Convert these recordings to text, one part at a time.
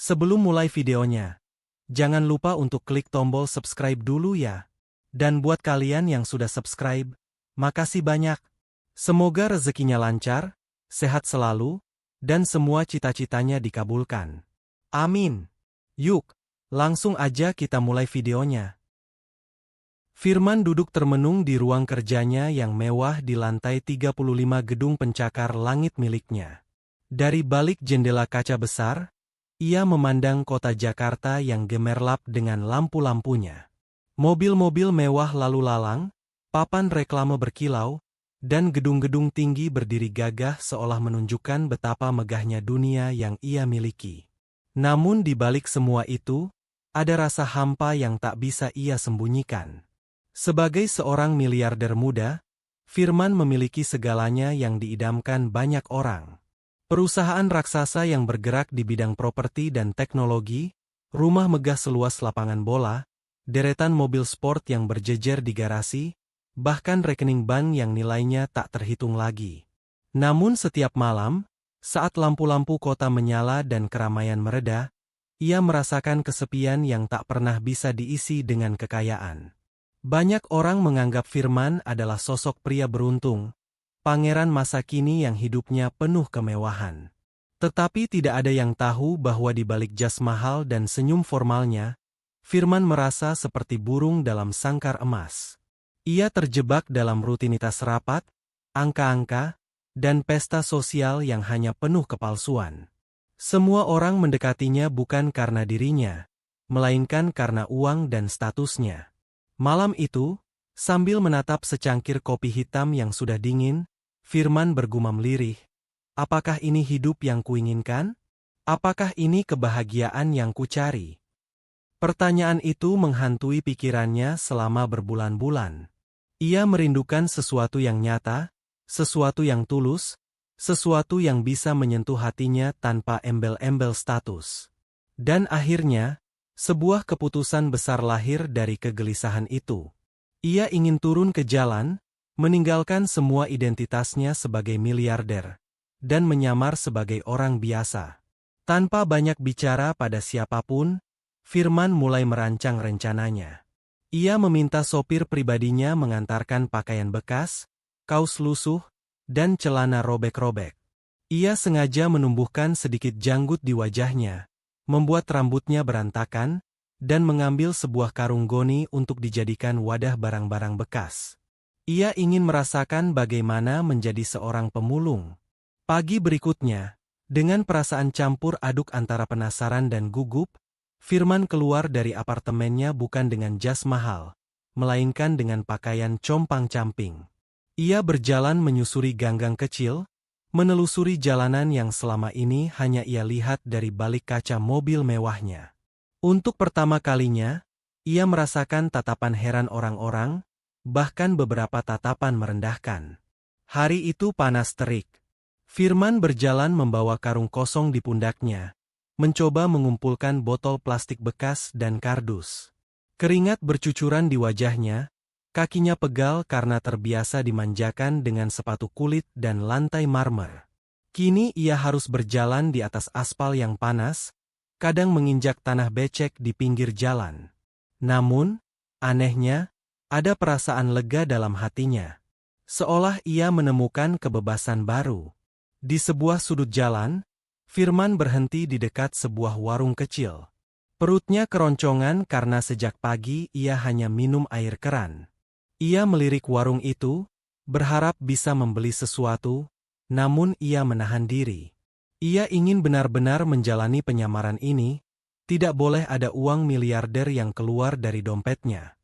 Sebelum mulai videonya, jangan lupa untuk klik tombol subscribe dulu ya. Dan buat kalian yang sudah subscribe, makasih banyak. Semoga rezekinya lancar, sehat selalu, dan semua cita-citanya dikabulkan. Amin. Yuk, langsung aja kita mulai videonya. Firman duduk termenung di ruang kerjanya yang mewah di lantai 35 gedung pencakar langit miliknya. Dari balik jendela kaca besar, ia memandang kota Jakarta yang gemerlap dengan lampu-lampunya. Mobil-mobil mewah lalu lalang, papan reklame berkilau, dan gedung-gedung tinggi berdiri gagah seolah menunjukkan betapa megahnya dunia yang ia miliki. Namun di balik semua itu, ada rasa hampa yang tak bisa ia sembunyikan. Sebagai seorang miliarder muda, Firman memiliki segalanya yang diidamkan banyak orang. Perusahaan raksasa yang bergerak di bidang properti dan teknologi, rumah megah seluas lapangan bola, deretan mobil sport yang berjejer di garasi, bahkan rekening bank yang nilainya tak terhitung lagi. Namun setiap malam, saat lampu-lampu kota menyala dan keramaian mereda, ia merasakan kesepian yang tak pernah bisa diisi dengan kekayaan. Banyak orang menganggap Firman adalah sosok pria beruntung, pangeran masa kini yang hidupnya penuh kemewahan. Tetapi tidak ada yang tahu bahwa di balik jas mahal dan senyum formalnya, Firman merasa seperti burung dalam sangkar emas. Ia terjebak dalam rutinitas rapat, angka-angka, dan pesta sosial yang hanya penuh kepalsuan. Semua orang mendekatinya bukan karena dirinya, melainkan karena uang dan statusnya. Malam itu, sambil menatap secangkir kopi hitam yang sudah dingin, Firman bergumam lirih, apakah ini hidup yang kuinginkan? Apakah ini kebahagiaan yang kucari? Pertanyaan itu menghantui pikirannya selama berbulan-bulan. Ia merindukan sesuatu yang nyata, sesuatu yang tulus, sesuatu yang bisa menyentuh hatinya tanpa embel-embel status. Dan akhirnya, sebuah keputusan besar lahir dari kegelisahan itu. Ia ingin turun ke jalan, meninggalkan semua identitasnya sebagai miliarder, dan menyamar sebagai orang biasa. Tanpa banyak bicara pada siapapun, Firman mulai merancang rencananya. Ia meminta sopir pribadinya mengantarkan pakaian bekas, kaos lusuh, dan celana robek-robek. Ia sengaja menumbuhkan sedikit janggut di wajahnya, membuat rambutnya berantakan, dan mengambil sebuah karung goni untuk dijadikan wadah barang-barang bekas. Ia ingin merasakan bagaimana menjadi seorang pemulung. Pagi berikutnya, dengan perasaan campur aduk antara penasaran dan gugup, Firman keluar dari apartemennya bukan dengan jas mahal, melainkan dengan pakaian compang-camping. Ia berjalan menyusuri gang-gang kecil, menelusuri jalanan yang selama ini hanya ia lihat dari balik kaca mobil mewahnya. Untuk pertama kalinya, ia merasakan tatapan heran orang-orang, bahkan beberapa tatapan merendahkan. Hari itu panas terik. Firman berjalan membawa karung kosong di pundaknya, mencoba mengumpulkan botol plastik bekas dan kardus. Keringat bercucuran di wajahnya, kakinya pegal karena terbiasa dimanjakan dengan sepatu kulit dan lantai marmer. Kini ia harus berjalan di atas aspal yang panas, kadang menginjak tanah becek di pinggir jalan. Namun, anehnya, ada perasaan lega dalam hatinya. Seolah ia menemukan kebebasan baru. Di sebuah sudut jalan, Firman berhenti di dekat sebuah warung kecil. Perutnya keroncongan karena sejak pagi ia hanya minum air keran. Ia melirik warung itu, berharap bisa membeli sesuatu, namun ia menahan diri. Ia ingin benar-benar menjalani penyamaran ini, tidak boleh ada uang miliarder yang keluar dari dompetnya.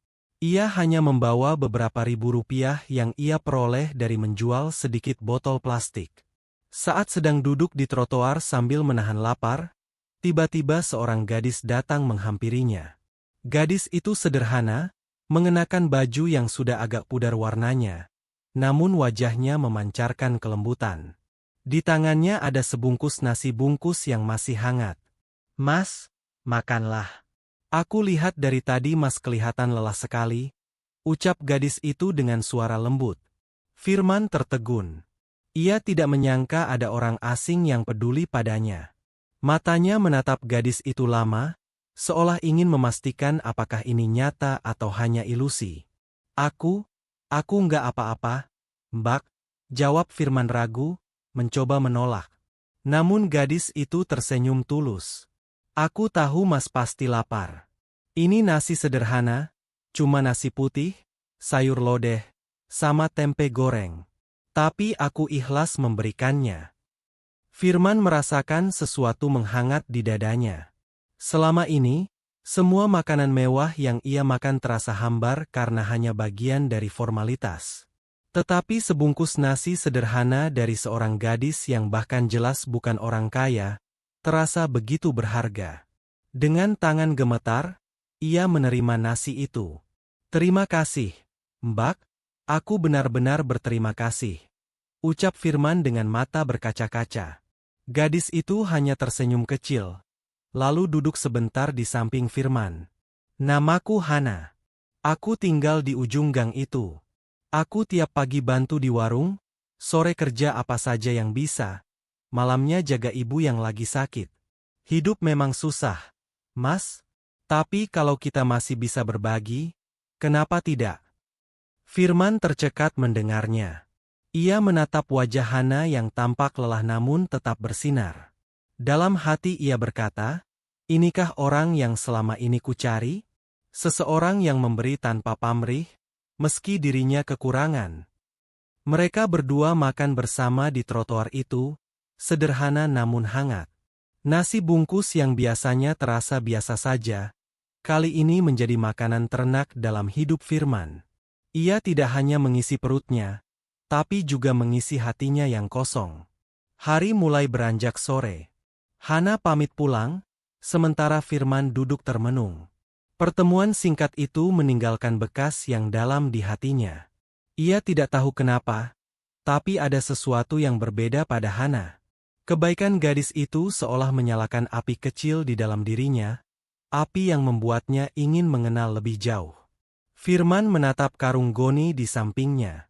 Ia hanya membawa beberapa ribu rupiah yang ia peroleh dari menjual sedikit botol plastik. Saat sedang duduk di trotoar sambil menahan lapar, tiba-tiba seorang gadis datang menghampirinya. Gadis itu sederhana, mengenakan baju yang sudah agak pudar warnanya, namun wajahnya memancarkan kelembutan. Di tangannya ada sebungkus nasi bungkus yang masih hangat. "Mas, makanlah. Aku lihat dari tadi Mas kelihatan lelah sekali," ucap gadis itu dengan suara lembut. Firman tertegun. Ia tidak menyangka ada orang asing yang peduli padanya. Matanya menatap gadis itu lama, seolah ingin memastikan apakah ini nyata atau hanya ilusi. Aku nggak apa-apa, Mbak, jawab Firman ragu, mencoba menolak. Namun gadis itu tersenyum tulus. Aku tahu Mas pasti lapar. Ini nasi sederhana, cuma nasi putih, sayur lodeh, sama tempe goreng. Tapi aku ikhlas memberikannya. Firman merasakan sesuatu menghangat di dadanya. Selama ini, semua makanan mewah yang ia makan terasa hambar karena hanya bagian dari formalitas. Tetapi sebungkus nasi sederhana dari seorang gadis yang bahkan jelas bukan orang kaya, terasa begitu berharga. Dengan tangan gemetar, ia menerima nasi itu. Terima kasih, Mbak, aku benar-benar berterima kasih, ucap Firman dengan mata berkaca-kaca. Gadis itu hanya tersenyum kecil, lalu duduk sebentar di samping Firman. Namaku Hana. Aku tinggal di ujung gang itu. Aku tiap pagi bantu di warung, sore kerja apa saja yang bisa, malamnya jaga ibu yang lagi sakit. Hidup memang susah, Mas. Tapi kalau kita masih bisa berbagi, kenapa tidak? Firman tercekat mendengarnya. Ia menatap wajah Hana yang tampak lelah namun tetap bersinar. Dalam hati ia berkata, inikah orang yang selama ini kucari? Seseorang yang memberi tanpa pamrih, meski dirinya kekurangan. Mereka berdua makan bersama di trotoar itu, sederhana namun hangat. Nasi bungkus yang biasanya terasa biasa saja, kali ini menjadi makanan ternak dalam hidup Firman. Ia tidak hanya mengisi perutnya, tapi juga mengisi hatinya yang kosong. Hari mulai beranjak sore. Hana pamit pulang, sementara Firman duduk termenung. Pertemuan singkat itu meninggalkan bekas yang dalam di hatinya. Ia tidak tahu kenapa, tapi ada sesuatu yang berbeda pada Hana. Kebaikan gadis itu seolah menyalakan api kecil di dalam dirinya, api yang membuatnya ingin mengenal lebih jauh. Firman menatap karung goni di sampingnya.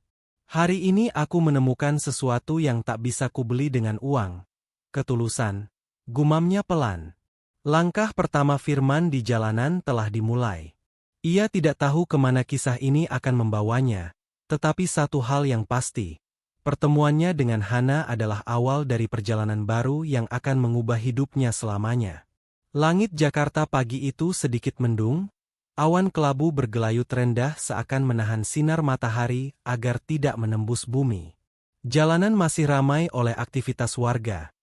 Hari ini aku menemukan sesuatu yang tak bisa kubeli dengan uang. Ketulusan, gumamnya pelan. Langkah pertama Firman di jalanan telah dimulai. Ia tidak tahu kemana kisah ini akan membawanya, tetapi satu hal yang pasti, pertemuannya dengan Hana adalah awal dari perjalanan baru yang akan mengubah hidupnya selamanya. Langit Jakarta pagi itu sedikit mendung, awan kelabu bergelayut rendah seakan menahan sinar matahari agar tidak menembus bumi. Jalanan masih ramai oleh aktivitas warga.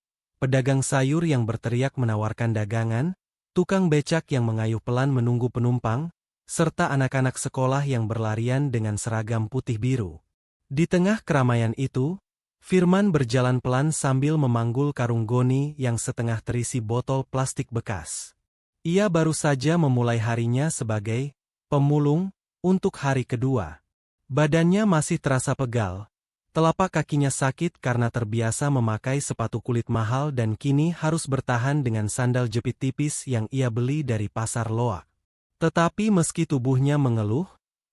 Pedagang sayur yang berteriak menawarkan dagangan, tukang becak yang mengayuh pelan menunggu penumpang, serta anak-anak sekolah yang berlarian dengan seragam putih biru. Di tengah keramaian itu, Firman berjalan pelan sambil memanggul karung goni yang setengah terisi botol plastik bekas. Ia baru saja memulai harinya sebagai pemulung untuk hari kedua. Badannya masih terasa pegal, telapak kakinya sakit karena terbiasa memakai sepatu kulit mahal dan kini harus bertahan dengan sandal jepit tipis yang ia beli dari pasar loak. Tetapi meski tubuhnya mengeluh,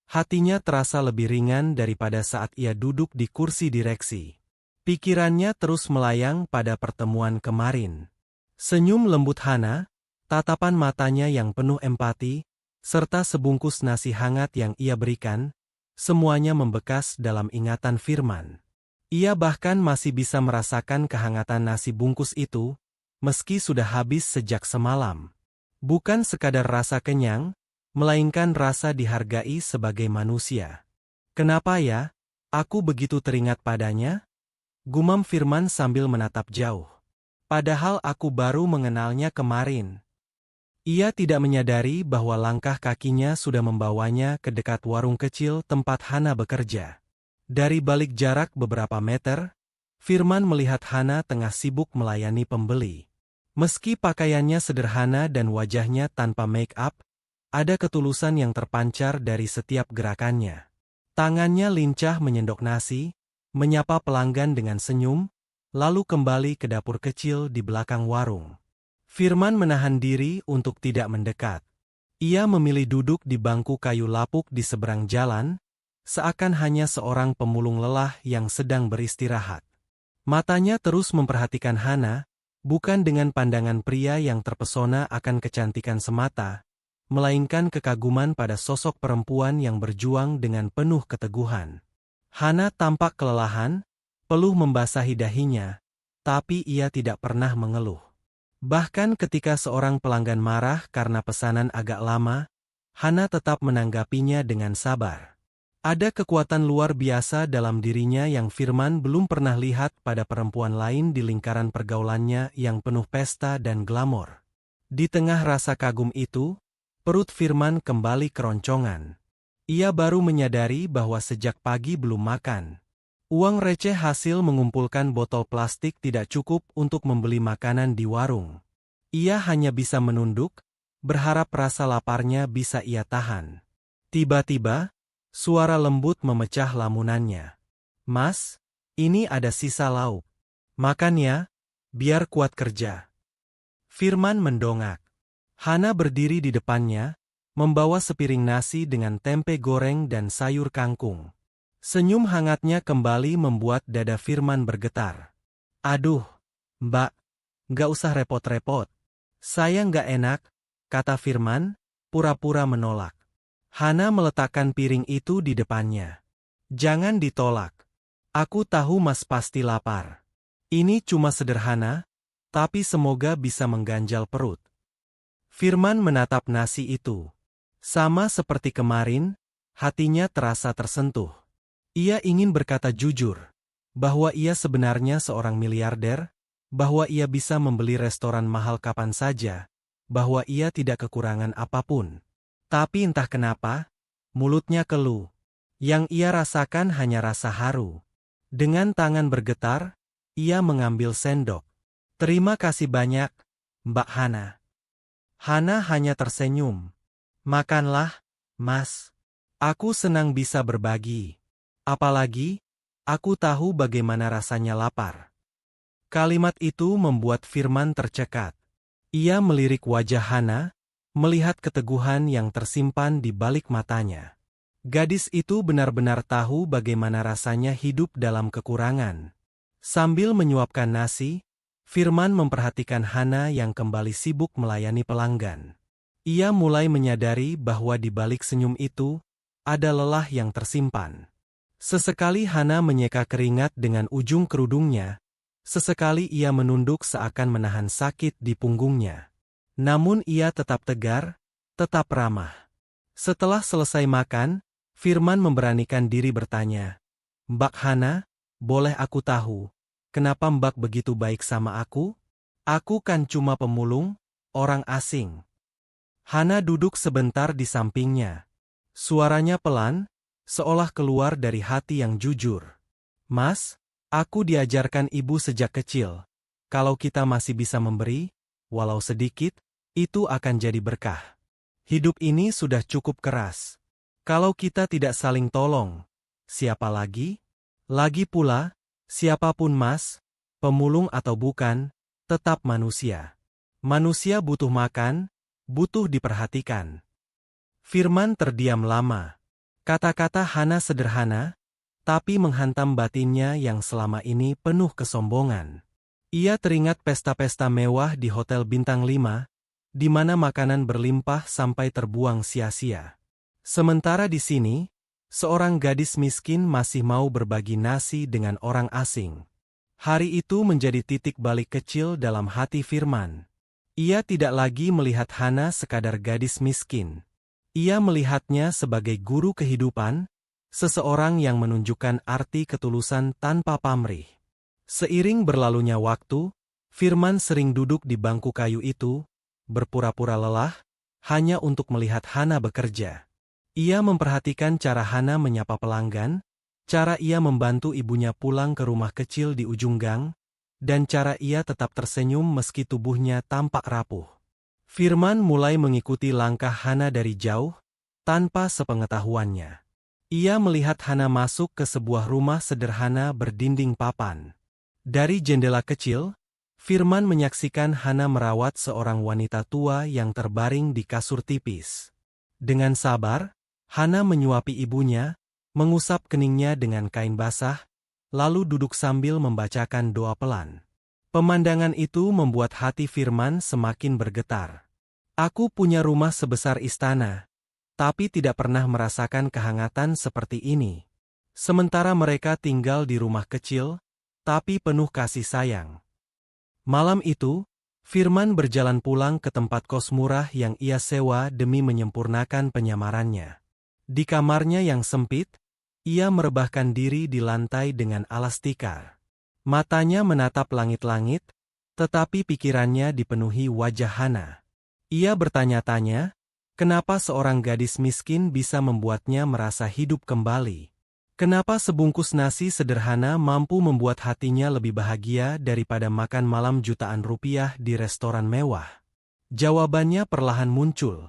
hatinya terasa lebih ringan daripada saat ia duduk di kursi direksi. Pikirannya terus melayang pada pertemuan kemarin. Senyum lembut Hana, tatapan matanya yang penuh empati, serta sebungkus nasi hangat yang ia berikan, semuanya membekas dalam ingatan Firman. Ia bahkan masih bisa merasakan kehangatan nasi bungkus itu, meski sudah habis sejak semalam. Bukan sekadar rasa kenyang, melainkan rasa dihargai sebagai manusia. Kenapa ya, aku begitu teringat padanya? Gumam Firman sambil menatap jauh. Padahal aku baru mengenalnya kemarin. Ia tidak menyadari bahwa langkah kakinya sudah membawanya ke dekat warung kecil tempat Hana bekerja. Dari balik jarak beberapa meter, Firman melihat Hana tengah sibuk melayani pembeli. Meski pakaiannya sederhana dan wajahnya tanpa make-up, ada ketulusan yang terpancar dari setiap gerakannya. Tangannya lincah menyendok nasi, menyapa pelanggan dengan senyum, lalu kembali ke dapur kecil di belakang warung. Firman menahan diri untuk tidak mendekat. Ia memilih duduk di bangku kayu lapuk di seberang jalan, seakan hanya seorang pemulung lelah yang sedang beristirahat. Matanya terus memperhatikan Hana, Bukan dengan pandangan pria yang terpesona akan kecantikan semata, melainkan kekaguman pada sosok perempuan yang berjuang dengan penuh keteguhan. Hana tampak kelelahan, peluh membasahi dahinya, tapi ia tidak pernah mengeluh. Bahkan ketika seorang pelanggan marah karena pesanan agak lama, Hana tetap menanggapinya dengan sabar. Ada kekuatan luar biasa dalam dirinya yang Firman belum pernah lihat pada perempuan lain di lingkaran pergaulannya yang penuh pesta dan glamor. Di tengah rasa kagum itu, perut Firman kembali keroncongan. Ia baru menyadari bahwa sejak pagi belum makan. Uang receh hasil mengumpulkan botol plastik tidak cukup untuk membeli makanan di warung. Ia hanya bisa menunduk, berharap rasa laparnya bisa ia tahan. Tiba-tiba, suara lembut memecah lamunannya. "Mas, ini ada sisa lauk. Makan ya, biar kuat kerja." Firman mendongak. Hana berdiri di depannya, membawa sepiring nasi dengan tempe goreng dan sayur kangkung. Senyum hangatnya kembali membuat dada Firman bergetar. "Aduh, Mbak, nggak usah repot-repot. Saya nggak enak," kata Firman, pura-pura menolak. Hana meletakkan piring itu di depannya. "Jangan ditolak. Aku tahu Mas pasti lapar. Ini cuma sederhana, tapi semoga bisa mengganjal perut." Firman menatap nasi itu. Sama seperti kemarin, hatinya terasa tersentuh. Ia ingin berkata jujur, bahwa ia sebenarnya seorang miliarder, bahwa ia bisa membeli restoran mahal kapan saja, bahwa ia tidak kekurangan apapun. Tapi entah kenapa, mulutnya keluh. Yang ia rasakan hanya rasa haru. Dengan tangan bergetar, ia mengambil sendok. "Terima kasih banyak, Mbak Hana." Hana hanya tersenyum. "Makanlah, Mas. Aku senang bisa berbagi. Apalagi, aku tahu bagaimana rasanya lapar." Kalimat itu membuat Firman tercekat. Ia melirik wajah Hana, melihat keteguhan yang tersimpan di balik matanya. Gadis itu benar-benar tahu bagaimana rasanya hidup dalam kekurangan. Sambil menyuapkan nasi, Firman memperhatikan Hana yang kembali sibuk melayani pelanggan. Ia mulai menyadari bahwa di balik senyum itu, ada lelah yang tersimpan. Sesekali Hana menyeka keringat dengan ujung kerudungnya, sesekali ia menunduk seakan menahan sakit di punggungnya. Namun ia tetap tegar, tetap ramah. Setelah selesai makan, Firman memberanikan diri bertanya, "Mbak Hana, boleh aku tahu, kenapa Mbak begitu baik sama aku? Aku kan cuma pemulung, orang asing." Hana duduk sebentar di sampingnya. Suaranya pelan, seolah keluar dari hati yang jujur. "Mas, aku diajarkan ibu sejak kecil. Kalau kita masih bisa memberi, walau sedikit, itu akan jadi berkah. Hidup ini sudah cukup keras. Kalau kita tidak saling tolong, siapa lagi? Lagi pula, siapapun Mas, pemulung atau bukan, tetap manusia. Manusia butuh makan, butuh diperhatikan." Firman terdiam lama. Kata-kata Hana sederhana, tapi menghantam batinnya yang selama ini penuh kesombongan. Ia teringat pesta-pesta mewah di Hotel Bintang 5, di mana makanan berlimpah sampai terbuang sia-sia. Sementara di sini, seorang gadis miskin masih mau berbagi nasi dengan orang asing. Hari itu menjadi titik balik kecil dalam hati Firman. Ia tidak lagi melihat Hana sekadar gadis miskin. Ia melihatnya sebagai guru kehidupan, seseorang yang menunjukkan arti ketulusan tanpa pamrih. Seiring berlalunya waktu, Firman sering duduk di bangku kayu itu, berpura-pura lelah, hanya untuk melihat Hana bekerja. Ia memperhatikan cara Hana menyapa pelanggan, cara ia membantu ibunya pulang ke rumah kecil di ujung gang, dan cara ia tetap tersenyum meski tubuhnya tampak rapuh. Firman mulai mengikuti langkah Hana dari jauh, tanpa sepengetahuannya. Ia melihat Hana masuk ke sebuah rumah sederhana berdinding papan. Dari jendela kecil, Firman menyaksikan Hana merawat seorang wanita tua yang terbaring di kasur tipis. Dengan sabar, Hana menyuapi ibunya, mengusap keningnya dengan kain basah, lalu duduk sambil membacakan doa pelan. Pemandangan itu membuat hati Firman semakin bergetar. Aku punya rumah sebesar istana, tapi tidak pernah merasakan kehangatan seperti ini. Sementara mereka tinggal di rumah kecil, tapi penuh kasih sayang. Malam itu, Firman berjalan pulang ke tempat kos murah yang ia sewa demi menyempurnakan penyamarannya. Di kamarnya yang sempit, ia merebahkan diri di lantai dengan alas tikar. Matanya menatap langit-langit, tetapi pikirannya dipenuhi wajah Hana. Ia bertanya-tanya, kenapa seorang gadis miskin bisa membuatnya merasa hidup kembali? Kenapa sebungkus nasi sederhana mampu membuat hatinya lebih bahagia daripada makan malam jutaan rupiah di restoran mewah? Jawabannya perlahan muncul.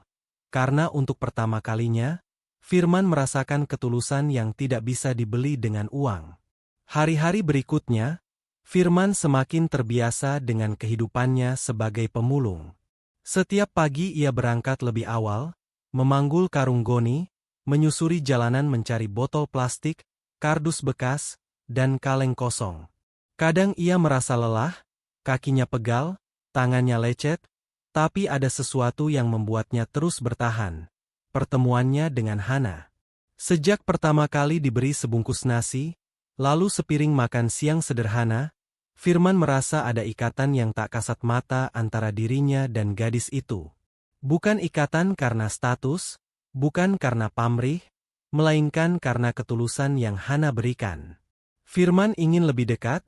Karena untuk pertama kalinya, Firman merasakan ketulusan yang tidak bisa dibeli dengan uang. Hari-hari berikutnya, Firman semakin terbiasa dengan kehidupannya sebagai pemulung. Setiap pagi ia berangkat lebih awal, memanggul karung goni, menyusuri jalanan mencari botol plastik, kardus bekas, dan kaleng kosong. Kadang ia merasa lelah, kakinya pegal, tangannya lecet, tapi ada sesuatu yang membuatnya terus bertahan. Pertemuannya dengan Hana. Sejak pertama kali diberi sebungkus nasi, lalu sepiring makan siang sederhana, Firman merasa ada ikatan yang tak kasat mata antara dirinya dan gadis itu. Bukan ikatan karena status, bukan karena pamrih, melainkan karena ketulusan yang Hana berikan. Firman ingin lebih dekat,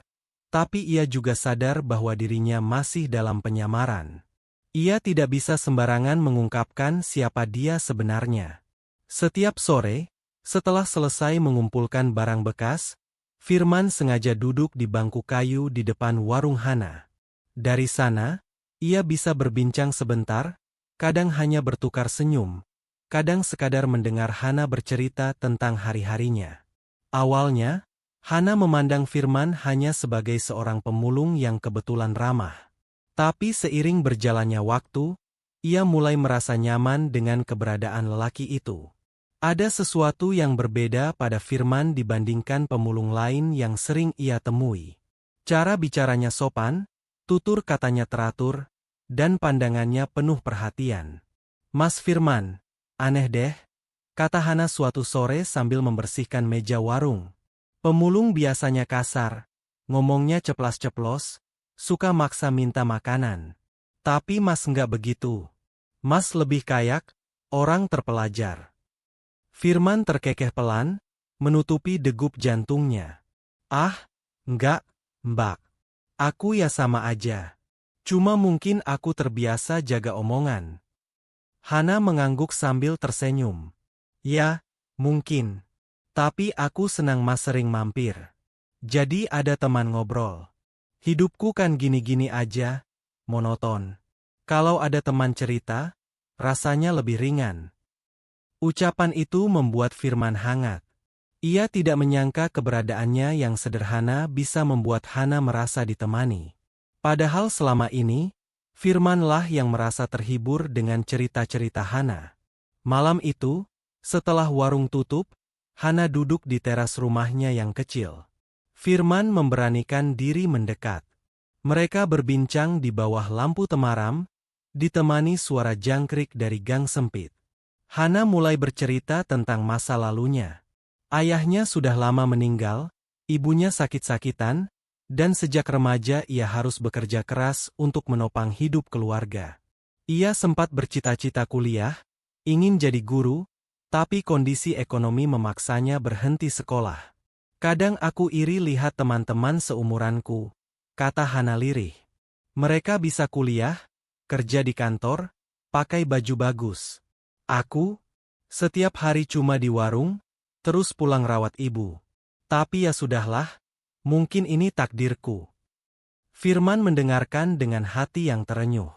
tapi ia juga sadar bahwa dirinya masih dalam penyamaran. Ia tidak bisa sembarangan mengungkapkan siapa dia sebenarnya. Setiap sore, setelah selesai mengumpulkan barang bekas, Firman sengaja duduk di bangku kayu di depan warung Hana. Dari sana, ia bisa berbincang sebentar, kadang hanya bertukar senyum, kadang sekadar mendengar Hana bercerita tentang hari-harinya. Awalnya, Hana memandang Firman hanya sebagai seorang pemulung yang kebetulan ramah. Tapi seiring berjalannya waktu, ia mulai merasa nyaman dengan keberadaan lelaki itu. Ada sesuatu yang berbeda pada Firman dibandingkan pemulung lain yang sering ia temui. Cara bicaranya sopan, tutur katanya teratur, dan pandangannya penuh perhatian. "Mas Firman, aneh deh," kata Hana suatu sore sambil membersihkan meja warung. "Pemulung biasanya kasar, ngomongnya ceplas-ceplos, suka maksa minta makanan. Tapi Mas nggak begitu. Mas lebih kayak orang terpelajar." Firman terkekeh pelan, menutupi degup jantungnya. "Ah, enggak, Mbak. Aku ya sama aja. Cuma mungkin aku terbiasa jaga omongan." Hana mengangguk sambil tersenyum. "Ya, mungkin. Tapi aku senang Mas sering mampir. Jadi ada teman ngobrol. Hidupku kan gini-gini aja, monoton. Kalau ada teman cerita, rasanya lebih ringan." Ucapan itu membuat Firman hangat. Ia tidak menyangka keberadaannya yang sederhana bisa membuat Hana merasa ditemani. Padahal selama ini, Firmanlah yang merasa terhibur dengan cerita-cerita Hana. Malam itu, setelah warung tutup, Hana duduk di teras rumahnya yang kecil. Firman memberanikan diri mendekat. Mereka berbincang di bawah lampu temaram, ditemani suara jangkrik dari gang sempit. Hana mulai bercerita tentang masa lalunya. Ayahnya sudah lama meninggal, ibunya sakit-sakitan, dan sejak remaja ia harus bekerja keras untuk menopang hidup keluarga. Ia sempat bercita-cita kuliah, ingin jadi guru, tapi kondisi ekonomi memaksanya berhenti sekolah. "Kadang aku iri lihat teman-teman seumuranku," kata Hana lirih. "Mereka bisa kuliah, kerja di kantor, pakai baju bagus. Aku, setiap hari cuma di warung, terus pulang rawat ibu. Tapi ya sudahlah, mungkin ini takdirku." Firman mendengarkan dengan hati yang terenyuh.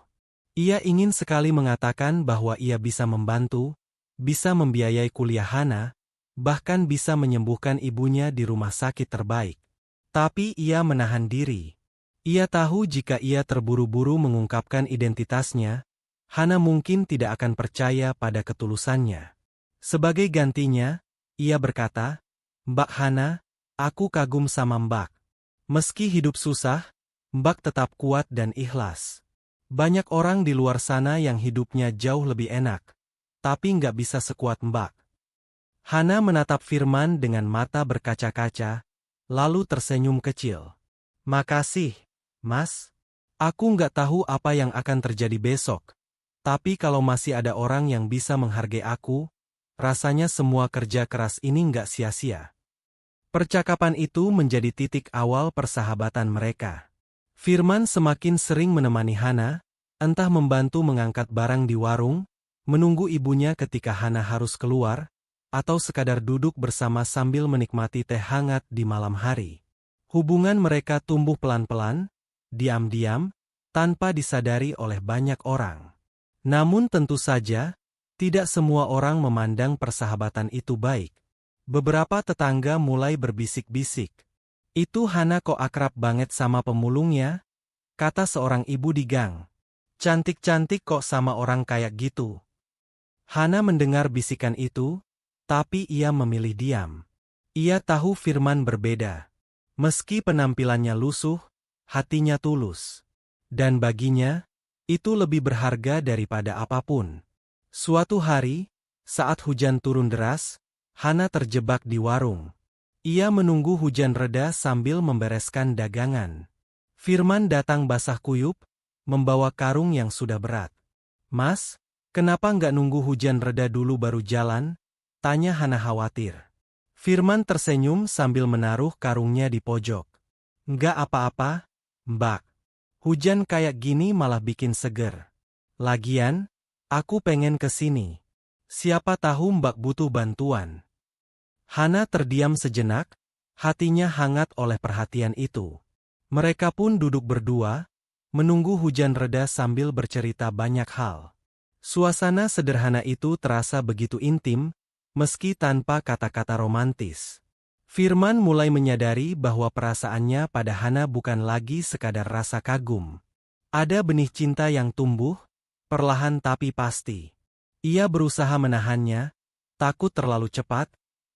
Ia ingin sekali mengatakan bahwa ia bisa membantu, bisa membiayai kuliah Hana, bahkan bisa menyembuhkan ibunya di rumah sakit terbaik. Tapi ia menahan diri. Ia tahu jika ia terburu-buru mengungkapkan identitasnya, Hana mungkin tidak akan percaya pada ketulusannya. Sebagai gantinya, ia berkata, "Mbak Hana, aku kagum sama Mbak. Meski hidup susah, Mbak tetap kuat dan ikhlas. Banyak orang di luar sana yang hidupnya jauh lebih enak, tapi nggak bisa sekuat Mbak. Hana menatap Firman dengan mata berkaca-kaca, lalu tersenyum kecil. Makasih, Mas. Aku nggak tahu apa yang akan terjadi besok, tapi kalau masih ada orang yang bisa menghargai aku, rasanya semua kerja keras ini nggak sia-sia. Percakapan itu menjadi titik awal persahabatan mereka. Firman semakin sering menemani Hana, entah membantu mengangkat barang di warung, menunggu ibunya ketika Hana harus keluar, atau sekadar duduk bersama sambil menikmati teh hangat di malam hari. Hubungan mereka tumbuh pelan-pelan, diam-diam, tanpa disadari oleh banyak orang. Namun tentu saja, tidak semua orang memandang persahabatan itu baik. Beberapa tetangga mulai berbisik-bisik. Itu Hana kok akrab banget sama pemulungnya? Kata seorang ibu di gang. Cantik-cantik kok sama orang kayak gitu. Hana mendengar bisikan itu, tapi ia memilih diam. Ia tahu Firman berbeda. Meski penampilannya lusuh, hatinya tulus. Dan baginya, itu lebih berharga daripada apapun. Suatu hari, saat hujan turun deras, Hana terjebak di warung. Ia menunggu hujan reda sambil membereskan dagangan. Firman datang basah kuyup, membawa karung yang sudah berat. Mas, kenapa nggak nunggu hujan reda dulu baru jalan? Tanya Hana khawatir. Firman tersenyum sambil menaruh karungnya di pojok. Nggak apa-apa, Mbak. Hujan kayak gini malah bikin seger. Lagian, aku pengen ke sini. Siapa tahu Mbak butuh bantuan. Hana terdiam sejenak, hatinya hangat oleh perhatian itu. Mereka pun duduk berdua, menunggu hujan reda sambil bercerita banyak hal. Suasana sederhana itu terasa begitu intim, meski tanpa kata-kata romantis. Firman mulai menyadari bahwa perasaannya pada Hana bukan lagi sekadar rasa kagum. Ada benih cinta yang tumbuh, perlahan tapi pasti. Ia berusaha menahannya, takut terlalu cepat,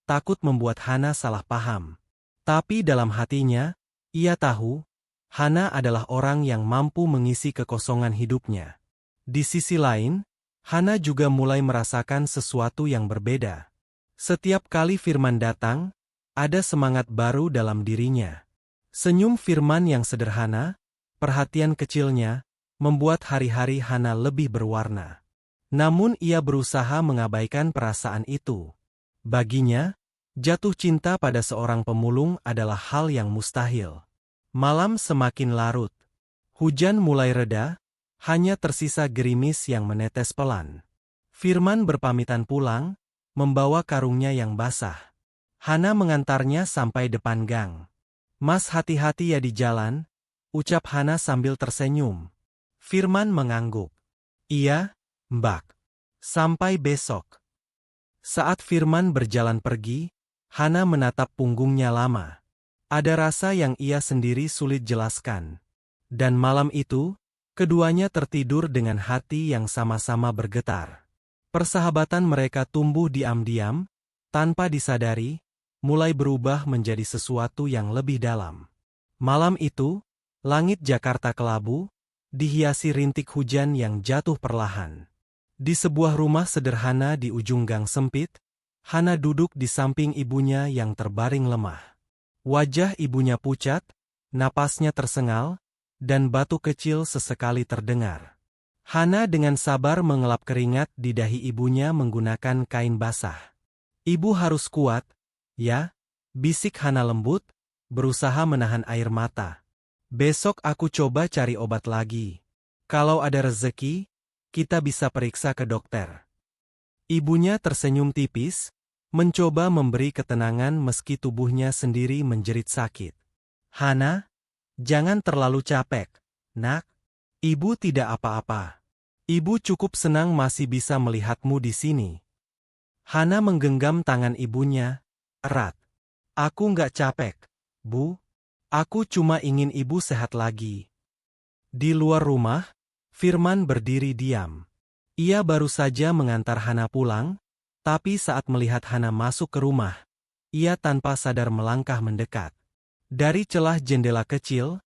takut membuat Hana salah paham. Tapi dalam hatinya, ia tahu, Hana adalah orang yang mampu mengisi kekosongan hidupnya. Di sisi lain, Hana juga mulai merasakan sesuatu yang berbeda. Setiap kali Firman datang, ada semangat baru dalam dirinya. Senyum Firman yang sederhana, perhatian kecilnya, membuat hari-hari Hana lebih berwarna. Namun ia berusaha mengabaikan perasaan itu. Baginya, jatuh cinta pada seorang pemulung adalah hal yang mustahil. Malam semakin larut. Hujan mulai reda, hanya tersisa gerimis yang menetes pelan. Firman berpamitan pulang, membawa karungnya yang basah. Hana mengantarnya sampai depan gang. Mas hati-hati ya di jalan, ucap Hana sambil tersenyum. Firman mengangguk. Iya, Mbak. Sampai besok. Saat Firman berjalan pergi, Hana menatap punggungnya lama. Ada rasa yang ia sendiri sulit jelaskan. Dan malam itu, keduanya tertidur dengan hati yang sama-sama bergetar. Persahabatan mereka tumbuh diam-diam, tanpa disadari, mulai berubah menjadi sesuatu yang lebih dalam. Malam itu, langit Jakarta kelabu, dihiasi rintik hujan yang jatuh perlahan. Di sebuah rumah sederhana di ujung gang sempit, Hana duduk di samping ibunya yang terbaring lemah. Wajah ibunya pucat, napasnya tersengal, dan batuk kecil sesekali terdengar. Hana dengan sabar mengelap keringat di dahi ibunya menggunakan kain basah. Ibu harus kuat, ya, bisik Hana lembut, berusaha menahan air mata. Besok aku coba cari obat lagi. Kalau ada rezeki, kita bisa periksa ke dokter. Ibunya tersenyum tipis, mencoba memberi ketenangan meski tubuhnya sendiri menjerit sakit. Hana, jangan terlalu capek, nak. Ibu tidak apa-apa. Ibu cukup senang masih bisa melihatmu di sini. Hana menggenggam tangan ibunya, erat. Aku nggak capek, Bu. Aku cuma ingin ibu sehat lagi. Di luar rumah, Firman berdiri diam. Ia baru saja mengantar Hana pulang, tapi saat melihat Hana masuk ke rumah, ia tanpa sadar melangkah mendekat. Dari celah jendela kecil,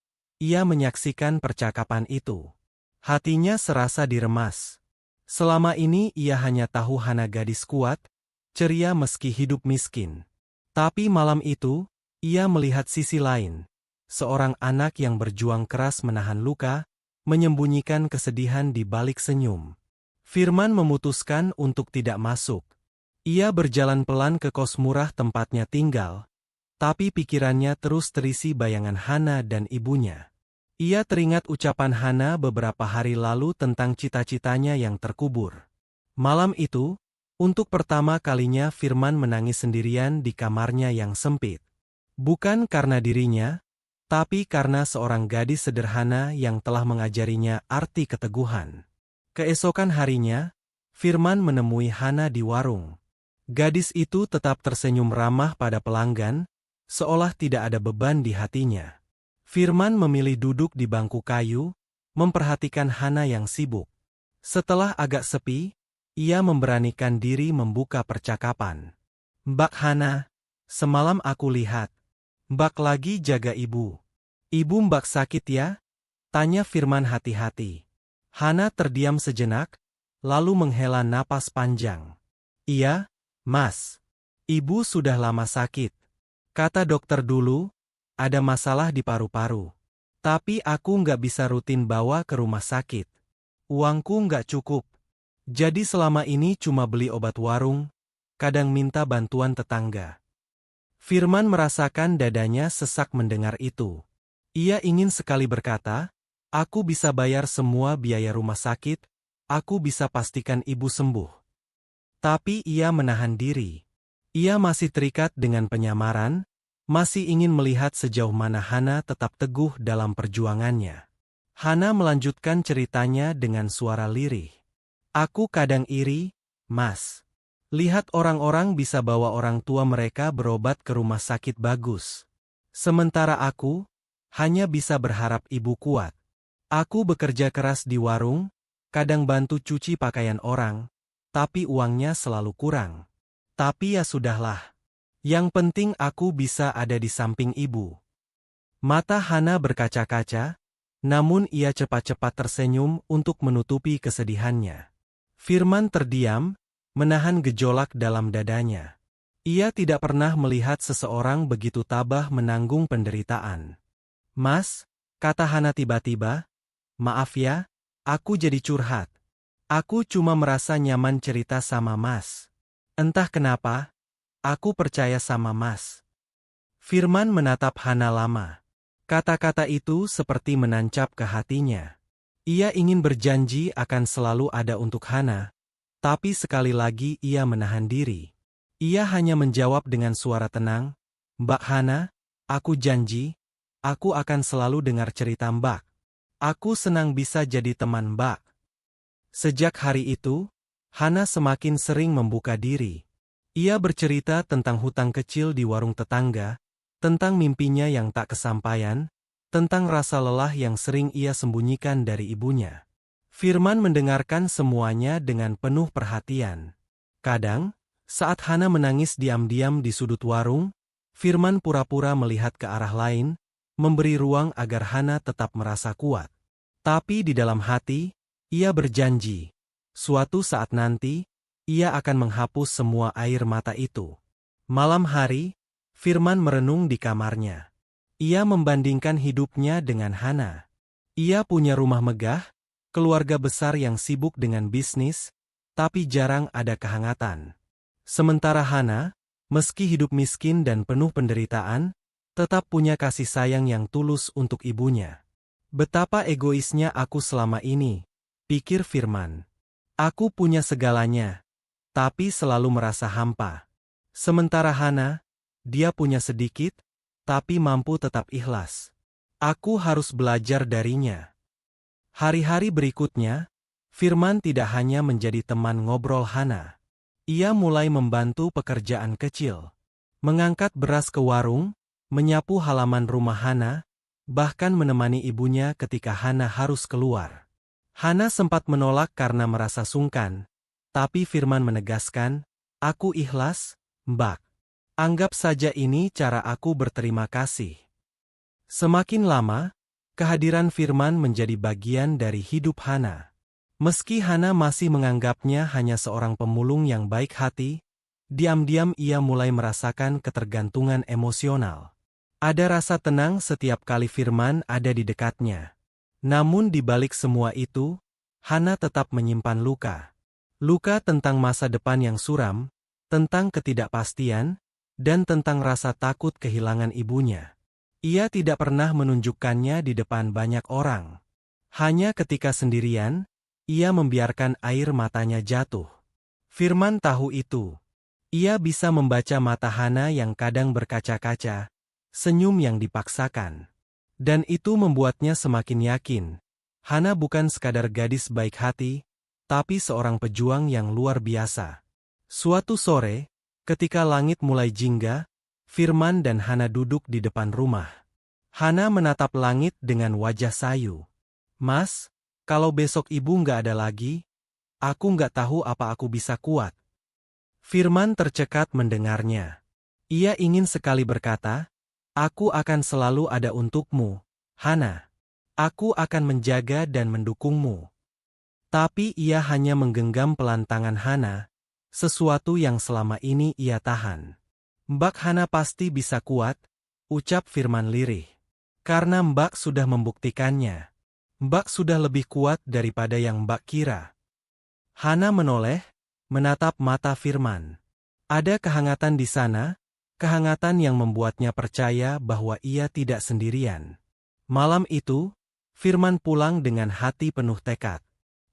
ia menyaksikan percakapan itu. Hatinya serasa diremas. Selama ini ia hanya tahu Hana gadis kuat, ceria meski hidup miskin. Tapi malam itu, ia melihat sisi lain. Seorang anak yang berjuang keras menahan luka, menyembunyikan kesedihan di balik senyum. Firman memutuskan untuk tidak masuk. Ia berjalan pelan ke kos murah tempatnya tinggal, tapi pikirannya terus terisi bayangan Hana dan ibunya. Ia teringat ucapan Hana beberapa hari lalu tentang cita-citanya yang terkubur. Malam itu, untuk pertama kalinya Firman menangis sendirian di kamarnya yang sempit. Bukan karena dirinya, tapi karena seorang gadis sederhana yang telah mengajarinya arti keteguhan. Keesokan harinya, Firman menemui Hana di warung. Gadis itu tetap tersenyum ramah pada pelanggan, seolah tidak ada beban di hatinya. Firman memilih duduk di bangku kayu, memperhatikan Hana yang sibuk. Setelah agak sepi, ia memberanikan diri membuka percakapan. "Mbak Hana, semalam aku lihat, Mbak lagi jaga ibu. Ibu Mbak sakit ya?" tanya Firman hati-hati. Hana terdiam sejenak, lalu menghela napas panjang. "Iya, Mas. Ibu sudah lama sakit. Kata dokter dulu, ada masalah di paru-paru. Tapi aku nggak bisa rutin bawa ke rumah sakit. Uangku nggak cukup. Jadi selama ini cuma beli obat warung, kadang minta bantuan tetangga." Firman merasakan dadanya sesak mendengar itu. Ia ingin sekali berkata, "Aku bisa bayar semua biaya rumah sakit, aku bisa pastikan ibu sembuh." Tapi ia menahan diri. Ia masih terikat dengan penyamaran, masih ingin melihat sejauh mana Hana tetap teguh dalam perjuangannya. Hana melanjutkan ceritanya dengan suara lirih. "Aku kadang iri, Mas. Lihat orang-orang bisa bawa orang tua mereka berobat ke rumah sakit bagus. Sementara aku, hanya bisa berharap ibu kuat. Aku bekerja keras di warung, kadang bantu cuci pakaian orang, tapi uangnya selalu kurang. Tapi ya sudahlah. Yang penting aku bisa ada di samping ibu." Mata Hana berkaca-kaca, namun ia cepat-cepat tersenyum untuk menutupi kesedihannya. Firman terdiam, menahan gejolak dalam dadanya. Ia tidak pernah melihat seseorang begitu tabah menanggung penderitaan. "Mas," kata Hana tiba-tiba, "maaf ya, aku jadi curhat. Aku cuma merasa nyaman cerita sama Mas. Entah kenapa, aku percaya sama Mas." Firman menatap Hana lama. Kata-kata itu seperti menancap ke hatinya. Ia ingin berjanji akan selalu ada untuk Hana, tapi sekali lagi ia menahan diri. Ia hanya menjawab dengan suara tenang, "Mbak Hana, aku janji, aku akan selalu dengar cerita Mbak. Aku senang bisa jadi teman Mbak." Sejak hari itu, Hana semakin sering membuka diri. Ia bercerita tentang hutang kecil di warung tetangga, tentang mimpinya yang tak kesampaian, tentang rasa lelah yang sering ia sembunyikan dari ibunya. Firman mendengarkan semuanya dengan penuh perhatian. Kadang, saat Hana menangis diam-diam di sudut warung, Firman pura-pura melihat ke arah lain, memberi ruang agar Hana tetap merasa kuat. Tapi di dalam hati, ia berjanji, suatu saat nanti, ia akan menghapus semua air mata itu. Malam hari, Firman merenung di kamarnya. Ia membandingkan hidupnya dengan Hana. Ia punya rumah megah, keluarga besar yang sibuk dengan bisnis, tapi jarang ada kehangatan. Sementara Hana, meski hidup miskin dan penuh penderitaan, tetap punya kasih sayang yang tulus untuk ibunya. "Betapa egoisnya aku selama ini," pikir Firman. "Aku punya segalanya, tapi selalu merasa hampa. Sementara Hana, dia punya sedikit, tapi mampu tetap ikhlas. Aku harus belajar darinya." Hari-hari berikutnya, Firman tidak hanya menjadi teman ngobrol Hana. Ia mulai membantu pekerjaan kecil. Mengangkat beras ke warung, menyapu halaman rumah Hana, bahkan menemani ibunya ketika Hana harus keluar. Hana sempat menolak karena merasa sungkan, tapi Firman menegaskan, "Aku ikhlas, Mbak. Anggap saja ini cara aku berterima kasih." Semakin lama, Kehadiran Firman menjadi bagian dari hidup Hana. Meski Hana masih menganggapnya hanya seorang pemulung yang baik hati, diam-diam ia mulai merasakan ketergantungan emosional. Ada rasa tenang setiap kali Firman ada di dekatnya. Namun di balik semua itu, Hana tetap menyimpan luka. Luka tentang masa depan yang suram, tentang ketidakpastian, dan tentang rasa takut kehilangan ibunya. Ia tidak pernah menunjukkannya di depan banyak orang. Hanya ketika sendirian, ia membiarkan air matanya jatuh. Firman tahu itu. Ia bisa membaca mata Hana yang kadang berkaca-kaca, senyum yang dipaksakan. Dan itu membuatnya semakin yakin. Hana bukan sekadar gadis baik hati, tapi seorang pejuang yang luar biasa. Suatu sore, ketika langit mulai jingga, Firman dan Hana duduk di depan rumah. Hana menatap langit dengan wajah sayu. "Mas, kalau besok ibu nggak ada lagi, aku nggak tahu apa aku bisa kuat." Firman tercekat mendengarnya. Ia ingin sekali berkata, "Aku akan selalu ada untukmu, Hana. Aku akan menjaga dan mendukungmu." Tapi ia hanya menggenggam pelan tangan Hana, sesuatu yang selama ini ia tahan. "Mbak Hana pasti bisa kuat," ucap Firman lirih. "Karena Mbak sudah membuktikannya. Mbak sudah lebih kuat daripada yang Mbak kira." Hana menoleh, menatap mata Firman. Ada kehangatan di sana, kehangatan yang membuatnya percaya bahwa ia tidak sendirian. Malam itu, Firman pulang dengan hati penuh tekad.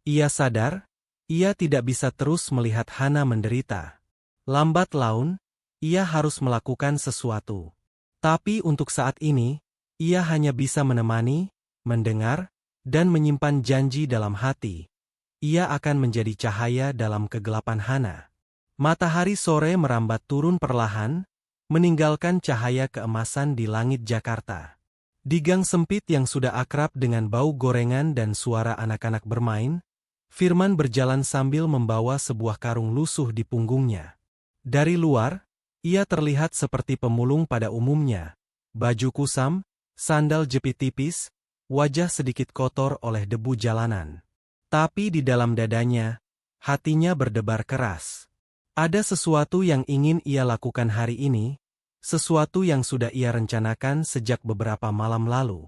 Ia sadar, ia tidak bisa terus melihat Hana menderita. Lambat laun, ia harus melakukan sesuatu. Tapi untuk saat ini, ia hanya bisa menemani, mendengar, dan menyimpan janji dalam hati. Ia akan menjadi cahaya dalam kegelapan Hana. Matahari sore merambat turun perlahan, meninggalkan cahaya keemasan di langit Jakarta. Di gang sempit yang sudah akrab dengan bau gorengan dan suara anak-anak bermain, Firman berjalan sambil membawa sebuah karung lusuh di punggungnya. Dari luar, ia terlihat seperti pemulung pada umumnya. Baju kusam, sandal jepit tipis, wajah sedikit kotor oleh debu jalanan. Tapi di dalam dadanya, hatinya berdebar keras. Ada sesuatu yang ingin ia lakukan hari ini, sesuatu yang sudah ia rencanakan sejak beberapa malam lalu.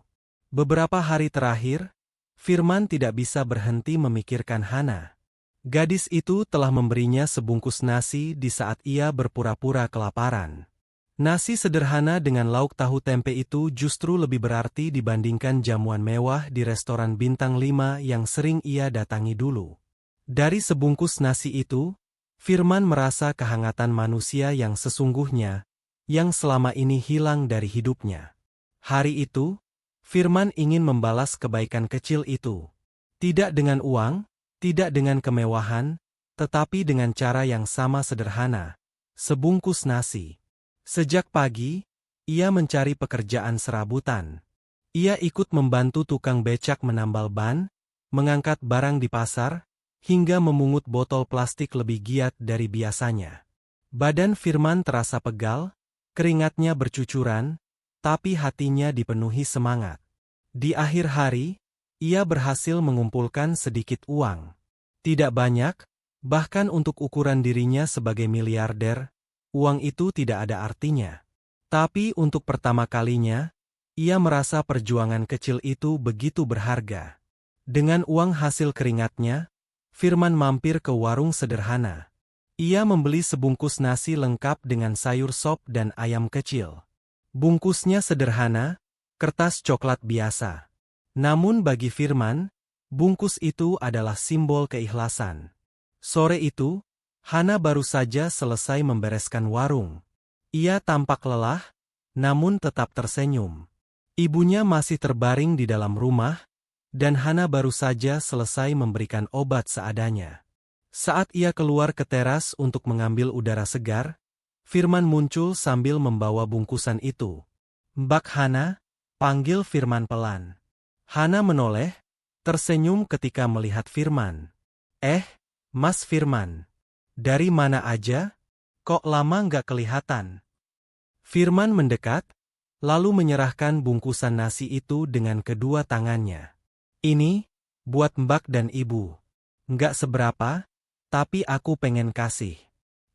Beberapa hari terakhir, Firman tidak bisa berhenti memikirkan Hana. Gadis itu telah memberinya sebungkus nasi di saat ia berpura-pura kelaparan. Nasi sederhana dengan lauk tahu tempe itu justru lebih berarti dibandingkan jamuan mewah di restoran bintang 5 yang sering ia datangi dulu. Dari sebungkus nasi itu, Firman merasa kehangatan manusia yang sesungguhnya, yang selama ini hilang dari hidupnya. Hari itu, Firman ingin membalas kebaikan kecil itu. Tidak dengan uang, tidak dengan kemewahan, tetapi dengan cara yang sama sederhana. Sebungkus nasi. Sejak pagi, ia mencari pekerjaan serabutan. Ia ikut membantu tukang becak menambal ban, mengangkat barang di pasar, hingga memungut botol plastik lebih giat dari biasanya. Badan Firman terasa pegal, keringatnya bercucuran, tapi hatinya dipenuhi semangat. Di akhir hari, ia berhasil mengumpulkan sedikit uang. Tidak banyak, bahkan untuk ukuran dirinya sebagai miliarder, uang itu tidak ada artinya. Tapi untuk pertama kalinya, ia merasa perjuangan kecil itu begitu berharga. Dengan uang hasil keringatnya, Firman mampir ke warung sederhana. Ia membeli sebungkus nasi lengkap dengan sayur sop dan ayam kecil. Bungkusnya sederhana, kertas coklat biasa. Namun bagi Firman, bungkus itu adalah simbol keikhlasan. Sore itu, Hana baru saja selesai membereskan warung. Ia tampak lelah, namun tetap tersenyum. Ibunya masih terbaring di dalam rumah, dan Hana baru saja selesai memberikan obat seadanya. Saat ia keluar ke teras untuk mengambil udara segar, Firman muncul sambil membawa bungkusan itu. "Mbak Hana," panggil Firman pelan. Hana menoleh, tersenyum ketika melihat Firman. Mas Firman. Dari mana aja? Kok lama nggak kelihatan?" Firman mendekat, lalu menyerahkan bungkusan nasi itu dengan kedua tangannya. Ini, buat Mbak dan Ibu. Nggak seberapa, tapi aku pengen kasih.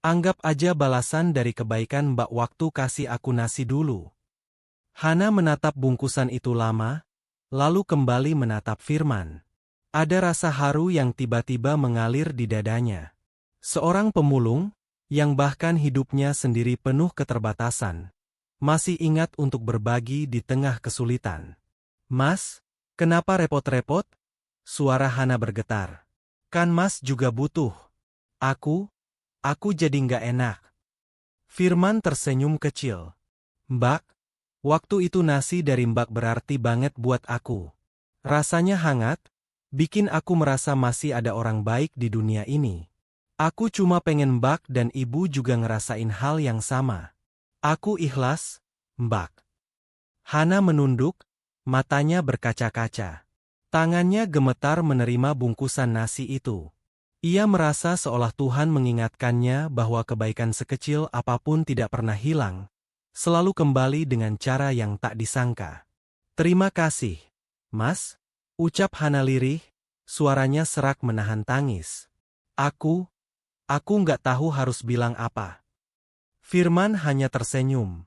Anggap aja balasan dari kebaikan Mbak waktu kasih aku nasi dulu. Hana menatap bungkusan itu lama, lalu kembali menatap Firman. Ada rasa haru yang tiba-tiba mengalir di dadanya. Seorang pemulung, yang bahkan hidupnya sendiri penuh keterbatasan, masih ingat untuk berbagi di tengah kesulitan. Mas, kenapa repot-repot? Suara Hana bergetar. Kan Mas juga butuh. Aku jadi nggak enak. Firman tersenyum kecil. Mbak, waktu itu nasi dari Mbak berarti banget buat aku. Rasanya hangat, bikin aku merasa masih ada orang baik di dunia ini. Aku cuma pengen Mbak dan Ibu juga ngerasain hal yang sama. Aku ikhlas, Mbak. Hana menunduk, matanya berkaca-kaca. Tangannya gemetar menerima bungkusan nasi itu. Ia merasa seolah Tuhan mengingatkannya bahwa kebaikan sekecil apapun tidak pernah hilang, selalu kembali dengan cara yang tak disangka. Terima kasih, Mas, ucap Hana lirih, suaranya serak menahan tangis. Aku nggak tahu harus bilang apa. Firman hanya tersenyum.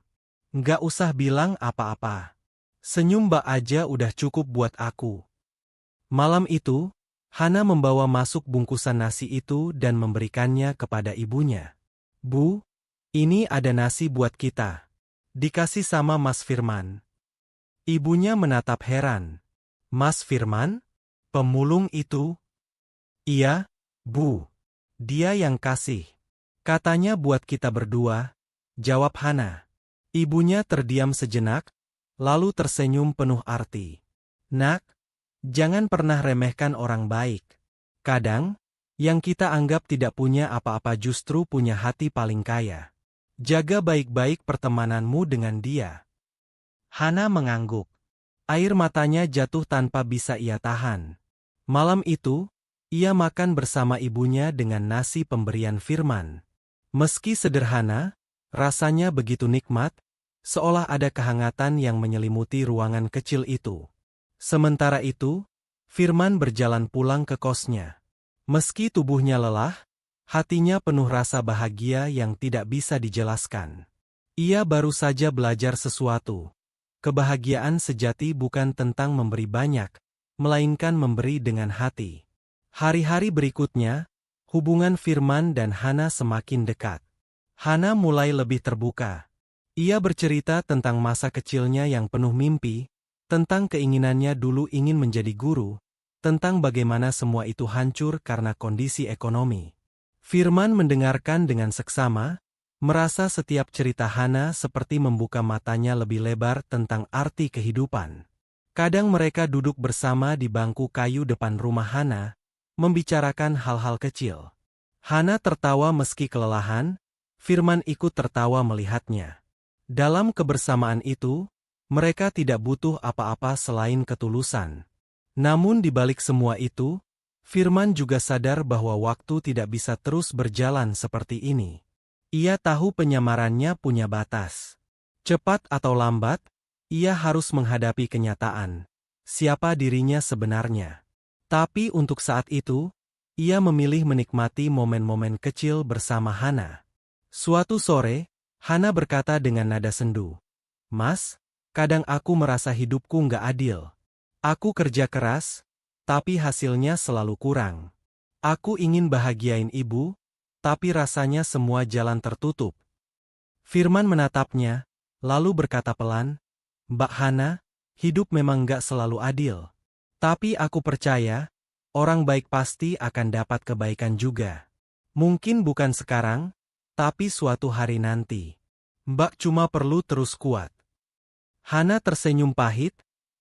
Nggak usah bilang apa-apa. Senyum Mbak aja udah cukup buat aku. Malam itu, Hana membawa masuk bungkusan nasi itu dan memberikannya kepada ibunya. Bu, ini ada nasi buat kita. Dikasih sama Mas Firman. Ibunya menatap heran. Mas Firman? Pemulung itu? Iya, Bu. Dia yang kasih. Katanya buat kita berdua, jawab Hana. Ibunya terdiam sejenak, lalu tersenyum penuh arti. Nak, jangan pernah remehkan orang baik. Kadang, yang kita anggap tidak punya apa-apa justru punya hati paling kaya. Jaga baik-baik pertemananmu dengan dia. Hana mengangguk. Air matanya jatuh tanpa bisa ia tahan. Malam itu, ia makan bersama ibunya dengan nasi pemberian Firman. Meski sederhana, rasanya begitu nikmat, seolah ada kehangatan yang menyelimuti ruangan kecil itu. Sementara itu, Firman berjalan pulang ke kosnya. Meski tubuhnya lelah, hatinya penuh rasa bahagia yang tidak bisa dijelaskan. Ia baru saja belajar sesuatu. Kebahagiaan sejati bukan tentang memberi banyak, melainkan memberi dengan hati. Hari-hari berikutnya, hubungan Firman dan Hana semakin dekat. Hana mulai lebih terbuka. Ia bercerita tentang masa kecilnya yang penuh mimpi, tentang keinginannya dulu ingin menjadi guru, tentang bagaimana semua itu hancur karena kondisi ekonomi. Firman mendengarkan dengan seksama, merasa setiap cerita Hana seperti membuka matanya lebih lebar tentang arti kehidupan. Kadang mereka duduk bersama di bangku kayu depan rumah Hana, membicarakan hal-hal kecil. Hana tertawa meski kelelahan, Firman ikut tertawa melihatnya. Dalam kebersamaan itu, mereka tidak butuh apa-apa selain ketulusan. Namun di balik semua itu, Firman juga sadar bahwa waktu tidak bisa terus berjalan seperti ini. Ia tahu penyamarannya punya batas. Cepat atau lambat, ia harus menghadapi kenyataan. Siapa dirinya sebenarnya. Tapi untuk saat itu, ia memilih menikmati momen-momen kecil bersama Hana. Suatu sore, Hana berkata dengan nada sendu, "Mas, kadang aku merasa hidupku nggak adil. Aku kerja keras, tapi hasilnya selalu kurang. Aku ingin bahagiain ibu, tapi rasanya semua jalan tertutup." Firman menatapnya, lalu berkata pelan, "Mbak Hana, hidup memang nggak selalu adil. Tapi aku percaya, orang baik pasti akan dapat kebaikan juga. Mungkin bukan sekarang, tapi suatu hari nanti. Mbak cuma perlu terus kuat." Hana tersenyum pahit,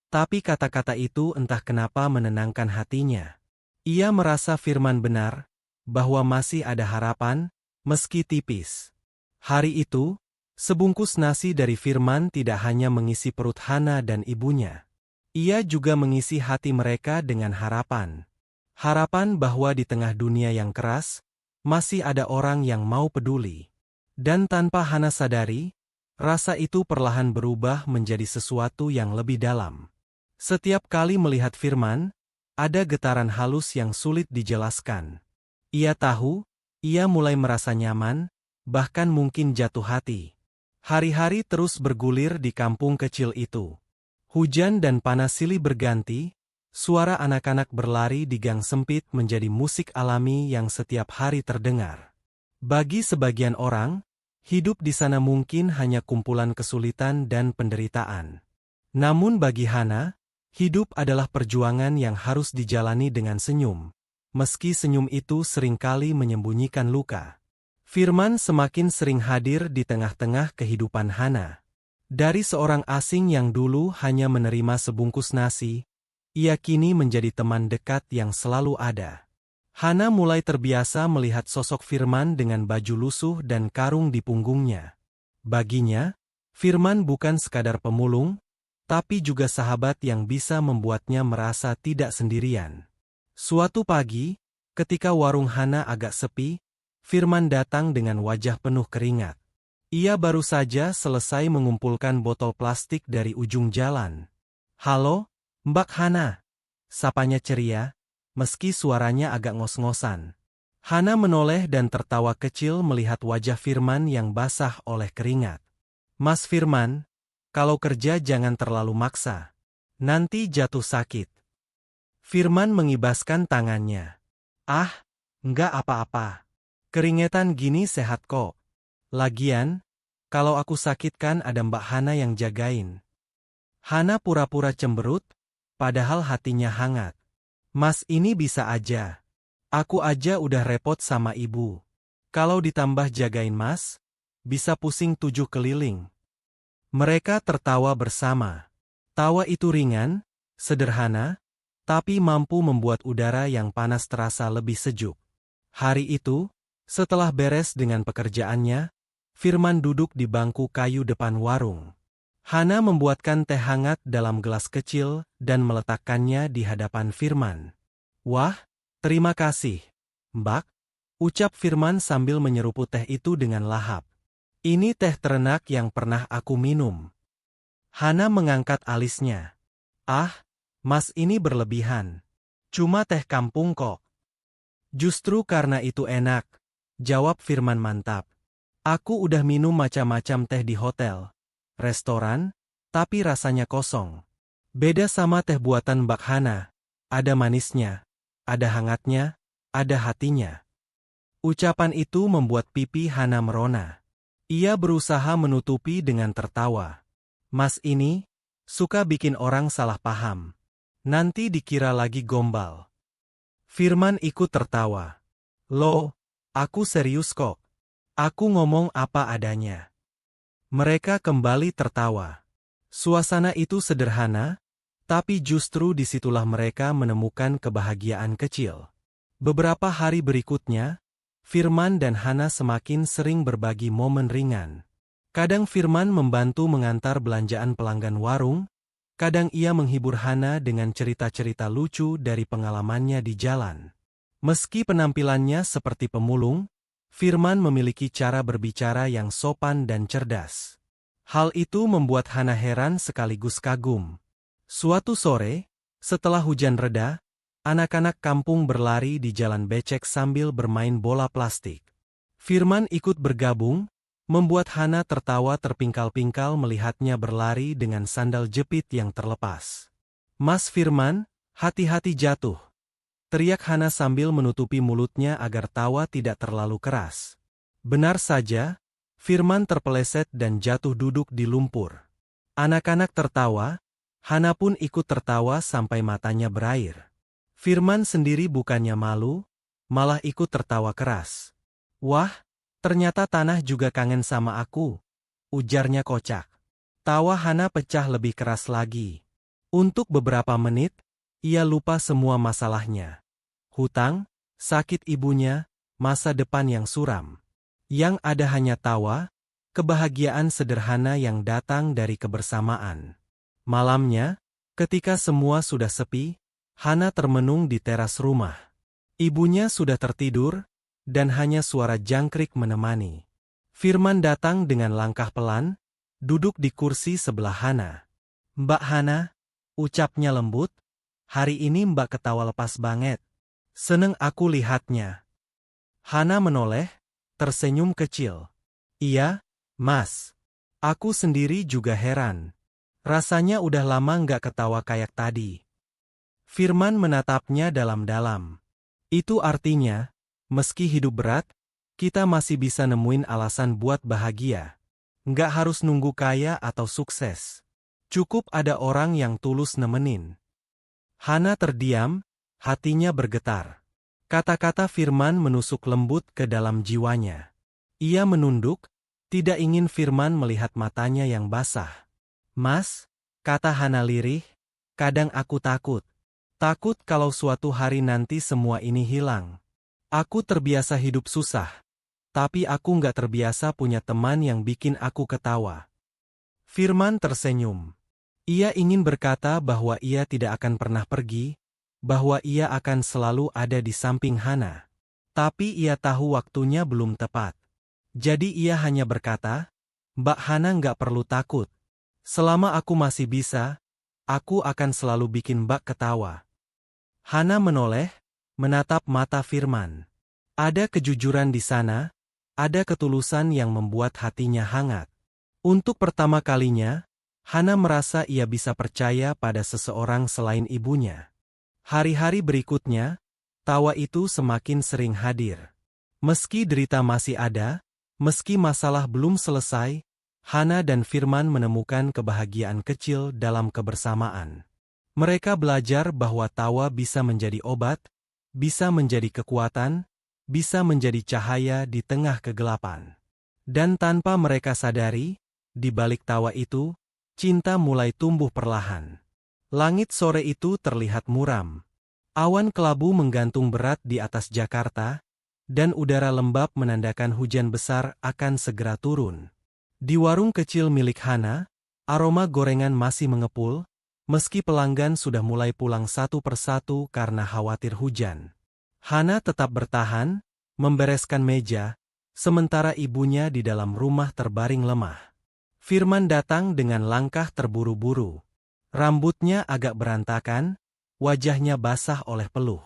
tapi kata-kata itu entah kenapa menenangkan hatinya. Ia merasa Firman benar, bahwa masih ada harapan, meski tipis. Hari itu, sebungkus nasi dari Firman tidak hanya mengisi perut Hana dan ibunya. Ia juga mengisi hati mereka dengan harapan. Harapan bahwa di tengah dunia yang keras, masih ada orang yang mau peduli. Dan tanpa Hana sadari, rasa itu perlahan berubah menjadi sesuatu yang lebih dalam. Setiap kali melihat Firman, ada getaran halus yang sulit dijelaskan. Ia tahu, ia mulai merasa nyaman, bahkan mungkin jatuh hati. Hari-hari terus bergulir di kampung kecil itu. Hujan dan panas silih berganti, suara anak-anak berlari di gang sempit menjadi musik alami yang setiap hari terdengar. Bagi sebagian orang, hidup di sana mungkin hanya kumpulan kesulitan dan penderitaan. Namun bagi Hana, hidup adalah perjuangan yang harus dijalani dengan senyum, meski senyum itu seringkali menyembunyikan luka. Firman semakin sering hadir di tengah-tengah kehidupan Hana. Dari seorang asing yang dulu hanya menerima sebungkus nasi, ia kini menjadi teman dekat yang selalu ada. Hana mulai terbiasa melihat sosok Firman dengan baju lusuh dan karung di punggungnya. Baginya, Firman bukan sekadar pemulung, tapi juga sahabat yang bisa membuatnya merasa tidak sendirian. Suatu pagi, ketika warung Hana agak sepi, Firman datang dengan wajah penuh keringat. Ia baru saja selesai mengumpulkan botol plastik dari ujung jalan. "Halo, Mbak Hana," sapanya ceria, meski suaranya agak ngos-ngosan. Hana menoleh dan tertawa kecil melihat wajah Firman yang basah oleh keringat. "Mas Firman, kalau kerja jangan terlalu maksa. Nanti jatuh sakit." Firman mengibaskan tangannya. "Ah, enggak apa-apa. Keringetan gini sehat kok. Lagian, kalau aku sakit kan ada Mbak Hana yang jagain." Hana pura-pura cemberut, padahal hatinya hangat. "Mas ini bisa aja. Aku aja udah repot sama ibu. Kalau ditambah jagain mas, bisa pusing 7 keliling." Mereka tertawa bersama. Tawa itu ringan, sederhana, tapi mampu membuat udara yang panas terasa lebih sejuk. Hari itu, setelah beres dengan pekerjaannya, Firman duduk di bangku kayu depan warung. Hana membuatkan teh hangat dalam gelas kecil dan meletakkannya di hadapan Firman. "Wah, terima kasih, Mbak," ucap Firman sambil menyeruput teh itu dengan lahap. "Ini teh terenak yang pernah aku minum." Hana mengangkat alisnya. "Ah, Mas ini berlebihan. Cuma teh kampung kok." "Justru karena itu enak," jawab Firman mantap. "Aku udah minum macam-macam teh di hotel, restoran, tapi rasanya kosong. Beda sama teh buatan Mbak Hana, ada manisnya, ada hangatnya, ada hatinya." Ucapan itu membuat pipi Hana merona. Ia berusaha menutupi dengan tertawa. "Mas ini, suka bikin orang salah paham. Nanti dikira lagi gombal." Firman ikut tertawa. "Loh, aku serius kok. Aku ngomong apa adanya." Mereka kembali tertawa. Suasana itu sederhana, tapi justru disitulah mereka menemukan kebahagiaan kecil. Beberapa hari berikutnya, Firman dan Hana semakin sering berbagi momen ringan. Kadang Firman membantu mengantar belanjaan pelanggan warung, kadang ia menghibur Hana dengan cerita-cerita lucu dari pengalamannya di jalan. Meski penampilannya seperti pemulung, Firman memiliki cara berbicara yang sopan dan cerdas. Hal itu membuat Hana heran sekaligus kagum. Suatu sore, setelah hujan reda, anak-anak kampung berlari di jalan becek sambil bermain bola plastik. Firman ikut bergabung, membuat Hana tertawa terpingkal-pingkal melihatnya berlari dengan sandal jepit yang terlepas. "Mas Firman, hati-hati jatuh," teriak Hana sambil menutupi mulutnya agar tawa tidak terlalu keras. Benar saja, Firman terpeleset dan jatuh duduk di lumpur. Anak-anak tertawa, Hana pun ikut tertawa sampai matanya berair. Firman sendiri bukannya malu, malah ikut tertawa keras. "Wah, ternyata tanah juga kangen sama aku," ujarnya kocak. Tawa Hana pecah lebih keras lagi. Untuk beberapa menit, ia lupa semua masalahnya. Hutang, sakit ibunya, masa depan yang suram. Yang ada hanya tawa, kebahagiaan sederhana yang datang dari kebersamaan. Malamnya, ketika semua sudah sepi, Hana termenung di teras rumah. Ibunya sudah tertidur, dan hanya suara jangkrik menemani. Firman datang dengan langkah pelan, duduk di kursi sebelah Hana. "Mbak Hana," ucapnya lembut, "hari ini Mbak ketawa lepas banget. Seneng aku lihatnya." Hana menoleh, tersenyum kecil. "Iya, Mas. Aku sendiri juga heran. Rasanya udah lama nggak ketawa kayak tadi." Firman menatapnya dalam-dalam. "Itu artinya, meski hidup berat, kita masih bisa nemuin alasan buat bahagia. Nggak harus nunggu kaya atau sukses. Cukup ada orang yang tulus nemenin." Hana terdiam, hatinya bergetar. Kata-kata Firman menusuk lembut ke dalam jiwanya. Ia menunduk, tidak ingin Firman melihat matanya yang basah. "Mas," kata Hana lirih, "kadang aku takut. Takut kalau suatu hari nanti semua ini hilang. Aku terbiasa hidup susah, tapi aku nggak terbiasa punya teman yang bikin aku ketawa." Firman tersenyum. Ia ingin berkata bahwa ia tidak akan pernah pergi, bahwa ia akan selalu ada di samping Hana. Tapi ia tahu waktunya belum tepat. Jadi ia hanya berkata, "Mbak Hana nggak perlu takut. Selama aku masih bisa, aku akan selalu bikin Mbak ketawa." Hana menoleh, menatap mata Firman. Ada kejujuran di sana, ada ketulusan yang membuat hatinya hangat. Untuk pertama kalinya, Hana merasa ia bisa percaya pada seseorang selain ibunya. Hari-hari berikutnya, tawa itu semakin sering hadir. Meski derita masih ada, meski masalah belum selesai, Hana dan Firman menemukan kebahagiaan kecil dalam kebersamaan. Mereka belajar bahwa tawa bisa menjadi obat, bisa menjadi kekuatan, bisa menjadi cahaya di tengah kegelapan. Dan tanpa mereka sadari, di balik tawa itu, cinta mulai tumbuh perlahan. Langit sore itu terlihat muram. Awan kelabu menggantung berat di atas Jakarta, dan udara lembab menandakan hujan besar akan segera turun. Di warung kecil milik Hana, aroma gorengan masih mengepul, meski pelanggan sudah mulai pulang satu persatu karena khawatir hujan. Hana tetap bertahan, membereskan meja, sementara ibunya di dalam rumah terbaring lemah. Firman datang dengan langkah terburu-buru. Rambutnya agak berantakan, wajahnya basah oleh peluh.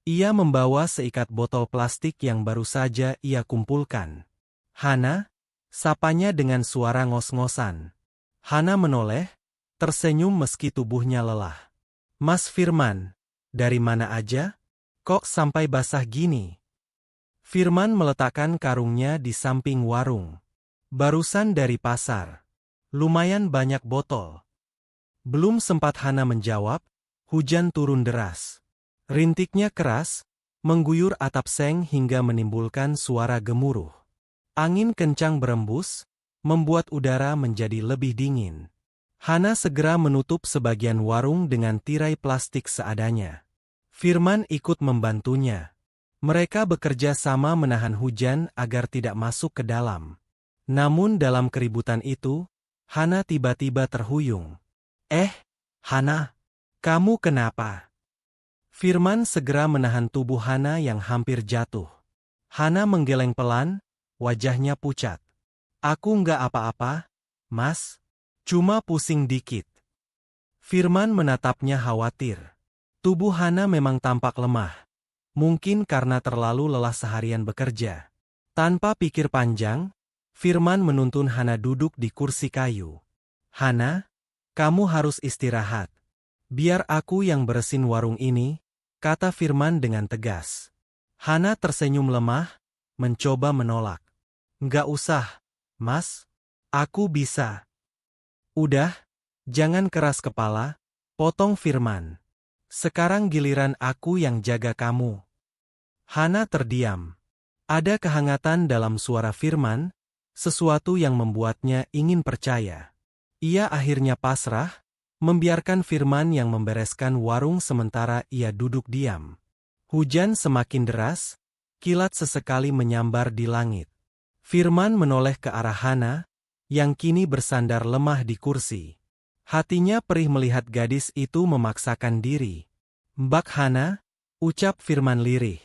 Ia membawa seikat botol plastik yang baru saja ia kumpulkan. "Hana," sapanya dengan suara ngos-ngosan. Hana menoleh, tersenyum meski tubuhnya lelah. "Mas Firman, dari mana aja? Kok sampai basah gini?" Firman meletakkan karungnya di samping warung. "Barusan dari pasar. Lumayan banyak botol." Belum sempat Hana menjawab, hujan turun deras. Rintiknya keras, mengguyur atap seng hingga menimbulkan suara gemuruh. Angin kencang berembus, membuat udara menjadi lebih dingin. Hana segera menutup sebagian warung dengan tirai plastik seadanya. Firman ikut membantunya. Mereka bekerja sama menahan hujan agar tidak masuk ke dalam. Namun dalam keributan itu, Hana tiba-tiba terhuyung. Hana, kamu kenapa?" Firman segera menahan tubuh Hana yang hampir jatuh. Hana menggeleng pelan, wajahnya pucat. "Aku nggak apa-apa, Mas. Cuma pusing dikit." Firman menatapnya khawatir. Tubuh Hana memang tampak lemah. Mungkin karena terlalu lelah seharian bekerja. Tanpa pikir panjang, Firman menuntun Hana duduk di kursi kayu. "Hana, kamu harus istirahat. Biar aku yang beresin warung ini," kata Firman dengan tegas. Hana tersenyum lemah, mencoba menolak. "Nggak usah, Mas. Aku bisa." "Udah, jangan keras kepala," potong Firman. "Sekarang giliran aku yang jaga kamu." Hana terdiam. Ada kehangatan dalam suara Firman, sesuatu yang membuatnya ingin percaya. Ia akhirnya pasrah, membiarkan Firman yang membereskan warung sementara ia duduk diam. Hujan semakin deras, kilat sesekali menyambar di langit. Firman menoleh ke arah Hana, yang kini bersandar lemah di kursi. Hatinya perih melihat gadis itu memaksakan diri. "Mbak Hana," ucap Firman lirih.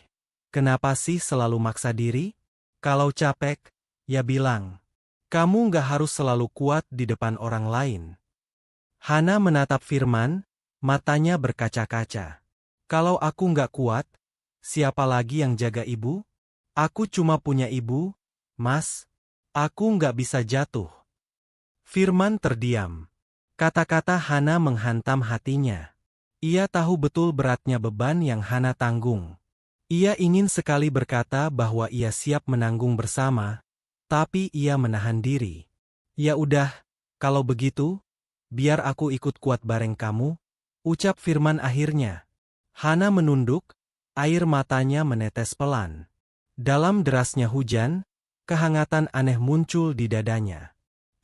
"Kenapa sih selalu maksa diri? Kalau capek, ya bilang. Kamu nggak harus selalu kuat di depan orang lain. Hana menatap Firman, matanya berkaca-kaca. Kalau aku nggak kuat, siapa lagi yang jaga ibu? Aku cuma punya ibu, Mas. Aku nggak bisa jatuh. Firman terdiam. Kata-kata Hana menghantam hatinya. Ia tahu betul beratnya beban yang Hana tanggung. Ia ingin sekali berkata bahwa ia siap menanggung bersama, tapi ia menahan diri. Ya udah, kalau begitu, biar aku ikut kuat bareng kamu, ucap Firman akhirnya. Hana menunduk, air matanya menetes pelan. Dalam derasnya hujan, kehangatan aneh muncul di dadanya.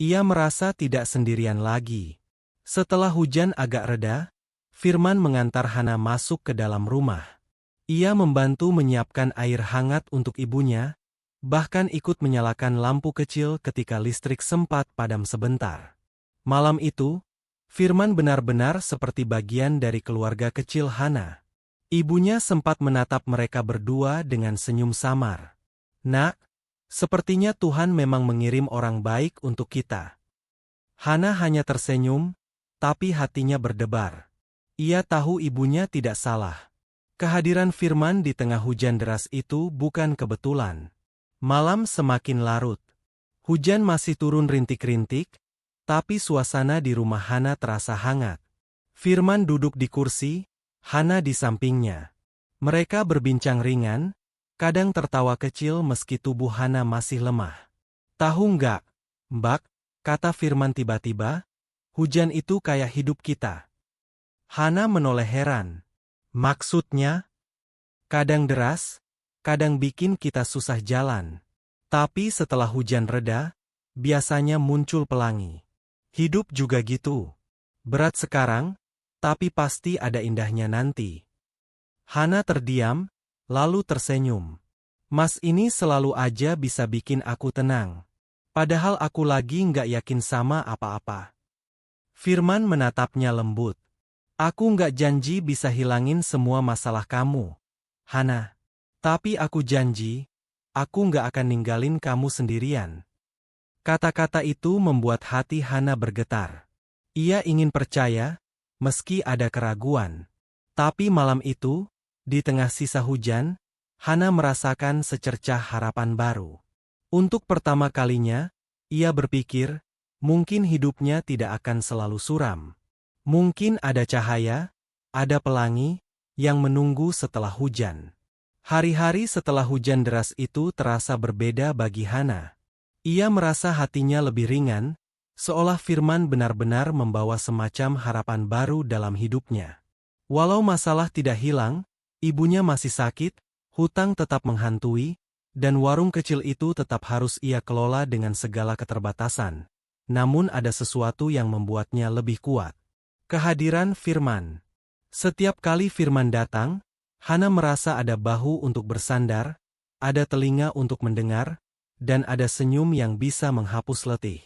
Ia merasa tidak sendirian lagi. Setelah hujan agak reda, Firman mengantar Hana masuk ke dalam rumah. Ia membantu menyiapkan air hangat untuk ibunya, bahkan ikut menyalakan lampu kecil ketika listrik sempat padam sebentar. Malam itu, Firman benar-benar seperti bagian dari keluarga kecil Hana. Ibunya sempat menatap mereka berdua dengan senyum samar. Nak, sepertinya Tuhan memang mengirim orang baik untuk kita. Hana hanya tersenyum, tapi hatinya berdebar. Ia tahu ibunya tidak salah. Kehadiran Firman di tengah hujan deras itu bukan kebetulan. Malam semakin larut. Hujan masih turun rintik-rintik, tapi suasana di rumah Hana terasa hangat. Firman duduk di kursi, Hana di sampingnya. Mereka berbincang ringan, kadang tertawa kecil meski tubuh Hana masih lemah. Tahu nggak, Mbak, kata Firman tiba-tiba, hujan itu kayak hidup kita. Hana menoleh heran. Maksudnya? Kadang deras, kadang bikin kita susah jalan. Tapi setelah hujan reda, biasanya muncul pelangi. Hidup juga gitu. Berat sekarang, tapi pasti ada indahnya nanti. Hana terdiam, lalu tersenyum. Mas ini selalu aja bisa bikin aku tenang. Padahal aku lagi nggak yakin sama apa-apa. Firman menatapnya lembut. Aku nggak janji bisa hilangin semua masalah kamu, Hana. Tapi aku janji, aku nggak akan ninggalin kamu sendirian. Kata-kata itu membuat hati Hana bergetar. Ia ingin percaya, meski ada keraguan. Tapi malam itu, di tengah sisa hujan, Hana merasakan secercah harapan baru. Untuk pertama kalinya, ia berpikir, mungkin hidupnya tidak akan selalu suram. Mungkin ada cahaya, ada pelangi, yang menunggu setelah hujan. Hari-hari setelah hujan deras itu terasa berbeda bagi Hana. Ia merasa hatinya lebih ringan, seolah Firman benar-benar membawa semacam harapan baru dalam hidupnya. Walau masalah tidak hilang, ibunya masih sakit, hutang tetap menghantui, dan warung kecil itu tetap harus ia kelola dengan segala keterbatasan. Namun ada sesuatu yang membuatnya lebih kuat. Kehadiran Firman. Setiap kali Firman datang, Hana merasa ada bahu untuk bersandar, ada telinga untuk mendengar, dan ada senyum yang bisa menghapus letih.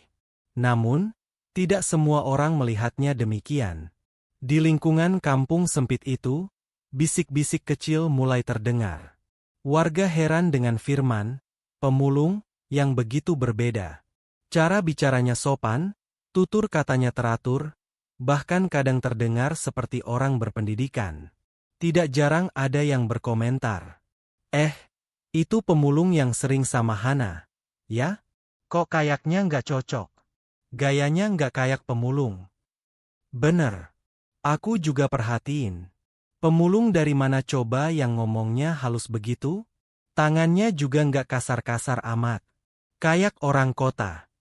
Namun, tidak semua orang melihatnya demikian. Di lingkungan kampung sempit itu, bisik-bisik kecil mulai terdengar. Warga heran dengan Firman, pemulung, yang begitu berbeda. Cara bicaranya sopan, tutur katanya teratur, bahkan kadang terdengar seperti orang berpendidikan. Tidak jarang ada yang berkomentar. Itu pemulung yang sering sama Hana, ya? Kok kayaknya nggak cocok? Gayanya nggak kayak pemulung. Bener. Aku juga perhatiin. Pemulung dari mana coba yang ngomongnya halus begitu? Tangannya juga nggak kasar-kasar amat. Kayak orang kota.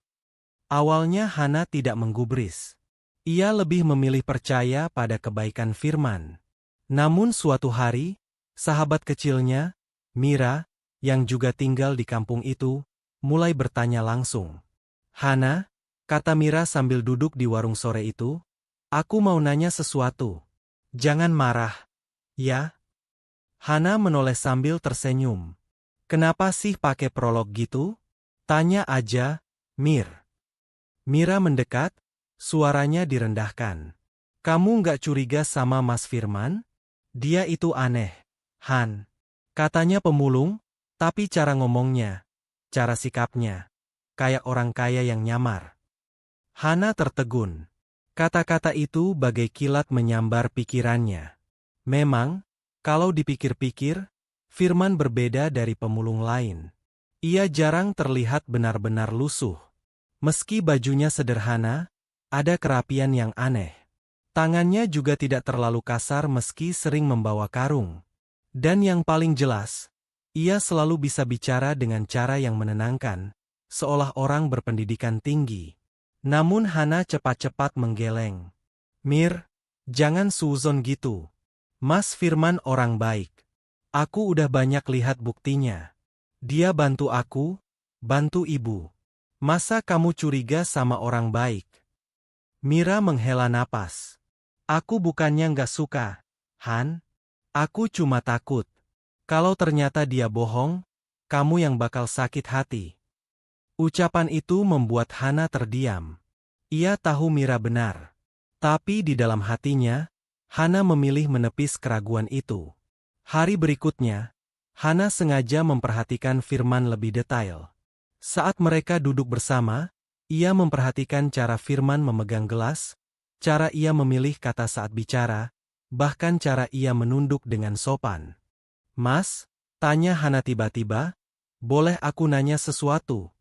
Awalnya Hana tidak menggubris. Ia lebih memilih percaya pada kebaikan Firman. Namun suatu hari, sahabat kecilnya, Mira, yang juga tinggal di kampung itu, mulai bertanya langsung. Hana, kata Mira sambil duduk di warung sore itu, aku mau nanya sesuatu. Jangan marah, ya? Hana menoleh sambil tersenyum. Kenapa sih pakai prolog gitu? Tanya aja, Mir. Mira mendekat, suaranya direndahkan. Kamu nggak curiga sama Mas Firman? Dia itu aneh, Han. Katanya pemulung, tapi cara ngomongnya, cara sikapnya. kayak orang kaya yang nyamar. Hana tertegun. Kata-kata itu bagai kilat menyambar pikirannya. Memang, kalau dipikir-pikir, Firman berbeda dari pemulung lain. Ia jarang terlihat benar-benar lusuh. Meski bajunya sederhana, ada kerapian yang aneh. Tangannya juga tidak terlalu kasar meski sering membawa karung. Dan yang paling jelas, ia selalu bisa bicara dengan cara yang menenangkan, seolah orang berpendidikan tinggi. Namun Hana cepat-cepat menggeleng. "Mir, jangan suzon gitu. Mas Firman orang baik. Aku udah banyak lihat buktinya. Dia bantu aku, bantu ibu. Masa kamu curiga sama orang baik?" Mira menghela napas. "Aku bukannya nggak suka, Han. Aku cuma takut. Kalau ternyata dia bohong, kamu yang bakal sakit hati." Ucapan itu membuat Hana terdiam. Ia tahu Mira benar. Tapi di dalam hatinya, Hana memilih menepis keraguan itu. Hari berikutnya, Hana sengaja memperhatikan Firman lebih detail. Saat mereka duduk bersama, ia memperhatikan cara Firman memegang gelas, cara ia memilih kata saat bicara, bahkan cara ia menunduk dengan sopan. "Mas," tanya Hana tiba-tiba, "boleh aku nanya sesuatu?"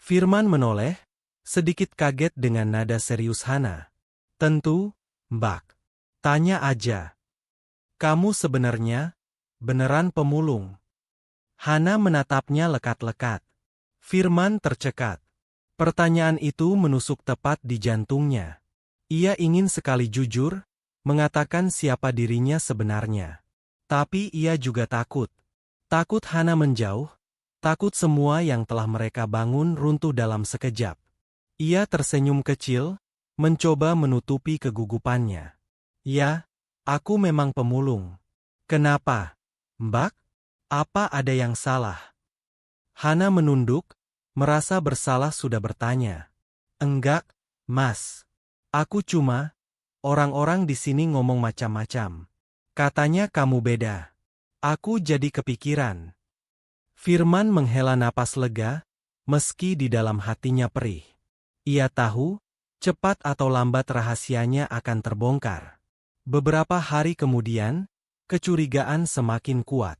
Firman menoleh, sedikit kaget dengan nada serius Hana. "Tentu, Mbak. Tanya aja. Kamu sebenarnya, beneran pemulung?" Hana menatapnya lekat-lekat. Firman tercekat. Pertanyaan itu menusuk tepat di jantungnya. Ia ingin sekali jujur, mengatakan siapa dirinya sebenarnya. Tapi ia juga takut. Takut Hana menjauh, takut semua yang telah mereka bangun runtuh dalam sekejap. Ia tersenyum kecil, mencoba menutupi kegugupannya. "Ya, aku memang pemulung." "Kenapa, Mbak? Apa ada yang salah?" Hana menunduk, merasa bersalah sudah bertanya. "Enggak, Mas. Aku cuma, orang-orang di sini ngomong macam-macam. Katanya kamu beda. Aku jadi kepikiran." Firman menghela napas lega, meski di dalam hatinya perih. Ia tahu, cepat atau lambat rahasianya akan terbongkar. Beberapa hari kemudian, kecurigaan semakin kuat.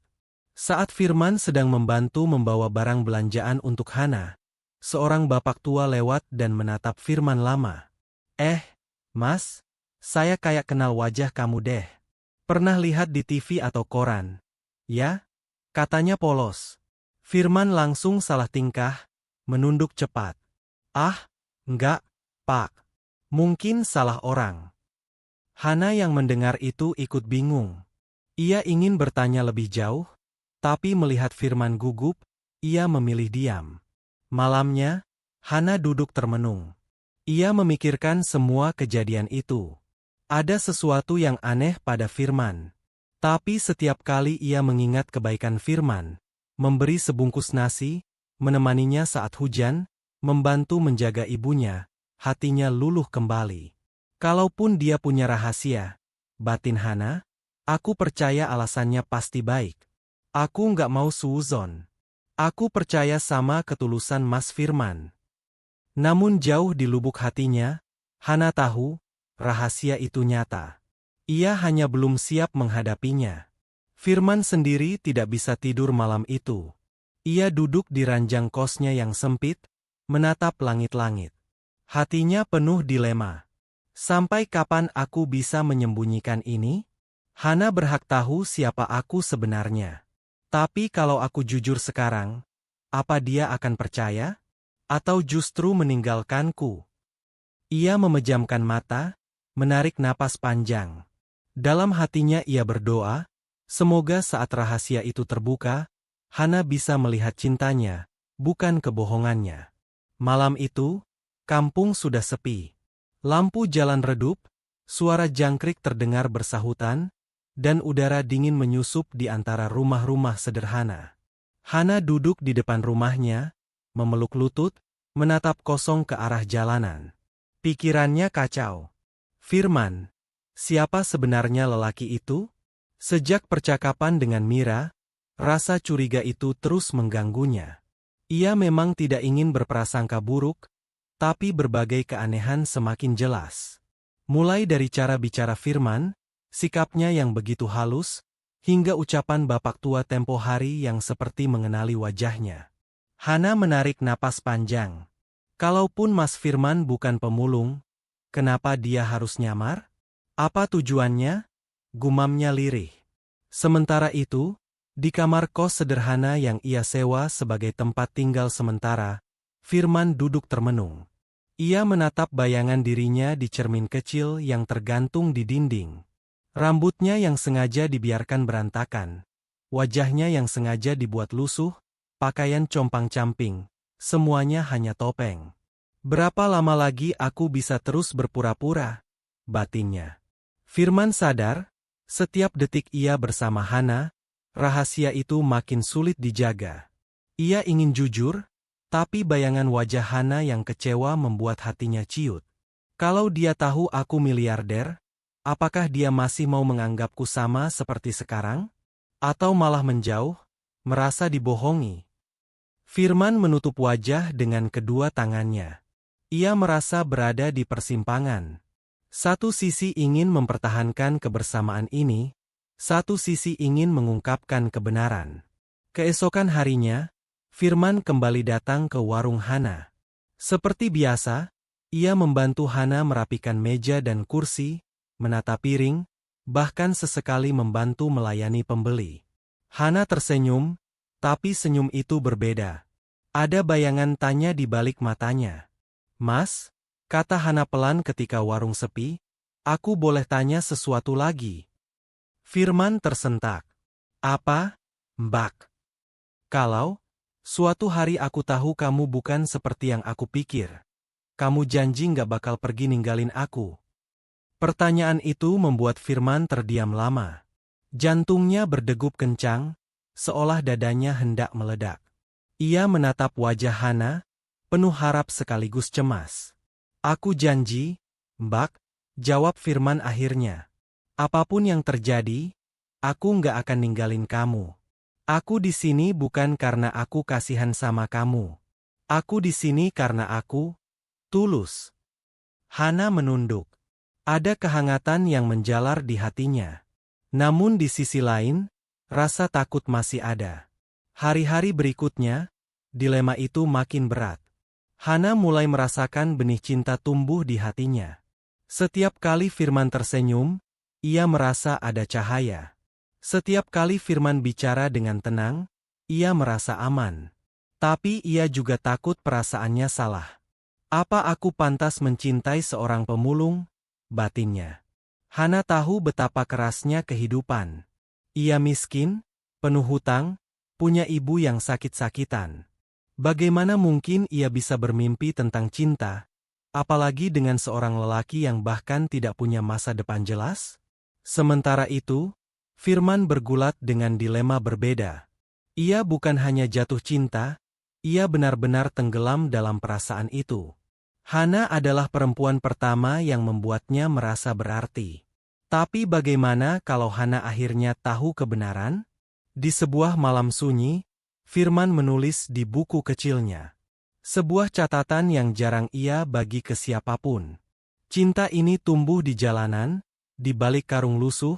Saat Firman sedang membantu membawa barang belanjaan untuk Hana, seorang bapak tua lewat dan menatap Firman lama. Mas, saya kayak kenal wajah kamu deh. Pernah lihat di TV atau koran?" "Ya?" katanya polos. Firman langsung salah tingkah, menunduk cepat. "Ah, enggak, Pak. Mungkin salah orang." Hana yang mendengar itu ikut bingung. Ia ingin bertanya lebih jauh, tapi melihat Firman gugup, ia memilih diam. Malamnya, Hana duduk termenung. Ia memikirkan semua kejadian itu. Ada sesuatu yang aneh pada Firman. Tapi setiap kali ia mengingat kebaikan Firman, memberi sebungkus nasi, menemaninya saat hujan, membantu menjaga ibunya, hatinya luluh kembali. Kalaupun dia punya rahasia, batin Hana, aku percaya alasannya pasti baik. Aku nggak mau suuzon. Aku percaya sama ketulusan Mas Firman. Namun jauh di lubuk hatinya, Hana tahu, rahasia itu nyata. Ia hanya belum siap menghadapinya. Firman sendiri tidak bisa tidur malam itu. Ia duduk di ranjang kosnya yang sempit, menatap langit-langit. Hatinya penuh dilema. Sampai kapan aku bisa menyembunyikan ini? Hana berhak tahu siapa aku sebenarnya. Tapi kalau aku jujur sekarang, apa dia akan percaya? Atau justru meninggalkanku? Ia memejamkan mata, menarik napas panjang. Dalam hatinya ia berdoa, semoga saat rahasia itu terbuka, Hana bisa melihat cintanya, bukan kebohongannya. Malam itu, kampung sudah sepi. Lampu jalan redup, suara jangkrik terdengar bersahutan, dan udara dingin menyusup di antara rumah-rumah sederhana. Hana duduk di depan rumahnya, memeluk lutut, menatap kosong ke arah jalanan. Pikirannya kacau. Firman, siapa sebenarnya lelaki itu? Sejak percakapan dengan Mira, rasa curiga itu terus mengganggunya. Ia memang tidak ingin berprasangka buruk, tapi berbagai keanehan semakin jelas. Mulai dari cara bicara Firman, sikapnya yang begitu halus, hingga ucapan bapak tua tempo hari yang seperti mengenali wajahnya. Hana menarik napas panjang. Kalaupun Mas Firman bukan pemulung, kenapa dia harus nyamar? Apa tujuannya? Gumamnya lirih. Sementara itu, di kamar kos sederhana yang ia sewa sebagai tempat tinggal sementara, Firman duduk termenung. Ia menatap bayangan dirinya di cermin kecil yang tergantung di dinding. Rambutnya yang sengaja dibiarkan berantakan, wajahnya yang sengaja dibuat lusuh, pakaian compang-camping, semuanya hanya topeng. Berapa lama lagi aku bisa terus berpura-pura? Batinnya. Firman sadar, setiap detik ia bersama Hana, rahasia itu makin sulit dijaga. Ia ingin jujur, tapi bayangan wajah Hana yang kecewa membuat hatinya ciut. Kalau dia tahu aku miliarder, apakah dia masih mau menganggapku sama seperti sekarang? Atau malah menjauh, merasa dibohongi? Firman menutup wajah dengan kedua tangannya. Ia merasa berada di persimpangan. Satu sisi ingin mempertahankan kebersamaan ini, satu sisi ingin mengungkapkan kebenaran. Keesokan harinya, Firman kembali datang ke warung Hana. Seperti biasa, ia membantu Hana merapikan meja dan kursi, menata piring, bahkan sesekali membantu melayani pembeli. Hana tersenyum, tapi senyum itu berbeda. Ada bayangan tanya di balik matanya. "Mas," kata Hana pelan ketika warung sepi, "aku boleh tanya sesuatu lagi?" Firman tersentak. "Apa, Mbak?" "Kalau suatu hari aku tahu kamu bukan seperti yang aku pikir, kamu janji nggak bakal pergi ninggalin aku?" Pertanyaan itu membuat Firman terdiam lama. Jantungnya berdegup kencang, seolah dadanya hendak meledak. Ia menatap wajah Hana, penuh harap sekaligus cemas. "Aku janji, Mbak," jawab Firman akhirnya. "Apapun yang terjadi, aku nggak akan ninggalin kamu. Aku di sini bukan karena aku kasihan sama kamu. Aku di sini karena aku tulus." Hana menunduk. Ada kehangatan yang menjalar di hatinya. Namun di sisi lain, rasa takut masih ada. Hari-hari berikutnya, dilema itu makin berat. Hana mulai merasakan benih cinta tumbuh di hatinya. Setiap kali Firman tersenyum, ia merasa ada cahaya. Setiap kali Firman bicara dengan tenang, ia merasa aman. Tapi ia juga takut perasaannya salah. "Apa aku pantas mencintai seorang pemulung?" batinnya. Hana tahu betapa kerasnya kehidupan. Ia miskin, penuh hutang, punya ibu yang sakit-sakitan. Bagaimana mungkin ia bisa bermimpi tentang cinta, apalagi dengan seorang lelaki yang bahkan tidak punya masa depan jelas? Sementara itu, Firman bergulat dengan dilema berbeda. Ia bukan hanya jatuh cinta, ia benar-benar tenggelam dalam perasaan itu. Hana adalah perempuan pertama yang membuatnya merasa berarti. Tapi bagaimana kalau Hana akhirnya tahu kebenaran? Di sebuah malam sunyi, Firman menulis di buku kecilnya. Sebuah catatan yang jarang ia bagi ke siapapun. "Cinta ini tumbuh di jalanan, di balik karung lusuh,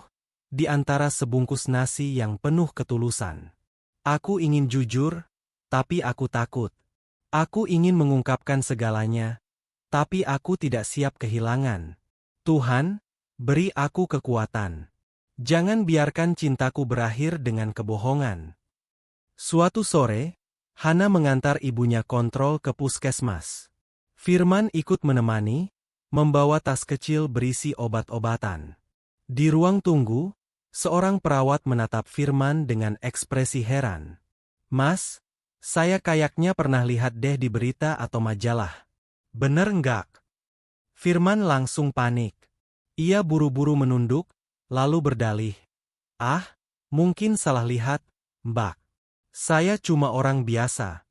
di antara sebungkus nasi yang penuh ketulusan. Aku ingin jujur, tapi aku takut. Aku ingin mengungkapkan segalanya, tapi aku tidak siap kehilangan. Tuhan, beri aku kekuatan. Jangan biarkan cintaku berakhir dengan kebohongan." Suatu sore, Hana mengantar ibunya kontrol ke puskesmas. Firman ikut menemani, membawa tas kecil berisi obat-obatan. Di ruang tunggu, seorang perawat menatap Firman dengan ekspresi heran. "Mas, saya kayaknya pernah lihat deh di berita atau majalah. Bener nggak?" Firman langsung panik. Ia buru-buru menunduk, lalu berdalih. "Ah, mungkin salah lihat, Mbak. Saya cuma orang biasa."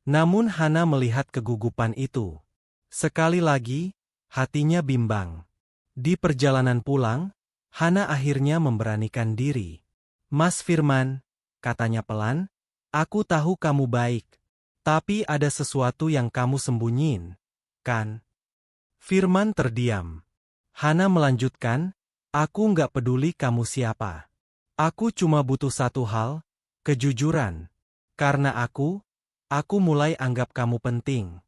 Namun Hana melihat kegugupan itu. Sekali lagi, hatinya bimbang. Di perjalanan pulang, Hana akhirnya memberanikan diri. "Mas Firman," katanya pelan, "aku tahu kamu baik. Tapi ada sesuatu yang kamu sembunyiin, kan? Firman terdiam. Hana melanjutkan, aku nggak peduli kamu siapa. Aku cuma butuh satu hal, kejujuran. Karena aku mulai anggap kamu penting.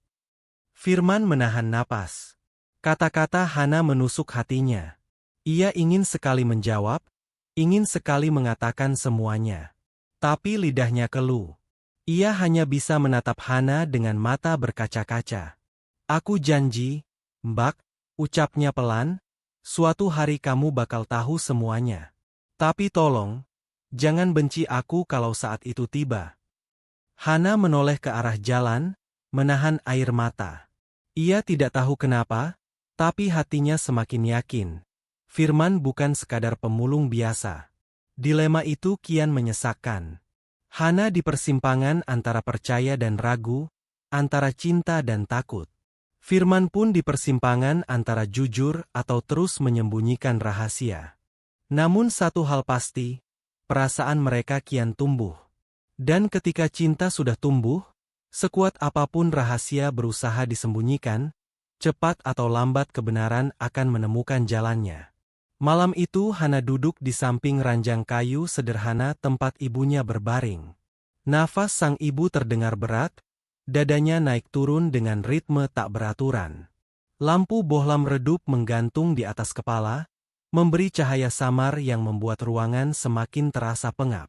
Firman menahan napas. Kata-kata Hana menusuk hatinya. Ia ingin sekali menjawab, ingin sekali mengatakan semuanya. Tapi lidahnya keluh. Ia hanya bisa menatap Hana dengan mata berkaca-kaca. Aku janji, Mbak, ucapnya pelan, suatu hari kamu bakal tahu semuanya. Tapi tolong, jangan benci aku kalau saat itu tiba. Hana menoleh ke arah jalan, menahan air mata. Ia tidak tahu kenapa, tapi hatinya semakin yakin. Firman bukan sekadar pemulung biasa. Dilema itu kian menyesakkan. Hana di persimpangan antara percaya dan ragu, antara cinta dan takut. Firman pun di persimpangan antara jujur atau terus menyembunyikan rahasia. Namun satu hal pasti, perasaan mereka kian tumbuh. Dan ketika cinta sudah tumbuh, sekuat apapun rahasia berusaha disembunyikan, cepat atau lambat kebenaran akan menemukan jalannya. Malam itu Hana duduk di samping ranjang kayu sederhana tempat ibunya berbaring. Nafas sang ibu terdengar berat, dadanya naik turun dengan ritme tak beraturan. Lampu bohlam redup menggantung di atas kepala, memberi cahaya samar yang membuat ruangan semakin terasa pengap.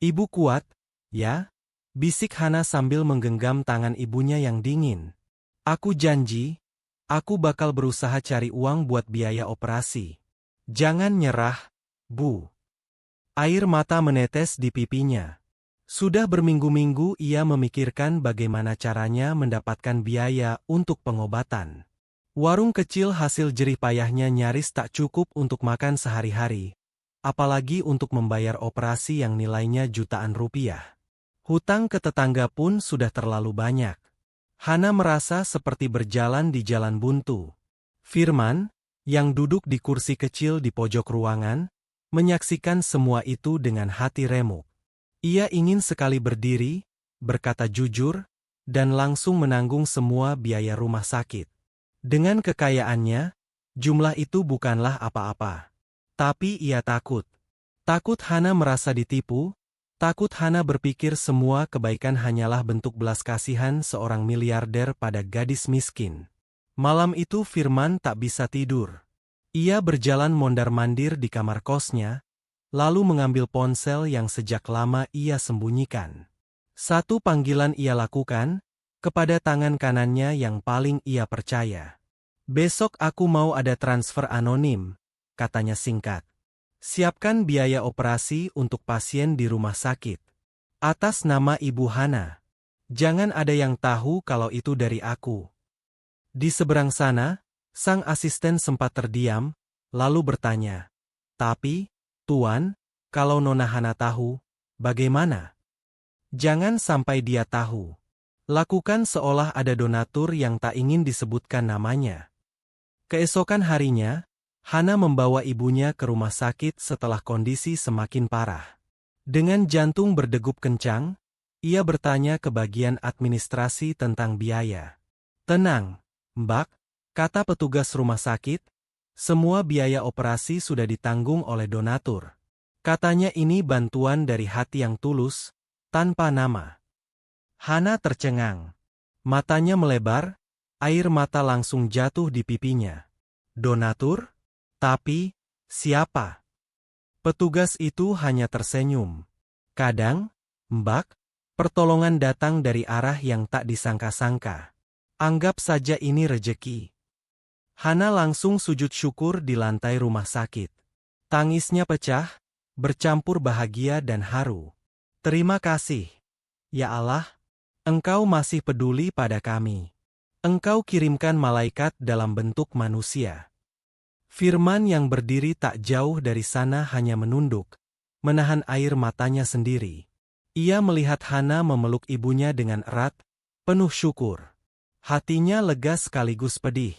Ibu kuat, ya? Bisik Hana sambil menggenggam tangan ibunya yang dingin. Aku janji, aku bakal berusaha cari uang buat biaya operasi. Jangan nyerah, Bu. Air mata menetes di pipinya. Sudah berminggu-minggu ia memikirkan bagaimana caranya mendapatkan biaya untuk pengobatan. Warung kecil hasil jerih payahnya nyaris tak cukup untuk makan sehari-hari, apalagi untuk membayar operasi yang nilainya jutaan rupiah. Hutang ke tetangga pun sudah terlalu banyak. Hana merasa seperti berjalan di jalan buntu. Firman, yang duduk di kursi kecil di pojok ruangan, menyaksikan semua itu dengan hati remuk. Ia ingin sekali berdiri, berkata jujur, dan langsung menanggung semua biaya rumah sakit. Dengan kekayaannya, jumlah itu bukanlah apa-apa. Tapi ia takut. Takut Hana merasa ditipu, takut Hana berpikir semua kebaikan hanyalah bentuk belas kasihan seorang miliarder pada gadis miskin. Malam itu Firman tak bisa tidur. Ia berjalan mondar-mandir di kamar kosnya, lalu mengambil ponsel yang sejak lama ia sembunyikan. Satu panggilan ia lakukan, kepada tangan kanannya yang paling ia percaya. Besok aku mau ada transfer anonim, katanya singkat. Siapkan biaya operasi untuk pasien di rumah sakit. Atas nama Ibu Hana. Jangan ada yang tahu kalau itu dari aku. Di seberang sana, sang asisten sempat terdiam, lalu bertanya, tapi, Tuan, kalau Nona Hana tahu, bagaimana? Jangan sampai dia tahu. Lakukan seolah ada donatur yang tak ingin disebutkan namanya. Keesokan harinya, Hana membawa ibunya ke rumah sakit setelah kondisi semakin parah. Dengan jantung berdegup kencang, ia bertanya ke bagian administrasi tentang biaya. Tenang, Mbak, kata petugas rumah sakit, semua biaya operasi sudah ditanggung oleh donatur. Katanya ini bantuan dari hati yang tulus, tanpa nama. Hana tercengang. Matanya melebar, air mata langsung jatuh di pipinya. Donatur? Tapi, siapa? Petugas itu hanya tersenyum. Kadang, Mbak, pertolongan datang dari arah yang tak disangka-sangka. Anggap saja ini rejeki. Hana langsung sujud syukur di lantai rumah sakit. Tangisnya pecah, bercampur bahagia dan haru. Terima kasih. Ya Allah, Engkau masih peduli pada kami. Engkau kirimkan malaikat dalam bentuk manusia. Firman yang berdiri tak jauh dari sana hanya menunduk, menahan air matanya sendiri. Ia melihat Hana memeluk ibunya dengan erat, penuh syukur. Hatinya lega sekaligus pedih.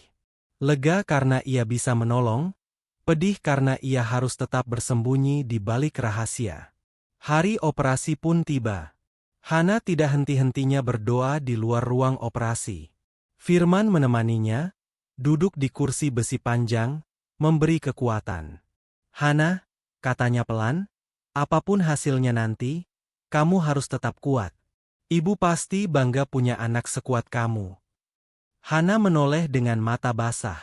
Lega karena ia bisa menolong, pedih karena ia harus tetap bersembunyi di balik rahasia. Hari operasi pun tiba. Hana tidak henti-hentinya berdoa di luar ruang operasi. Firman menemaninya, duduk di kursi besi panjang, memberi kekuatan. Hana, katanya pelan, apapun hasilnya nanti, kamu harus tetap kuat. Ibu pasti bangga punya anak sekuat kamu. Hana menoleh dengan mata basah.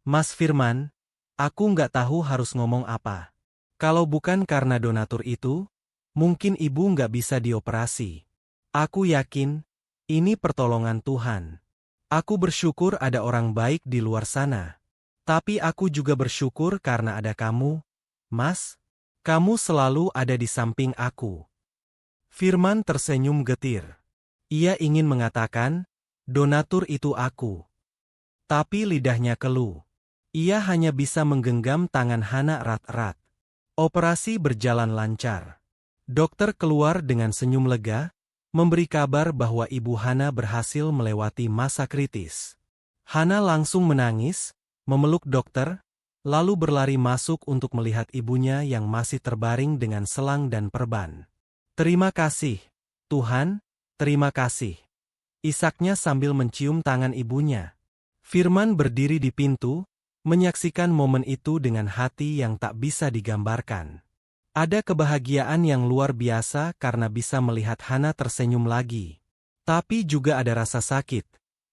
Mas Firman, aku nggak tahu harus ngomong apa. Kalau bukan karena donatur itu, mungkin ibu nggak bisa dioperasi. Aku yakin, ini pertolongan Tuhan. Aku bersyukur ada orang baik di luar sana. Tapi aku juga bersyukur karena ada kamu, Mas. Kamu selalu ada di samping aku. Firman tersenyum getir. Ia ingin mengatakan, donatur itu aku. Tapi lidahnya keluh. Ia hanya bisa menggenggam tangan Hana erat-erat. Operasi berjalan lancar. Dokter keluar dengan senyum lega, memberi kabar bahwa ibu Hana berhasil melewati masa kritis. Hana langsung menangis, memeluk dokter, lalu berlari masuk untuk melihat ibunya yang masih terbaring dengan selang dan perban. Terima kasih, Tuhan, terima kasih. Isaknya sambil mencium tangan ibunya. Firman berdiri di pintu, menyaksikan momen itu dengan hati yang tak bisa digambarkan. Ada kebahagiaan yang luar biasa karena bisa melihat Hana tersenyum lagi. Tapi juga ada rasa sakit,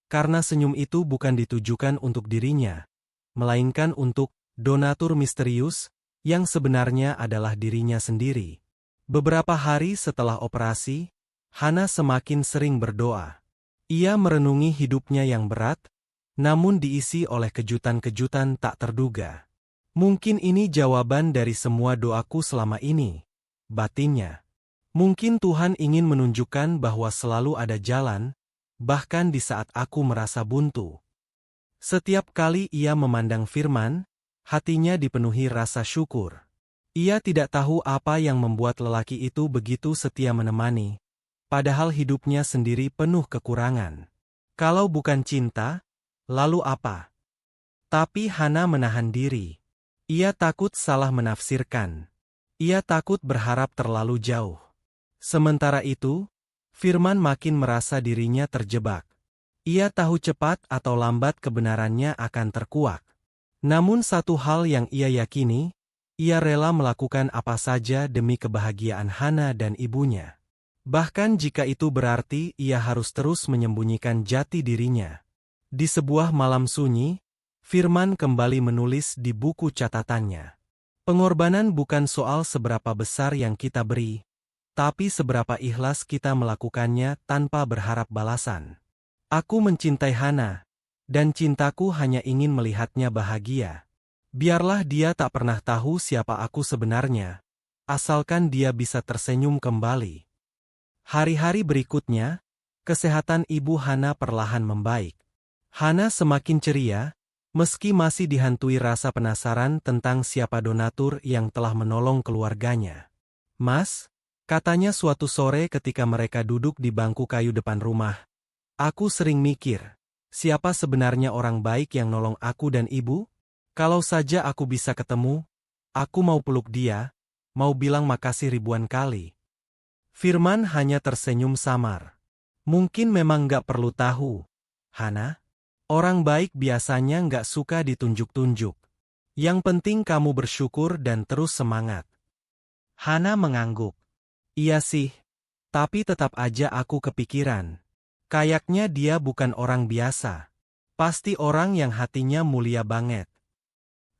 karena senyum itu bukan ditujukan untuk dirinya, melainkan untuk donatur misterius, yang sebenarnya adalah dirinya sendiri. Beberapa hari setelah operasi, Hana semakin sering berdoa. Ia merenungi hidupnya yang berat, namun diisi oleh kejutan-kejutan tak terduga. Mungkin ini jawaban dari semua doaku selama ini, batinnya. Mungkin Tuhan ingin menunjukkan bahwa selalu ada jalan, bahkan di saat aku merasa buntu. Setiap kali ia memandang Firman, hatinya dipenuhi rasa syukur. Ia tidak tahu apa yang membuat lelaki itu begitu setia menemani, padahal hidupnya sendiri penuh kekurangan. Kalau bukan cinta, lalu apa? Tapi Hana menahan diri. Ia takut salah menafsirkan. Ia takut berharap terlalu jauh. Sementara itu, Firman makin merasa dirinya terjebak. Ia tahu cepat atau lambat kebenarannya akan terkuak. Namun satu hal yang ia yakini, ia rela melakukan apa saja demi kebahagiaan Hana dan ibunya. Bahkan jika itu berarti ia harus terus menyembunyikan jati dirinya. Di sebuah malam sunyi, Firman kembali menulis di buku catatannya. Pengorbanan bukan soal seberapa besar yang kita beri, tapi seberapa ikhlas kita melakukannya tanpa berharap balasan. Aku mencintai Hana, dan cintaku hanya ingin melihatnya bahagia. Biarlah dia tak pernah tahu siapa aku sebenarnya, asalkan dia bisa tersenyum kembali. Hari-hari berikutnya, kesehatan ibu Hana perlahan membaik. Hana semakin ceria, meski masih dihantui rasa penasaran tentang siapa donatur yang telah menolong keluarganya. Mas, katanya suatu sore ketika mereka duduk di bangku kayu depan rumah, aku sering mikir, siapa sebenarnya orang baik yang nolong aku dan ibu? Kalau saja aku bisa ketemu, aku mau peluk dia, mau bilang makasih ribuan kali. Firman hanya tersenyum samar. Mungkin memang gak perlu tahu, Hana. Orang baik biasanya gak suka ditunjuk-tunjuk. Yang penting kamu bersyukur dan terus semangat. Hana mengangguk. Iya sih, tapi tetap aja aku kepikiran. Kayaknya dia bukan orang biasa. Pasti orang yang hatinya mulia banget.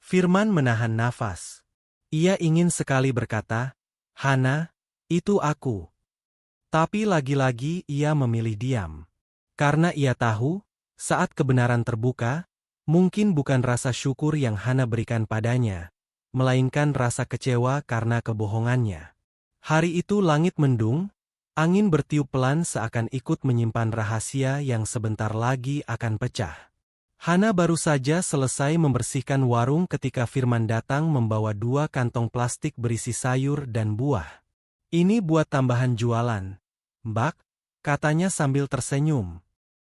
Firman menahan nafas. Ia ingin sekali berkata, Hana, itu aku. Tapi lagi-lagi ia memilih diam. Karena ia tahu, saat kebenaran terbuka, mungkin bukan rasa syukur yang Hana berikan padanya, melainkan rasa kecewa karena kebohongannya. Hari itu langit mendung, angin bertiup pelan seakan ikut menyimpan rahasia yang sebentar lagi akan pecah. Hana baru saja selesai membersihkan warung ketika Firman datang membawa 2 kantong plastik berisi sayur dan buah. Ini buat tambahan jualan, Mbak, katanya sambil tersenyum.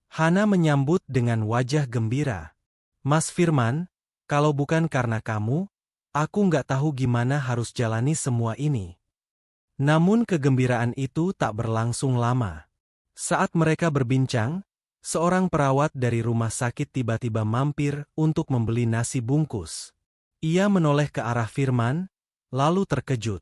Hana menyambut dengan wajah gembira. Mas Firman, kalau bukan karena kamu, aku nggak tahu gimana harus jalani semua ini. Namun kegembiraan itu tak berlangsung lama. Saat mereka berbincang, seorang perawat dari rumah sakit tiba-tiba mampir untuk membeli nasi bungkus. Ia menoleh ke arah Firman, lalu terkejut.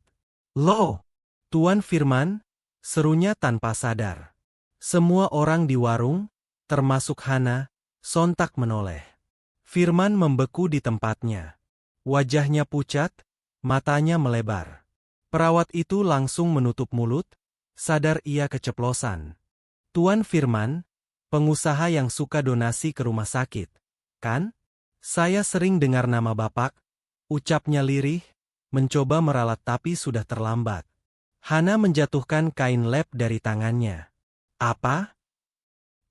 "Loh, Tuan Firman," serunya tanpa sadar. Semua orang di warung, termasuk Hana, sontak menoleh. Firman membeku di tempatnya. Wajahnya pucat, matanya melebar. Perawat itu langsung menutup mulut, sadar ia keceplosan. "Tuan Firman, pengusaha yang suka donasi ke rumah sakit, kan? Saya sering dengar nama Bapak," ucapnya lirih, mencoba meralat tapi sudah terlambat. Hana menjatuhkan kain lap dari tangannya. "Apa?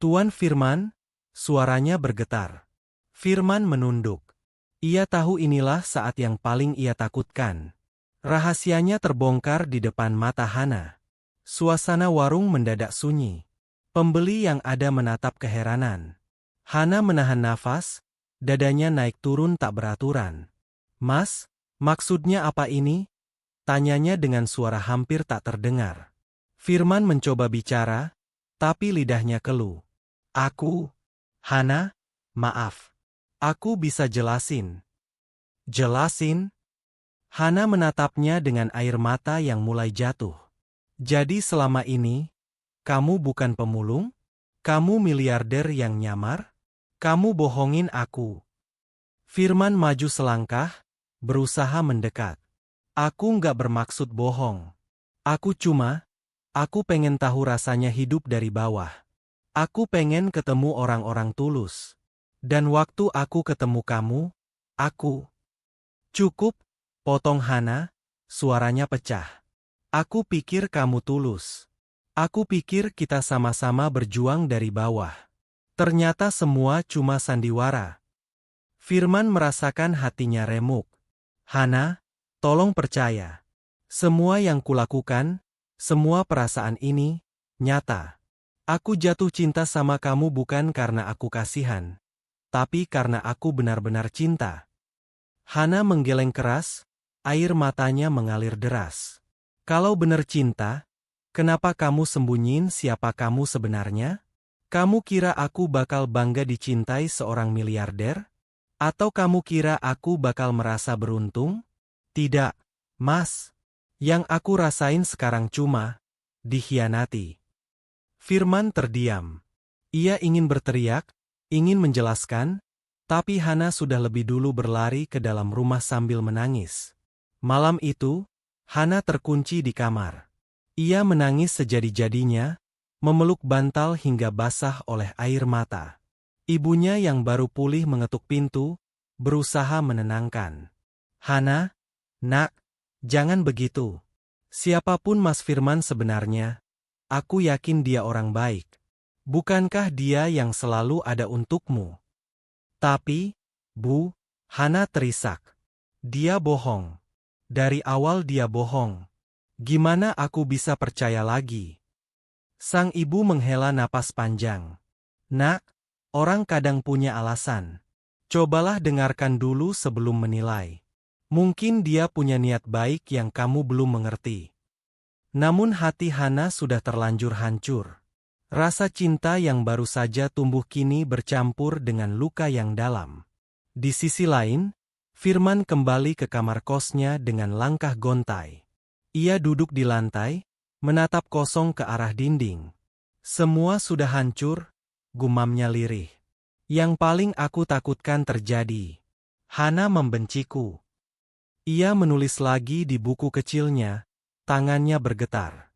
Tuan Firman?" Suaranya bergetar. Firman menunduk. Ia tahu inilah saat yang paling ia takutkan. Rahasianya terbongkar di depan mata Hana. Suasana warung mendadak sunyi. Pembeli yang ada menatap keheranan. Hana menahan nafas, dadanya naik turun tak beraturan. "Mas, maksudnya apa ini?" tanyanya dengan suara hampir tak terdengar. Firman mencoba bicara, tapi lidahnya keluh. Hana, maaf. Aku bisa jelasin." "Jelasin?" Hana menatapnya dengan air mata yang mulai jatuh. "Jadi selama ini, kamu bukan pemulung? Kamu miliarder yang nyamar? Kamu bohongin aku." Firman maju selangkah, berusaha mendekat. "Aku nggak bermaksud bohong. Aku pengen tahu rasanya hidup dari bawah. Aku pengen ketemu orang-orang tulus. Dan waktu aku ketemu kamu, aku..." "Cukup," potong Hana, suaranya pecah. "Aku pikir kamu tulus. Aku pikir kita sama-sama berjuang dari bawah. Ternyata semua cuma sandiwara." Firman merasakan hatinya remuk. "Hana, tolong percaya. Semua yang kulakukan, semua perasaan ini, nyata. Aku jatuh cinta sama kamu bukan karena aku kasihan, tapi karena aku benar-benar cinta." Hana menggeleng keras, air matanya mengalir deras. "Kalau benar cinta, kenapa kamu sembunyiin siapa kamu sebenarnya? Kamu kira aku bakal bangga dicintai seorang miliarder? Atau kamu kira aku bakal merasa beruntung? Tidak, Mas. Yang aku rasain sekarang cuma dikhianati." Firman terdiam. Ia ingin berteriak, ingin menjelaskan, tapi Hana sudah lebih dulu berlari ke dalam rumah sambil menangis. Malam itu, Hana terkunci di kamar. Ia menangis sejadi-jadinya, memeluk bantal hingga basah oleh air mata. Ibunya yang baru pulih mengetuk pintu, berusaha menenangkan. "Hana, nak, jangan begitu. Siapapun Mas Firman sebenarnya, aku yakin dia orang baik. Bukankah dia yang selalu ada untukmu?" "Tapi, Bu," Hana terisak. "Dia bohong. Dari awal dia bohong. Gimana aku bisa percaya lagi?" Sang ibu menghela napas panjang. "Nak, orang kadang punya alasan. Cobalah dengarkan dulu sebelum menilai. Mungkin dia punya niat baik yang kamu belum mengerti." Namun hati Hana sudah terlanjur hancur. Rasa cinta yang baru saja tumbuh kini bercampur dengan luka yang dalam. Di sisi lain, Firman kembali ke kamar kosnya dengan langkah gontai. Ia duduk di lantai, menatap kosong ke arah dinding. "Semua sudah hancur," gumamnya lirih. "Yang paling aku takutkan terjadi. Hana membenciku." Ia menulis lagi di buku kecilnya, tangannya bergetar.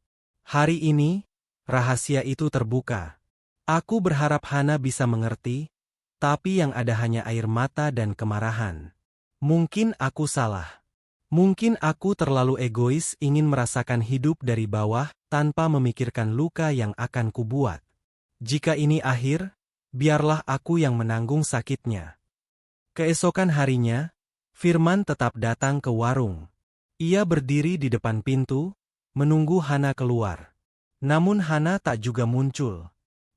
"Hari ini, rahasia itu terbuka. Aku berharap Hana bisa mengerti, tapi yang ada hanya air mata dan kemarahan. Mungkin aku salah. Mungkin aku terlalu egois ingin merasakan hidup dari bawah tanpa memikirkan luka yang akan kubuat. Jika ini akhir, biarlah aku yang menanggung sakitnya." Keesokan harinya, Firman tetap datang ke warung. Ia berdiri di depan pintu, menunggu Hana keluar. Namun Hana tak juga muncul.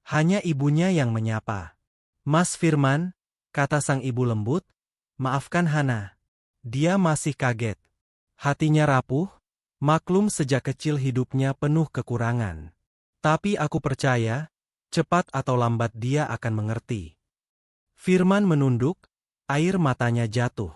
Hanya ibunya yang menyapa. "Mas Firman," kata sang ibu lembut, "maafkan Hana. Dia masih kaget." Hatinya rapuh, Maklum sejak kecil hidupnya penuh kekurangan. Tapi aku percaya, cepat atau lambat dia akan mengerti. Firman menunduk, air matanya jatuh.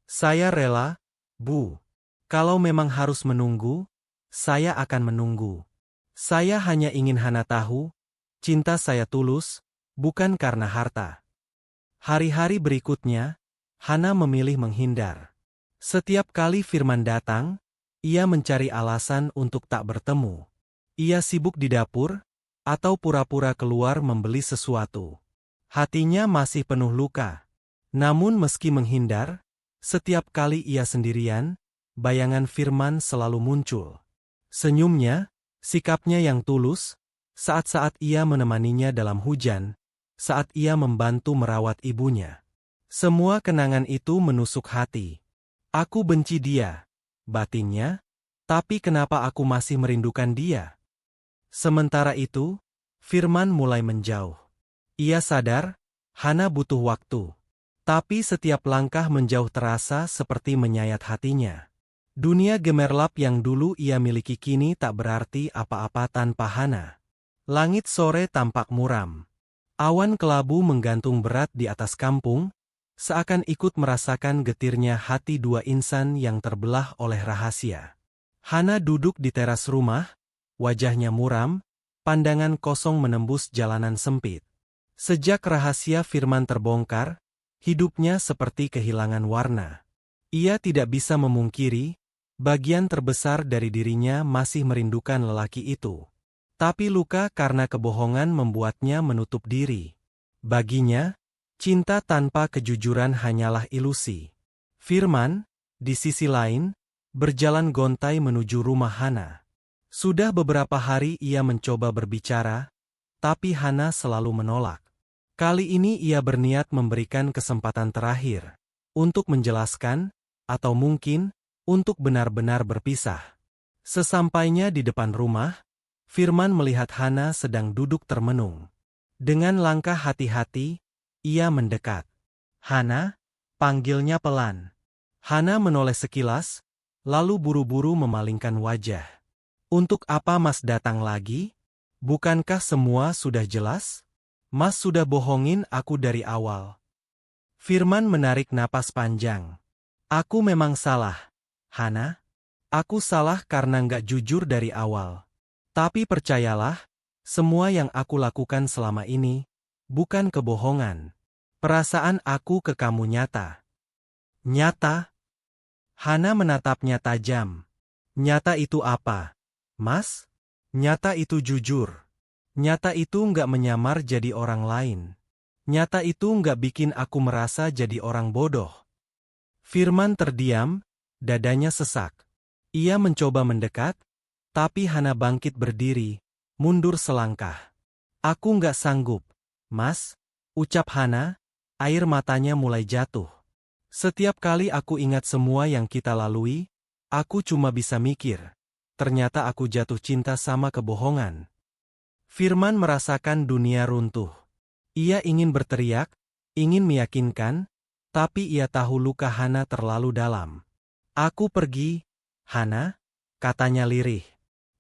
Saya rela, Bu. Kalau memang harus menunggu, saya akan menunggu. Saya hanya ingin Hana tahu, cinta saya tulus, bukan karena harta. Hari-hari berikutnya, Hana memilih menghindar. Setiap kali Firman datang, ia mencari alasan untuk tak bertemu. Ia sibuk di dapur, atau pura-pura keluar membeli sesuatu. Hatinya masih penuh luka. Namun meski menghindar, setiap kali ia sendirian, bayangan Firman selalu muncul. Senyumnya, sikapnya yang tulus, saat-saat ia menemaninya dalam hujan, saat ia membantu merawat ibunya. Semua kenangan itu menusuk hati. Aku benci dia, batinnya, tapi kenapa aku masih merindukan dia? Sementara itu, Firman mulai menjauh. Ia sadar, Hana butuh waktu. Tapi setiap langkah menjauh terasa seperti menyayat hatinya. Dunia gemerlap yang dulu ia miliki kini tak berarti apa-apa tanpa Hana. Langit sore tampak muram. Awan kelabu menggantung berat di atas kampung, seakan ikut merasakan getirnya hati dua insan yang terbelah oleh rahasia. Hana duduk di teras rumah, wajahnya muram, pandangan kosong menembus jalanan sempit. Sejak rahasia Firman terbongkar, hidupnya seperti kehilangan warna. Ia tidak bisa memungkiri, bagian terbesar dari dirinya masih merindukan lelaki itu. Tapi luka karena kebohongan membuatnya menutup diri. Baginya, cinta tanpa kejujuran hanyalah ilusi. Firman, di sisi lain, berjalan gontai menuju rumah Hana. Sudah beberapa hari ia mencoba berbicara, tapi Hana selalu menolak. Kali ini ia berniat memberikan kesempatan terakhir untuk menjelaskan, atau mungkin untuk benar-benar berpisah. Sesampainya di depan rumah, Firman melihat Hana sedang duduk termenung. Dengan langkah hati-hati, ia mendekat. "Hana?" panggilnya pelan. Hana menoleh sekilas, lalu buru-buru memalingkan wajah. "Untuk apa Mas datang lagi? Bukankah semua sudah jelas? Mas sudah bohongin aku dari awal." Firman menarik napas panjang. "Aku memang salah, Hana. Aku salah karena nggak jujur dari awal. Tapi percayalah, semua yang aku lakukan selama ini, bukan kebohongan. Perasaan aku ke kamu nyata." "Nyata?" Hana menatapnya tajam. "Nyata itu apa, Mas?" "Nyata itu jujur. Nyata itu nggak menyamar jadi orang lain. Nyata itu nggak bikin aku merasa jadi orang bodoh." Firman terdiam, dadanya sesak. Ia mencoba mendekat, tapi Hana bangkit berdiri, mundur selangkah. "Aku nggak sanggup, Mas," ucap Hana, air matanya mulai jatuh. "Setiap kali aku ingat semua yang kita lalui, aku cuma bisa mikir, ternyata aku jatuh cinta sama kebohongan." Firman merasakan dunia runtuh. Ia ingin berteriak, ingin meyakinkan, tapi ia tahu luka Hana terlalu dalam. "Aku pergi, Hana," katanya lirih.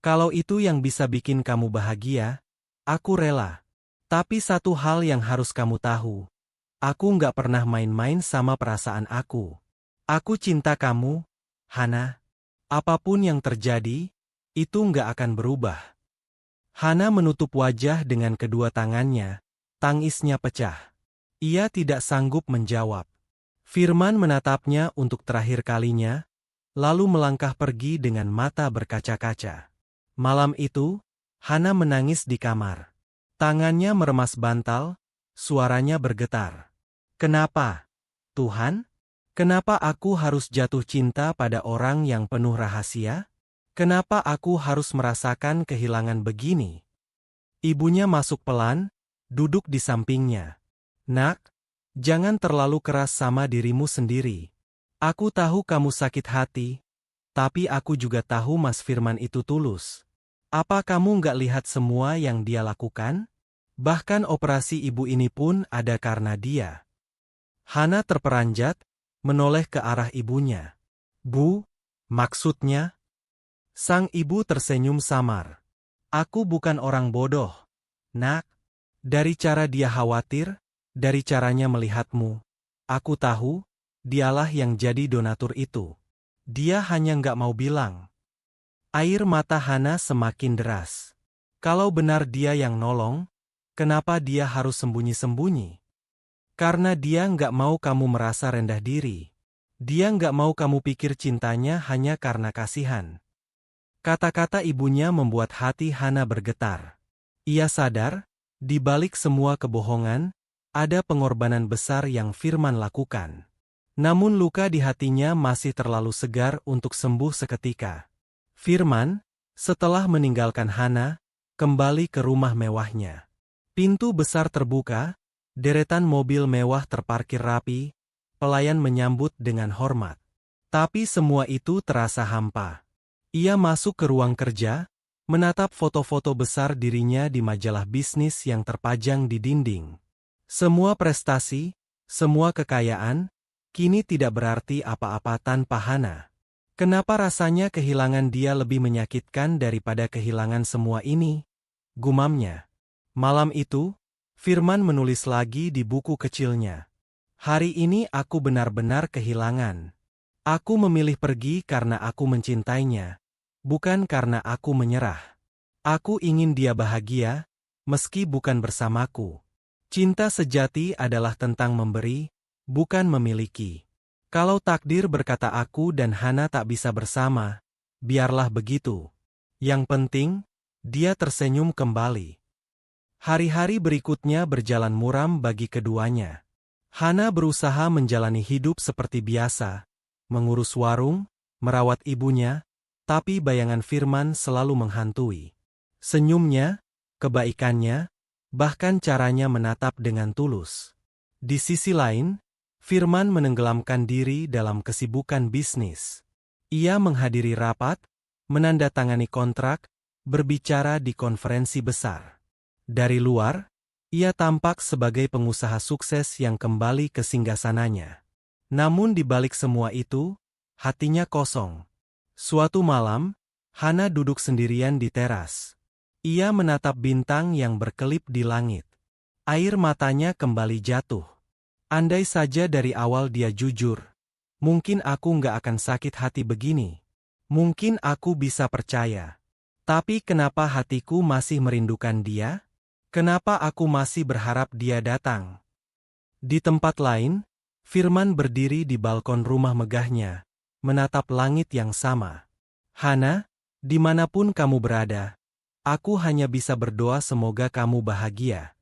"Kalau itu yang bisa bikin kamu bahagia, aku rela. Tapi satu hal yang harus kamu tahu, aku nggak pernah main-main sama perasaan aku. Aku cinta kamu, Hana. Apapun yang terjadi, itu nggak akan berubah." Hana menutup wajah dengan kedua tangannya, tangisnya pecah. Ia tidak sanggup menjawab. Firman menatapnya untuk terakhir kalinya, lalu melangkah pergi dengan mata berkaca-kaca. Malam itu, Hana menangis di kamar. Tangannya meremas bantal, suaranya bergetar. "Kenapa, Tuhan? Kenapa aku harus jatuh cinta pada orang yang penuh rahasia? Kenapa aku harus merasakan kehilangan begini?" Ibunya masuk pelan, duduk di sampingnya. "Nak, jangan terlalu keras sama dirimu sendiri. Aku tahu kamu sakit hati, tapi aku juga tahu Mas Firman itu tulus. Apa kamu nggak lihat semua yang dia lakukan? Bahkan operasi ibu ini pun ada karena dia." Hana terperanjat, menoleh ke arah ibunya. "Bu, maksudnya?" Sang ibu tersenyum samar. Aku bukan orang bodoh, nak. Dari cara dia khawatir, dari caranya melihatmu, aku tahu, dialah yang jadi donatur itu. Dia hanya nggak mau bilang. Air mata Hana semakin deras. Kalau benar dia yang nolong, kenapa dia harus sembunyi-sembunyi? Karena dia nggak mau kamu merasa rendah diri. Dia nggak mau kamu pikir cintanya hanya karena kasihan. Kata-kata ibunya membuat hati Hana bergetar. Ia sadar, di balik semua kebohongan, ada pengorbanan besar yang Firman lakukan. Namun luka di hatinya masih terlalu segar untuk sembuh seketika. Firman, setelah meninggalkan Hana, kembali ke rumah mewahnya. Pintu besar terbuka, deretan mobil mewah terparkir rapi, pelayan menyambut dengan hormat. Tapi semua itu terasa hampa. Ia masuk ke ruang kerja, menatap foto-foto besar dirinya di majalah bisnis yang terpajang di dinding. Semua prestasi, semua kekayaan, kini tidak berarti apa-apa tanpa Hana. Kenapa rasanya kehilangan dia lebih menyakitkan daripada kehilangan semua ini? Gumamnya. Malam itu, Firman menulis lagi di buku kecilnya. Hari ini aku benar-benar kehilangan. Aku memilih pergi karena aku mencintainya, bukan karena aku menyerah. Aku ingin dia bahagia, meski bukan bersamaku. Cinta sejati adalah tentang memberi, bukan memiliki. Kalau takdir berkata aku dan Hana tak bisa bersama, biarlah begitu. Yang penting, dia tersenyum kembali. Hari-hari berikutnya berjalan muram bagi keduanya. Hana berusaha menjalani hidup seperti biasa, mengurus warung, merawat ibunya, tapi bayangan Firman selalu menghantui. Senyumnya, kebaikannya, bahkan caranya menatap dengan tulus. Di sisi lain, Firman menenggelamkan diri dalam kesibukan bisnis. Ia menghadiri rapat, menandatangani kontrak, berbicara di konferensi besar. Dari luar, ia tampak sebagai pengusaha sukses yang kembali ke singgasananya. Namun di balik semua itu, hatinya kosong. Suatu malam, Hana duduk sendirian di teras. Ia menatap bintang yang berkelip di langit. Air matanya kembali jatuh. Andai saja dari awal dia jujur, mungkin aku nggak akan sakit hati begini. Mungkin aku bisa percaya. Tapi kenapa hatiku masih merindukan dia? Kenapa aku masih berharap dia datang? Di tempat lain, Firman berdiri di balkon rumah megahnya, menatap langit yang sama. Hana, dimanapun kamu berada, aku hanya bisa berdoa semoga kamu bahagia.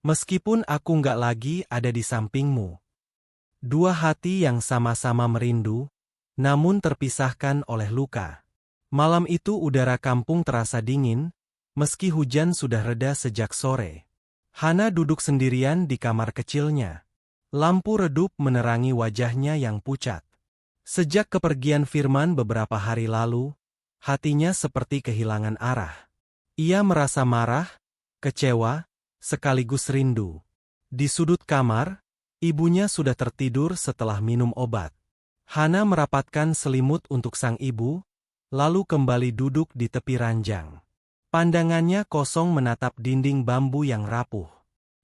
Meskipun aku nggak lagi ada di sampingmu. Dua hati yang sama-sama merindu, namun terpisahkan oleh luka. Malam itu udara kampung terasa dingin, meski hujan sudah reda sejak sore. Hana duduk sendirian di kamar kecilnya. Lampu redup menerangi wajahnya yang pucat. Sejak kepergian Firman beberapa hari lalu, hatinya seperti kehilangan arah. Ia merasa marah, kecewa, sekaligus rindu. Di sudut kamar, ibunya sudah tertidur setelah minum obat. Hana merapatkan selimut untuk sang ibu, lalu kembali duduk di tepi ranjang. Pandangannya kosong menatap dinding bambu yang rapuh.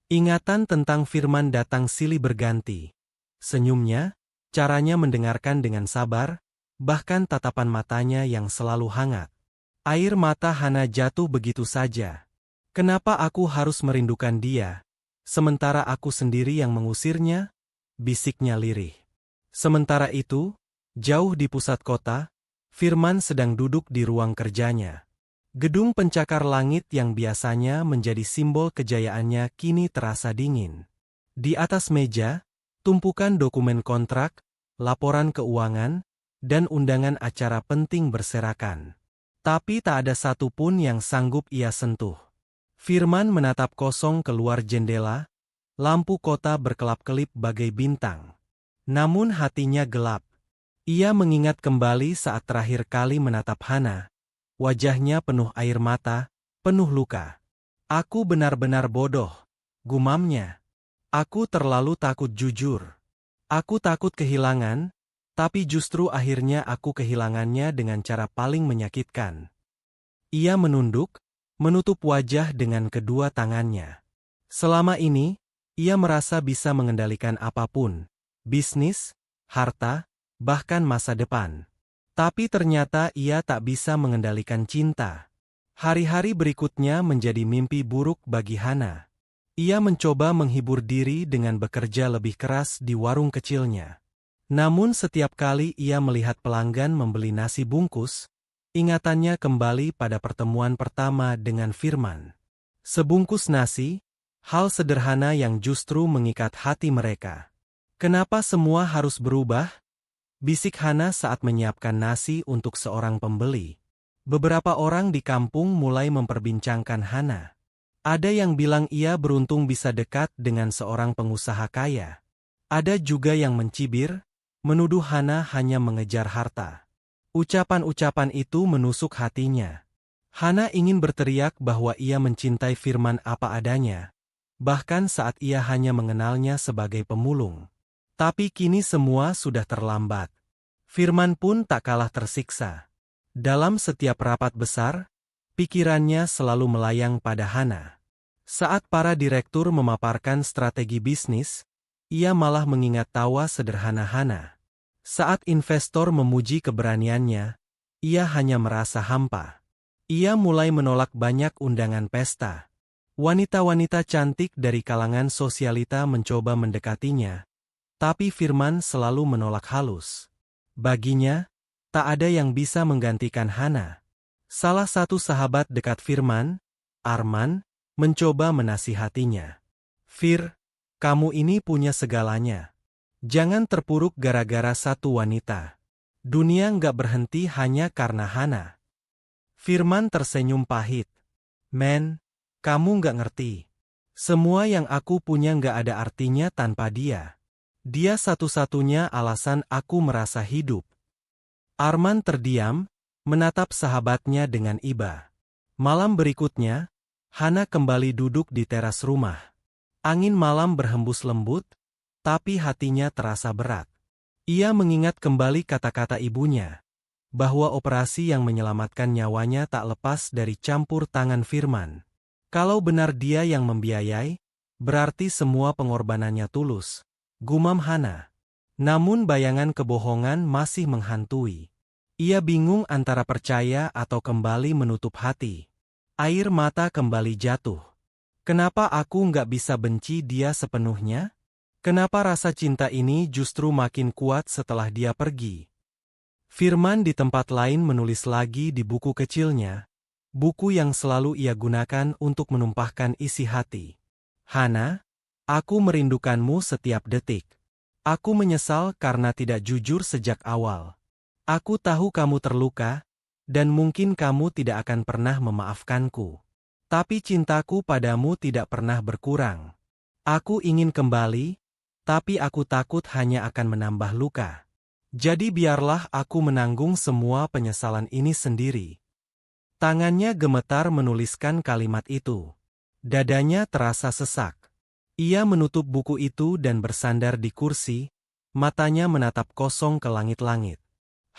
Ingatan tentang Firman datang silih berganti. Senyumnya, caranya mendengarkan dengan sabar, bahkan tatapan matanya yang selalu hangat. Air mata Hana jatuh begitu saja. Kenapa aku harus merindukan dia, sementara aku sendiri yang mengusirnya? Bisiknya lirih. Sementara itu, jauh di pusat kota, Firman sedang duduk di ruang kerjanya. Gedung pencakar langit yang biasanya menjadi simbol kejayaannya kini terasa dingin. Di atas meja, tumpukan dokumen kontrak, laporan keuangan, dan undangan acara penting berserakan. Tapi tak ada satupun yang sanggup ia sentuh. Firman menatap kosong keluar jendela, lampu kota berkelap-kelip bagai bintang. Namun hatinya gelap. Ia mengingat kembali saat terakhir kali menatap Hana. Wajahnya penuh air mata, penuh luka. Aku benar-benar bodoh, gumamnya. Aku terlalu takut jujur. Aku takut kehilangan, Tapi justru akhirnya aku kehilangannya dengan cara paling menyakitkan. Ia menunduk, menutup wajah dengan kedua tangannya. Selama ini, ia merasa bisa mengendalikan apapun, bisnis, harta, bahkan masa depan. Tapi ternyata ia tak bisa mengendalikan cinta. Hari-hari berikutnya menjadi mimpi buruk bagi Hana. Ia mencoba menghibur diri dengan bekerja lebih keras di warung kecilnya. Namun setiap kali ia melihat pelanggan membeli nasi bungkus, ingatannya kembali pada pertemuan pertama dengan Firman. Sebungkus nasi, hal sederhana yang justru mengikat hati mereka. Kenapa semua harus berubah? Bisik Hana saat menyiapkan nasi untuk seorang pembeli. Beberapa orang di kampung mulai memperbincangkan Hana. Ada yang bilang ia beruntung bisa dekat dengan seorang pengusaha kaya. Ada juga yang mencibir, menuduh Hana hanya mengejar harta. Ucapan-ucapan itu menusuk hatinya. Hana ingin berteriak bahwa ia mencintai Firman apa adanya, bahkan saat ia hanya mengenalnya sebagai pemulung. Tapi kini semua sudah terlambat. Firman pun tak kalah tersiksa. Dalam setiap rapat besar, pikirannya selalu melayang pada Hana. Saat para direktur memaparkan strategi bisnis, ia malah mengingat tawa sederhana Hana. Saat investor memuji keberaniannya, ia hanya merasa hampa. Ia mulai menolak banyak undangan pesta. Wanita-wanita cantik dari kalangan sosialita mencoba mendekatinya, tapi Firman selalu menolak halus. Baginya, tak ada yang bisa menggantikan Hana. Salah satu sahabat dekat Firman, Arman, mencoba menasihatinya. Fir, kamu ini punya segalanya. Jangan terpuruk gara-gara satu wanita. Dunia nggak berhenti hanya karena Hana. Firman tersenyum pahit. Men, kamu nggak ngerti. Semua yang aku punya nggak ada artinya tanpa dia. Dia satu-satunya alasan aku merasa hidup. Arman terdiam, menatap sahabatnya dengan iba. Malam berikutnya, Hana kembali duduk di teras rumah. Angin malam berhembus lembut, tapi hatinya terasa berat. Ia mengingat kembali kata-kata ibunya, bahwa operasi yang menyelamatkan nyawanya tak lepas dari campur tangan Firman. Kalau benar dia yang membiayai, berarti semua pengorbanannya tulus, gumam Hana. Namun bayangan kebohongan masih menghantui. Ia bingung antara percaya atau kembali menutup hati. Air mata kembali jatuh. Kenapa aku nggak bisa benci dia sepenuhnya? Kenapa rasa cinta ini justru makin kuat setelah dia pergi? Firman di tempat lain menulis lagi di buku kecilnya, buku yang selalu ia gunakan untuk menumpahkan isi hati. Hana, aku merindukanmu setiap detik. Aku menyesal karena tidak jujur sejak awal. Aku tahu kamu terluka, dan mungkin kamu tidak akan pernah memaafkanku. Tapi cintaku padamu tidak pernah berkurang. Aku ingin kembali, tapi aku takut hanya akan menambah luka. Jadi biarlah aku menanggung semua penyesalan ini sendiri. Tangannya gemetar menuliskan kalimat itu. Dadanya terasa sesak. Ia menutup buku itu dan bersandar di kursi, matanya menatap kosong ke langit-langit.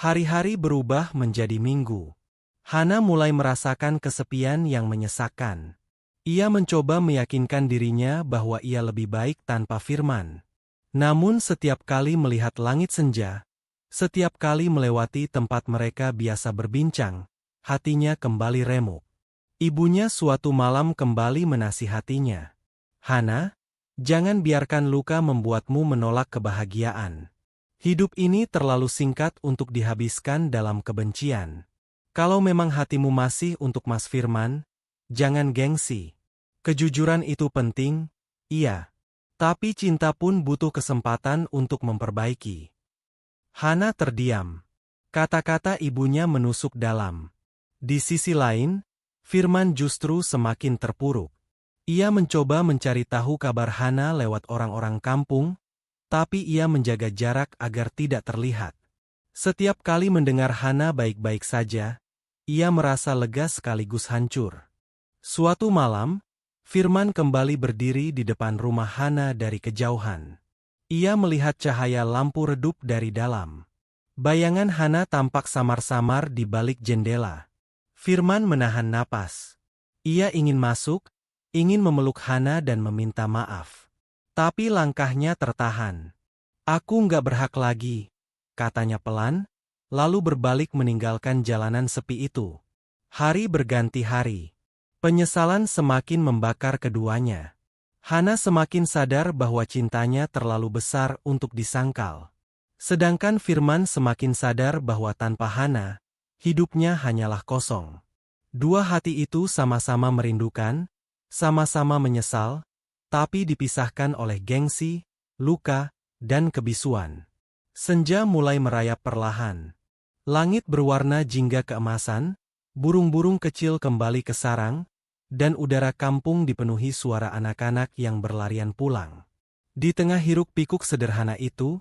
Hari-hari berubah menjadi minggu. Hana mulai merasakan kesepian yang menyesakkan. Ia mencoba meyakinkan dirinya bahwa ia lebih baik tanpa Firman. Namun setiap kali melihat langit senja, setiap kali melewati tempat mereka biasa berbincang, hatinya kembali remuk. Ibunya suatu malam kembali menasihatinya. Hana, jangan biarkan luka membuatmu menolak kebahagiaan. Hidup ini terlalu singkat untuk dihabiskan dalam kebencian. Kalau memang hatimu masih untuk Mas Firman, jangan gengsi. Kejujuran itu penting, iya. Tapi cinta pun butuh kesempatan untuk memperbaiki. Hana terdiam. Kata-kata ibunya menusuk dalam. Di sisi lain, Firman justru semakin terpuruk. Ia mencoba mencari tahu kabar Hana lewat orang-orang kampung, tapi ia menjaga jarak agar tidak terlihat. Setiap kali mendengar Hana baik-baik saja, ia merasa lega sekaligus hancur. Suatu malam, Firman kembali berdiri di depan rumah Hana dari kejauhan. Ia melihat cahaya lampu redup dari dalam. Bayangan Hana tampak samar-samar di balik jendela. Firman menahan napas. Ia ingin masuk, ingin memeluk Hana dan meminta maaf. Tapi langkahnya tertahan. Aku nggak berhak lagi, katanya pelan, lalu berbalik meninggalkan jalanan sepi itu. Hari berganti hari. Penyesalan semakin membakar keduanya. Hana semakin sadar bahwa cintanya terlalu besar untuk disangkal. Sedangkan Firman semakin sadar bahwa tanpa Hana, hidupnya hanyalah kosong. Dua hati itu sama-sama merindukan, sama-sama menyesal, tapi dipisahkan oleh gengsi, luka, dan kebisuan. Senja mulai merayap perlahan. Langit berwarna jingga keemasan, burung-burung kecil kembali ke sarang, dan udara kampung dipenuhi suara anak-anak yang berlarian pulang. Di tengah hiruk-pikuk sederhana itu,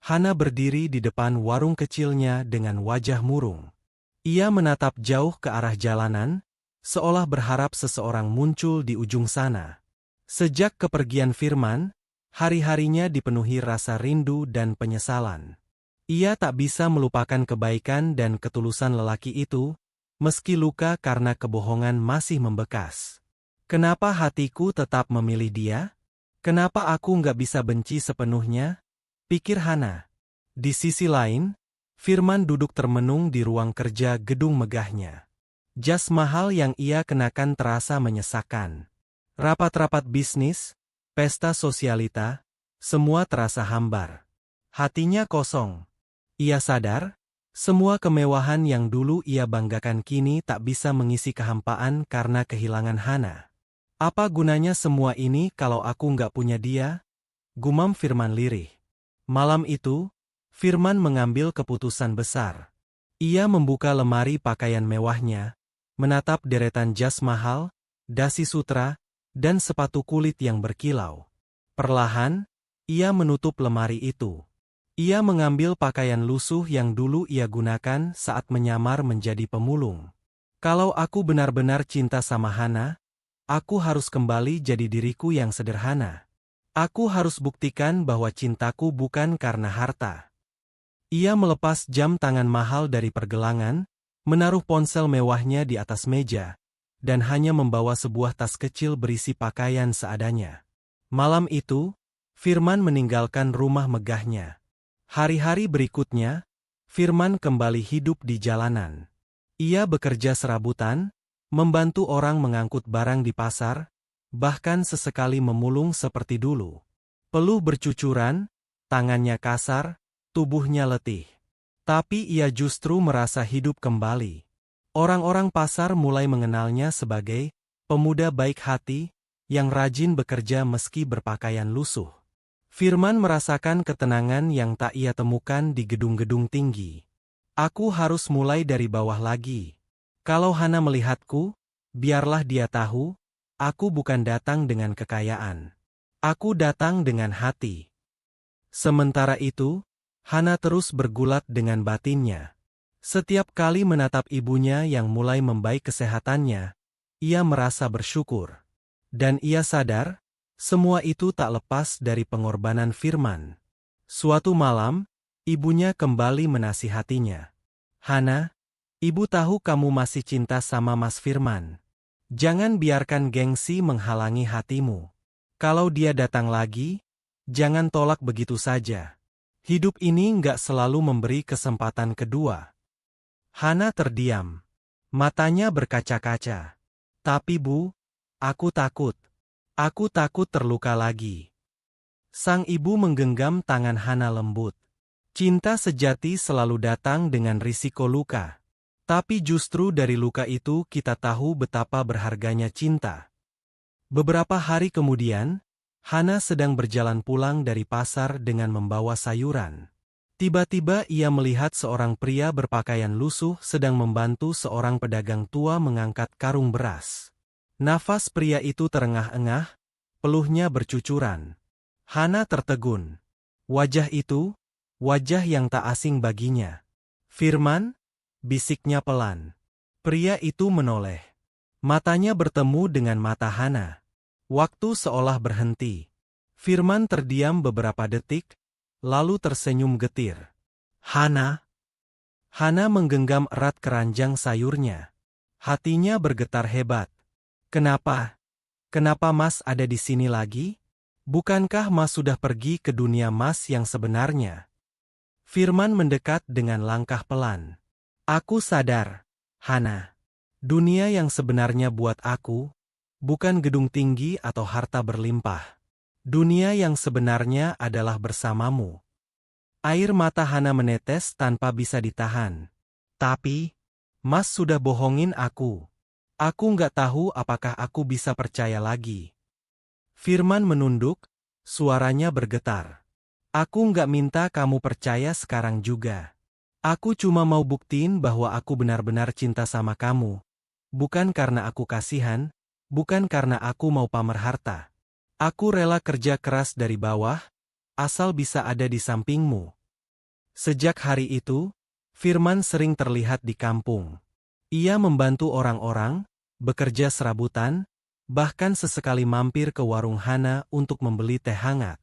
Hana berdiri di depan warung kecilnya dengan wajah murung. Ia menatap jauh ke arah jalanan, seolah berharap seseorang muncul di ujung sana. Sejak kepergian Firman, hari-harinya dipenuhi rasa rindu dan penyesalan. Ia tak bisa melupakan kebaikan dan ketulusan lelaki itu, meski luka karena kebohongan masih membekas. Kenapa hatiku tetap memilih dia? Kenapa aku nggak bisa benci sepenuhnya? Pikir Hana. Di sisi lain, Firman duduk termenung di ruang kerja gedung megahnya. Jas mahal yang ia kenakan terasa menyesakan. Rapat-rapat bisnis, pesta sosialita, semua terasa hambar. Hatinya kosong. Ia sadar, semua kemewahan yang dulu ia banggakan kini tak bisa mengisi kehampaan karena kehilangan Hana. Apa gunanya semua ini kalau aku nggak punya dia? Gumam Firman lirih. Malam itu, Firman mengambil keputusan besar. Ia membuka lemari pakaian mewahnya, menatap deretan jas mahal, dasi sutra, dan sepatu kulit yang berkilau. Perlahan, ia menutup lemari itu. Ia mengambil pakaian lusuh yang dulu ia gunakan saat menyamar menjadi pemulung. Kalau aku benar-benar cinta sama Hana, aku harus kembali jadi diriku yang sederhana. Aku harus buktikan bahwa cintaku bukan karena harta. Ia melepas jam tangan mahal dari pergelangan, menaruh ponsel mewahnya di atas meja, dan hanya membawa sebuah tas kecil berisi pakaian seadanya. Malam itu, Firman meninggalkan rumah megahnya. Hari-hari berikutnya, Firman kembali hidup di jalanan. Ia bekerja serabutan, membantu orang mengangkut barang di pasar, bahkan sesekali memulung seperti dulu. Peluh bercucuran, tangannya kasar, tubuhnya letih. Tapi ia justru merasa hidup kembali. Orang-orang pasar mulai mengenalnya sebagai pemuda baik hati, yang rajin bekerja meski berpakaian lusuh. Firman merasakan ketenangan yang tak ia temukan di gedung-gedung tinggi. Aku harus mulai dari bawah lagi. Kalau Hana melihatku, biarlah dia tahu, aku bukan datang dengan kekayaan. Aku datang dengan hati. Sementara itu, Hana terus bergulat dengan batinnya. Setiap kali menatap ibunya yang mulai membaik kesehatannya, ia merasa bersyukur. Dan ia sadar, semua itu tak lepas dari pengorbanan Firman. Suatu malam, ibunya kembali menasihatinya. Hana, ibu tahu kamu masih cinta sama Mas Firman. Jangan biarkan gengsi menghalangi hatimu. Kalau dia datang lagi, jangan tolak begitu saja. Hidup ini nggak selalu memberi kesempatan kedua. Hana terdiam. Matanya berkaca-kaca. Tapi Bu, aku takut. Aku takut terluka lagi. Sang ibu menggenggam tangan Hana lembut. Cinta sejati selalu datang dengan risiko luka. Tapi justru dari luka itu kita tahu betapa berharganya cinta. Beberapa hari kemudian, Hana sedang berjalan pulang dari pasar dengan membawa sayuran. Tiba-tiba ia melihat seorang pria berpakaian lusuh sedang membantu seorang pedagang tua mengangkat karung beras. Nafas pria itu terengah-engah, peluhnya bercucuran. Hana tertegun. Wajah itu, wajah yang tak asing baginya. Firman? Bisiknya pelan. Pria itu menoleh. Matanya bertemu dengan mata Hana. Waktu seolah berhenti. Firman terdiam beberapa detik, lalu tersenyum getir. Hana, Hana menggenggam erat keranjang sayurnya. Hatinya bergetar hebat. Kenapa? Kenapa Mas ada di sini lagi? Bukankah Mas sudah pergi ke dunia Mas yang sebenarnya? Firman mendekat dengan langkah pelan. Aku sadar, Hana. Dunia yang sebenarnya buat aku, bukan gedung tinggi atau harta berlimpah. Dunia yang sebenarnya adalah bersamamu. Air mata Hana menetes tanpa bisa ditahan. Tapi, Mas sudah bohongin aku. Aku nggak tahu apakah aku bisa percaya lagi. Firman menunduk, suaranya bergetar. Aku nggak minta kamu percaya sekarang juga. Aku cuma mau buktiin bahwa aku benar-benar cinta sama kamu. Bukan karena aku kasihan, bukan karena aku mau pamer harta. Aku rela kerja keras dari bawah, asal bisa ada di sampingmu. Sejak hari itu, Firman sering terlihat di kampung. Ia membantu orang-orang, bekerja serabutan, bahkan sesekali mampir ke warung Hana untuk membeli teh hangat.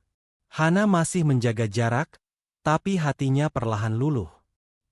Hana masih menjaga jarak, tapi hatinya perlahan luluh.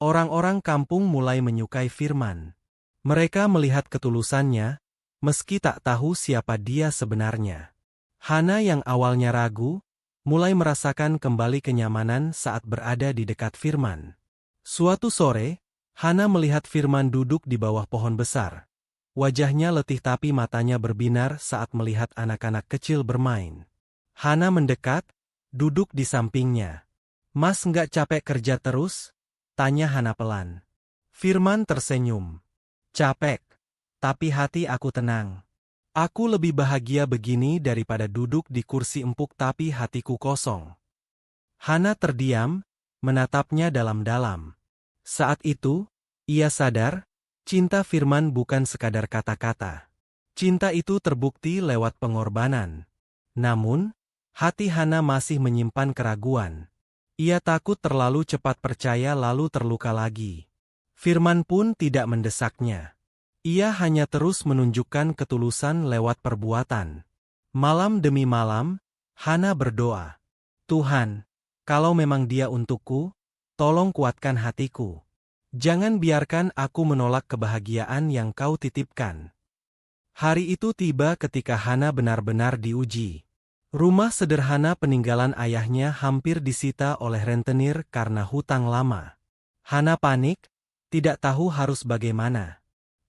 Orang-orang kampung mulai menyukai Firman. Mereka melihat ketulusannya, meski tak tahu siapa dia sebenarnya. Hana yang awalnya ragu, mulai merasakan kembali kenyamanan saat berada di dekat Firman. Suatu sore, Hana melihat Firman duduk di bawah pohon besar. Wajahnya letih tapi matanya berbinar saat melihat anak-anak kecil bermain. Hana mendekat, duduk di sampingnya. Mas nggak capek kerja terus? Tanya Hana pelan. Firman tersenyum. Capek, tapi hati aku tenang. Aku lebih bahagia begini daripada duduk di kursi empuk tapi hatiku kosong. Hana terdiam, menatapnya dalam-dalam. Saat itu, ia sadar, cinta Firman bukan sekadar kata-kata. Cinta itu terbukti lewat pengorbanan. Namun, hati Hana masih menyimpan keraguan. Ia takut terlalu cepat percaya lalu terluka lagi. Firman pun tidak mendesaknya. Ia hanya terus menunjukkan ketulusan lewat perbuatan. Malam demi malam, Hana berdoa. Tuhan, kalau memang dia untukku, tolong kuatkan hatiku. Jangan biarkan aku menolak kebahagiaan yang kau titipkan. Hari itu tiba ketika Hana benar-benar diuji. Rumah sederhana peninggalan ayahnya hampir disita oleh rentenir karena hutang lama. Hana panik, tidak tahu harus bagaimana.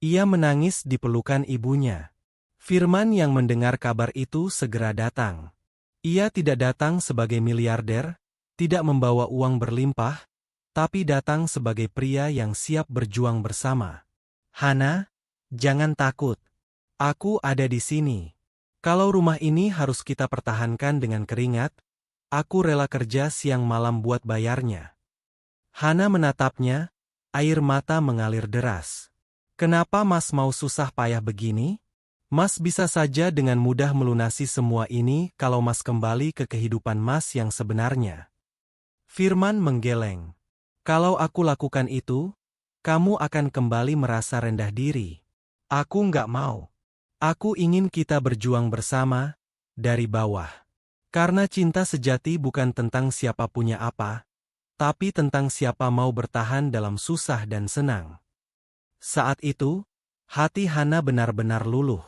Ia menangis di pelukan ibunya. Firman yang mendengar kabar itu segera datang. Ia tidak datang sebagai miliarder, tidak membawa uang berlimpah, tapi datang sebagai pria yang siap berjuang bersama. Hana, jangan takut. Aku ada di sini. Kalau rumah ini harus kita pertahankan dengan keringat, aku rela kerja siang malam buat bayarnya. Hana menatapnya, air mata mengalir deras. Kenapa Mas mau susah payah begini? Mas bisa saja dengan mudah melunasi semua ini kalau Mas kembali ke kehidupan Mas yang sebenarnya. Firman menggeleng. Kalau aku lakukan itu, kamu akan kembali merasa rendah diri. Aku nggak mau. Aku ingin kita berjuang bersama, dari bawah. Karena cinta sejati bukan tentang siapa punya apa, tapi tentang siapa mau bertahan dalam susah dan senang. Saat itu, hati Hana benar-benar luluh.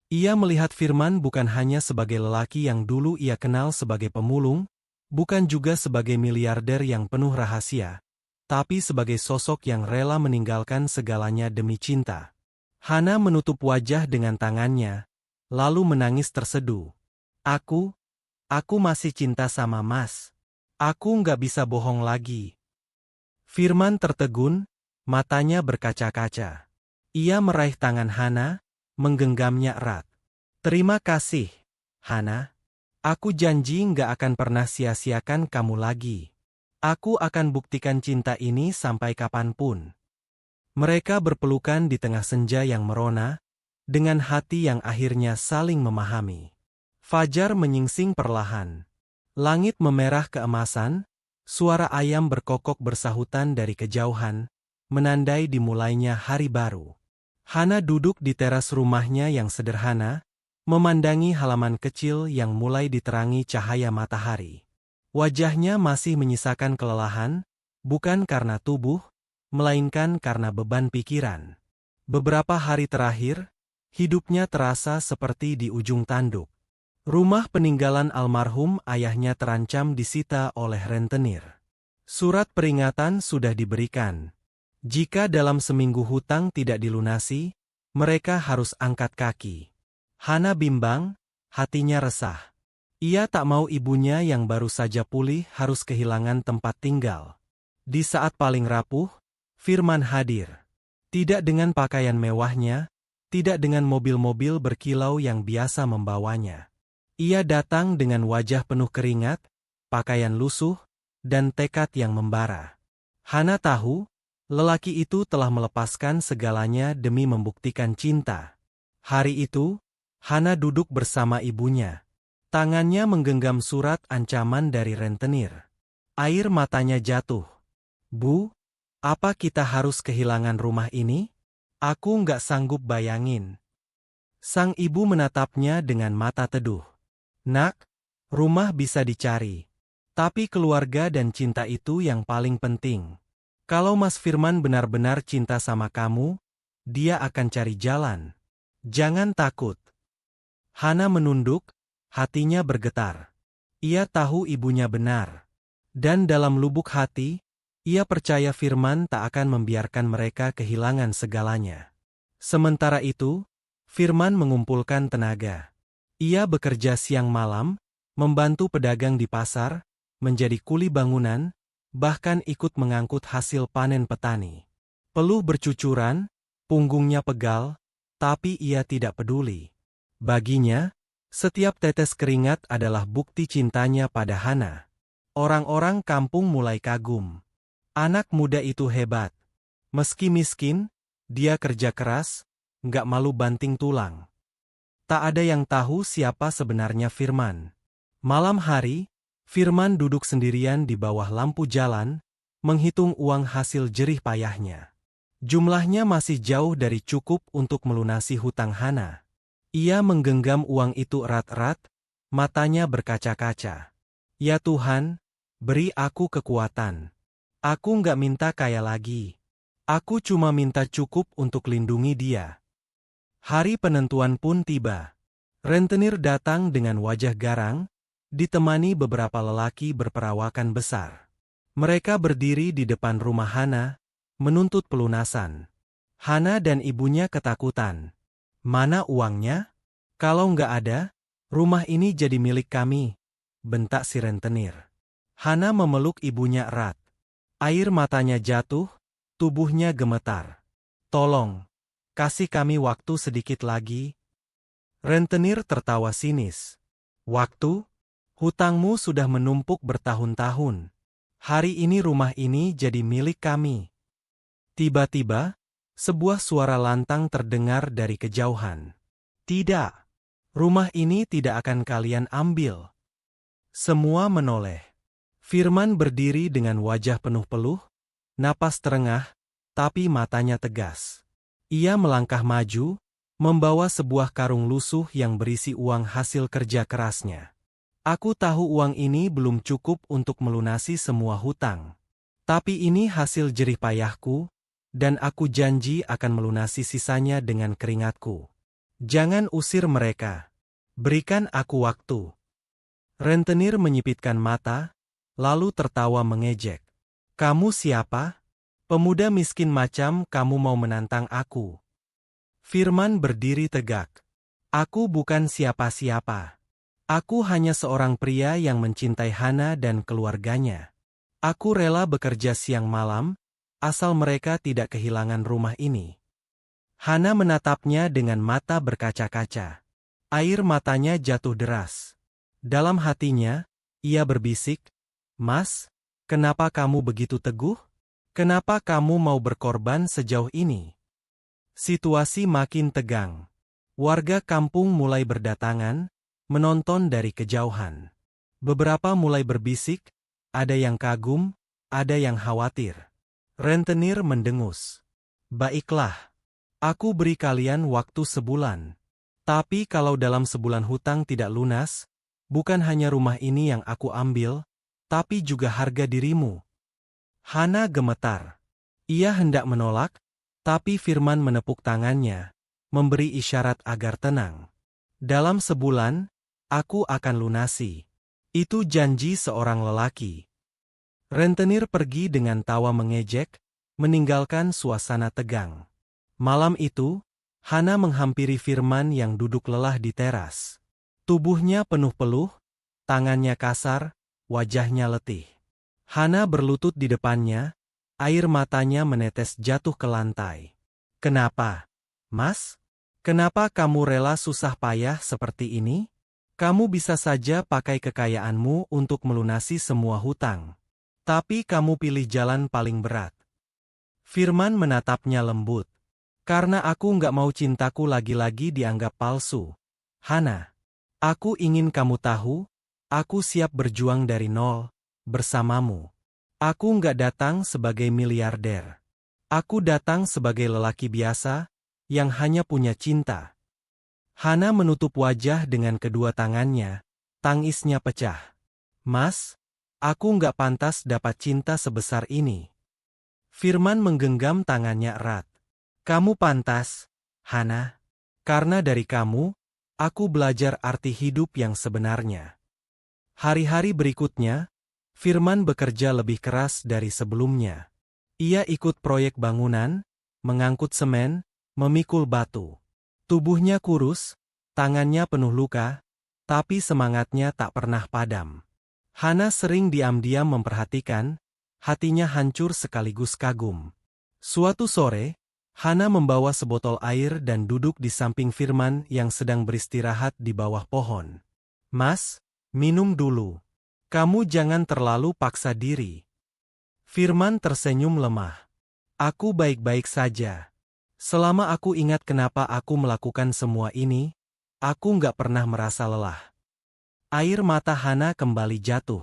Ia melihat Firman bukan hanya sebagai lelaki yang dulu ia kenal sebagai pemulung, bukan juga sebagai miliarder yang penuh rahasia, tapi sebagai sosok yang rela meninggalkan segalanya demi cinta. Hana menutup wajah dengan tangannya, lalu menangis terseduh. Aku masih cinta sama Mas. Aku nggak bisa bohong lagi. Firman tertegun, matanya berkaca-kaca. Ia meraih tangan Hana, menggenggamnya erat. Terima kasih, Hana. Aku janji nggak akan pernah sia-siakan kamu lagi. Aku akan buktikan cinta ini sampai kapanpun. Mereka berpelukan di tengah senja yang merona, dengan hati yang akhirnya saling memahami. Fajar menyingsing perlahan. Langit memerah keemasan, suara ayam berkokok bersahutan dari kejauhan, menandai dimulainya hari baru. Hana duduk di teras rumahnya yang sederhana, memandangi halaman kecil yang mulai diterangi cahaya matahari. Wajahnya masih menyisakan kelelahan, bukan karena tubuh, melainkan karena beban pikiran. Beberapa hari terakhir, hidupnya terasa seperti di ujung tanduk. Rumah peninggalan almarhum ayahnya terancam disita oleh rentenir. Surat peringatan sudah diberikan. Jika dalam seminggu hutang tidak dilunasi, mereka harus angkat kaki. Hana bimbang, hatinya resah. Ia tak mau ibunya yang baru saja pulih harus kehilangan tempat tinggal. Di saat paling rapuh, Firman hadir. Tidak dengan pakaian mewahnya, tidak dengan mobil-mobil berkilau yang biasa membawanya. Ia datang dengan wajah penuh keringat, pakaian lusuh, dan tekad yang membara. Hana tahu, lelaki itu telah melepaskan segalanya demi membuktikan cinta. Hari itu, Hana duduk bersama ibunya. Tangannya menggenggam surat ancaman dari rentenir. Air matanya jatuh. "Bu, apa kita harus kehilangan rumah ini? Aku nggak sanggup bayangin." Sang ibu menatapnya dengan mata teduh. "Nak, rumah bisa dicari. Tapi keluarga dan cinta itu yang paling penting. Kalau Mas Firman benar-benar cinta sama kamu, dia akan cari jalan. Jangan takut." Hana menunduk, hatinya bergetar. Ia tahu ibunya benar. Dan dalam lubuk hati, ia percaya Firman tak akan membiarkan mereka kehilangan segalanya. Sementara itu, Firman mengumpulkan tenaga. Ia bekerja siang malam, membantu pedagang di pasar, menjadi kuli bangunan, bahkan ikut mengangkut hasil panen petani. Peluh bercucuran, punggungnya pegal, tapi ia tidak peduli. Baginya, setiap tetes keringat adalah bukti cintanya pada Hana. Orang-orang kampung mulai kagum. Anak muda itu hebat. Meski miskin, dia kerja keras, nggak malu banting tulang. Tak ada yang tahu siapa sebenarnya Firman. Malam hari, Firman duduk sendirian di bawah lampu jalan, menghitung uang hasil jerih payahnya. Jumlahnya masih jauh dari cukup untuk melunasi hutang Hana. Ia menggenggam uang itu erat-erat, matanya berkaca-kaca. "Ya Tuhan, beri aku kekuatan. Aku nggak minta kaya lagi. Aku cuma minta cukup untuk lindungi dia." Hari penentuan pun tiba. Rentenir datang dengan wajah garang, ditemani beberapa lelaki berperawakan besar. Mereka berdiri di depan rumah Hana, menuntut pelunasan. Hana dan ibunya ketakutan. "Mana uangnya? Kalau nggak ada, rumah ini jadi milik kami," bentak si rentenir. Hana memeluk ibunya erat. Air matanya jatuh, tubuhnya gemetar. "Tolong, kasih kami waktu sedikit lagi." Rentenir tertawa sinis. "Waktu? Hutangmu sudah menumpuk bertahun-tahun. Hari ini rumah ini jadi milik kami." Tiba-tiba, sebuah suara lantang terdengar dari kejauhan. "Tidak, rumah ini tidak akan kalian ambil." Semua menoleh. Firman berdiri dengan wajah penuh peluh, napas terengah, tapi matanya tegas. Ia melangkah maju, membawa sebuah karung lusuh yang berisi uang hasil kerja kerasnya. "Aku tahu uang ini belum cukup untuk melunasi semua hutang. Tapi ini hasil jerih payahku, dan aku janji akan melunasi sisanya dengan keringatku. Jangan usir mereka. Berikan aku waktu." Rentenir menyipitkan mata, lalu tertawa mengejek. "Kamu siapa? Pemuda miskin macam kamu mau menantang aku?" Firman berdiri tegak. "Aku bukan siapa-siapa. Aku hanya seorang pria yang mencintai Hana dan keluarganya. Aku rela bekerja siang malam, asal mereka tidak kehilangan rumah ini." Hana menatapnya dengan mata berkaca-kaca. Air matanya jatuh deras. Dalam hatinya, ia berbisik, "Mas, kenapa kamu begitu teguh? Kenapa kamu mau berkorban sejauh ini?" Situasi makin tegang. Warga kampung mulai berdatangan, menonton dari kejauhan. Beberapa mulai berbisik, ada yang kagum, ada yang khawatir. Rentenir mendengus. "Baiklah, aku beri kalian waktu sebulan. Tapi kalau dalam sebulan hutang tidak lunas, bukan hanya rumah ini yang aku ambil, tapi juga harga dirimu." Hana gemetar. Ia hendak menolak, tapi Firman menepuk tangannya, memberi isyarat agar tenang. Dalam sebulan, aku akan lunasi. Itu janji seorang lelaki. Rentenir pergi dengan tawa mengejek, meninggalkan suasana tegang. Malam itu, Hana menghampiri Firman yang duduk lelah di teras. Tubuhnya penuh peluh, tangannya kasar, wajahnya letih. Hana berlutut di depannya, air matanya menetes jatuh ke lantai. Kenapa, Mas? Kenapa kamu rela susah payah seperti ini? Kamu bisa saja pakai kekayaanmu untuk melunasi semua hutang. Tapi kamu pilih jalan paling berat. Firman menatapnya lembut. Karena aku nggak mau cintaku lagi-lagi dianggap palsu. Hana, aku ingin kamu tahu, aku siap berjuang dari nol, bersamamu. Aku nggak datang sebagai miliarder. Aku datang sebagai lelaki biasa, yang hanya punya cinta. Hana menutup wajah dengan kedua tangannya, tangisnya pecah. Mas, aku nggak pantas dapat cinta sebesar ini. Firman menggenggam tangannya erat. Kamu pantas, Hana. Karena dari kamu, aku belajar arti hidup yang sebenarnya. Hari-hari berikutnya, Firman bekerja lebih keras dari sebelumnya. Ia ikut proyek bangunan, mengangkut semen, memikul batu. Tubuhnya kurus, tangannya penuh luka, tapi semangatnya tak pernah padam. Hana sering diam-diam memperhatikan, hatinya hancur sekaligus kagum. Suatu sore, Hana membawa sebotol air dan duduk di samping Firman yang sedang beristirahat di bawah pohon. Mas, minum dulu. Kamu jangan terlalu paksa diri. Firman tersenyum lemah. Aku baik-baik saja. Selama aku ingat kenapa aku melakukan semua ini, aku nggak pernah merasa lelah. Air mata Hana kembali jatuh.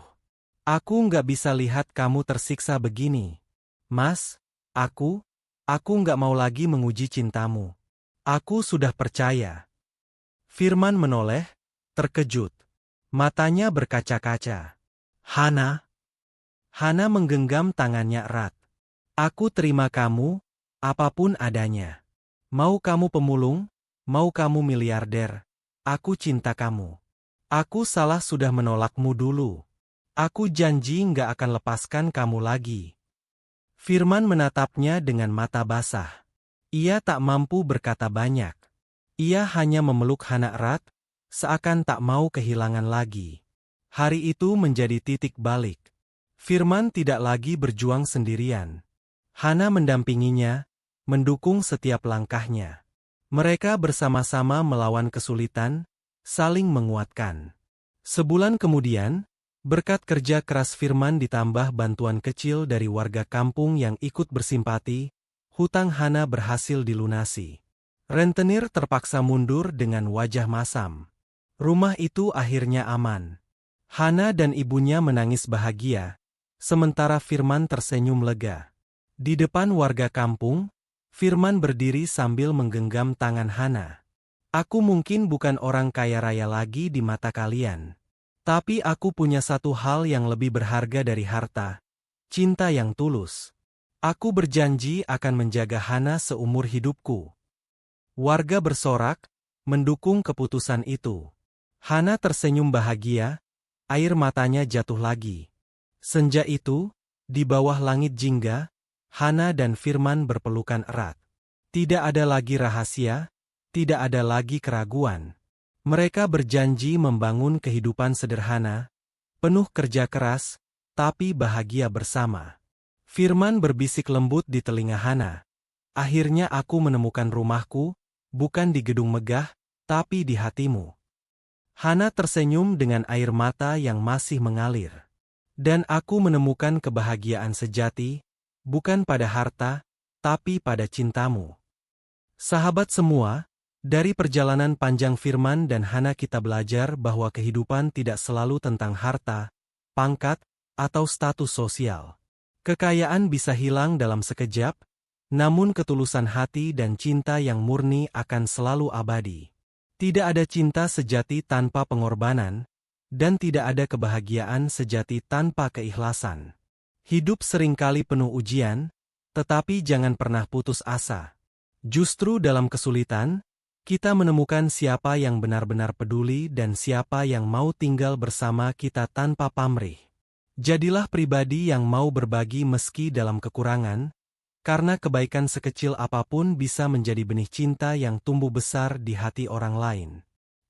Aku nggak bisa lihat kamu tersiksa begini. Mas, aku nggak mau lagi menguji cintamu. Aku sudah percaya. Firman menoleh, terkejut. Matanya berkaca-kaca. Hana menggenggam tangannya erat. Aku terima kamu, apapun adanya. Mau kamu pemulung, mau kamu miliarder, aku cinta kamu. Aku salah sudah menolakmu dulu. Aku janji nggak akan lepaskan kamu lagi. Firman menatapnya dengan mata basah. Ia tak mampu berkata banyak. Ia hanya memeluk Hana erat, seakan tak mau kehilangan lagi. Hari itu menjadi titik balik. Firman tidak lagi berjuang sendirian. Hana mendampinginya, mendukung setiap langkahnya. Mereka bersama-sama melawan kesulitan, saling menguatkan. Sebulan kemudian, berkat kerja keras Firman ditambah bantuan kecil dari warga kampung yang ikut bersimpati, hutang Hana berhasil dilunasi. Rentenir terpaksa mundur dengan wajah masam. Rumah itu akhirnya aman. Hana dan ibunya menangis bahagia, sementara Firman tersenyum lega. Di depan warga kampung, Firman berdiri sambil menggenggam tangan Hana. Aku mungkin bukan orang kaya raya lagi di mata kalian. Tapi aku punya satu hal yang lebih berharga dari harta, cinta yang tulus. Aku berjanji akan menjaga Hana seumur hidupku. Warga bersorak, mendukung keputusan itu. Hana tersenyum bahagia, air matanya jatuh lagi. Senja itu, di bawah langit jingga, Hana dan Firman berpelukan erat. Tidak ada lagi rahasia, tidak ada lagi keraguan. Mereka berjanji membangun kehidupan sederhana, penuh kerja keras, tapi bahagia bersama. Firman berbisik lembut di telinga Hana. Akhirnya aku menemukan rumahku, bukan di gedung megah, tapi di hatimu. Hana tersenyum dengan air mata yang masih mengalir. Dan aku menemukan kebahagiaan sejati, bukan pada harta, tapi pada cintamu. Sahabat semua, dari perjalanan panjang Firman dan Hana kita belajar bahwa kehidupan tidak selalu tentang harta, pangkat, atau status sosial. Kekayaan bisa hilang dalam sekejap, namun ketulusan hati dan cinta yang murni akan selalu abadi. Tidak ada cinta sejati tanpa pengorbanan, dan tidak ada kebahagiaan sejati tanpa keikhlasan. Hidup seringkali penuh ujian, Tetapi jangan pernah putus asa. Justru dalam kesulitan, kita menemukan siapa yang benar-benar peduli dan siapa yang mau tinggal bersama kita tanpa pamrih. Jadilah pribadi yang mau berbagi meski dalam kekurangan, karena kebaikan sekecil apapun bisa menjadi benih cinta yang tumbuh besar di hati orang lain.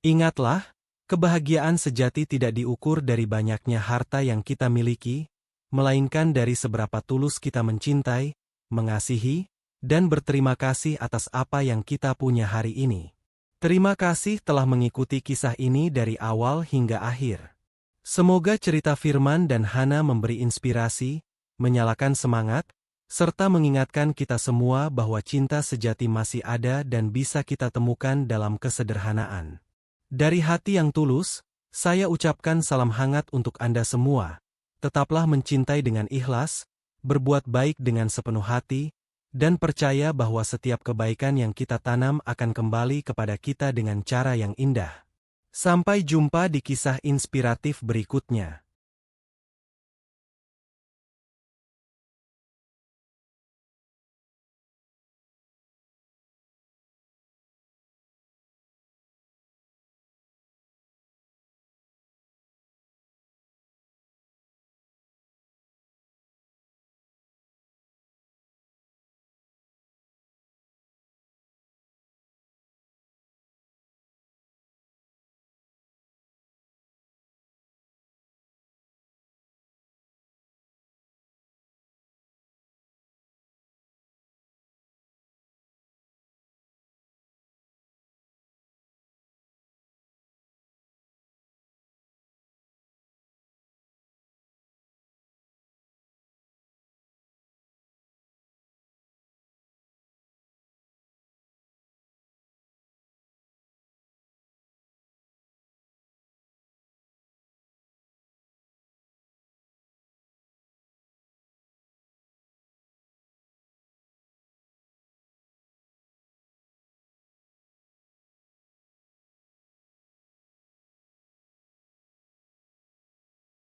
Ingatlah, kebahagiaan sejati tidak diukur dari banyaknya harta yang kita miliki, melainkan dari seberapa tulus kita mencintai, mengasihi, dan berterima kasih atas apa yang kita punya hari ini. Terima kasih telah mengikuti kisah ini dari awal hingga akhir. Semoga cerita Firman dan Hana memberi inspirasi, menyalakan semangat, serta mengingatkan kita semua bahwa cinta sejati masih ada dan bisa kita temukan dalam kesederhanaan. Dari hati yang tulus, saya ucapkan salam hangat untuk Anda semua. Tetaplah mencintai dengan ikhlas, berbuat baik dengan sepenuh hati, dan percaya bahwa setiap kebaikan yang kita tanam akan kembali kepada kita dengan cara yang indah. Sampai jumpa di kisah inspiratif berikutnya.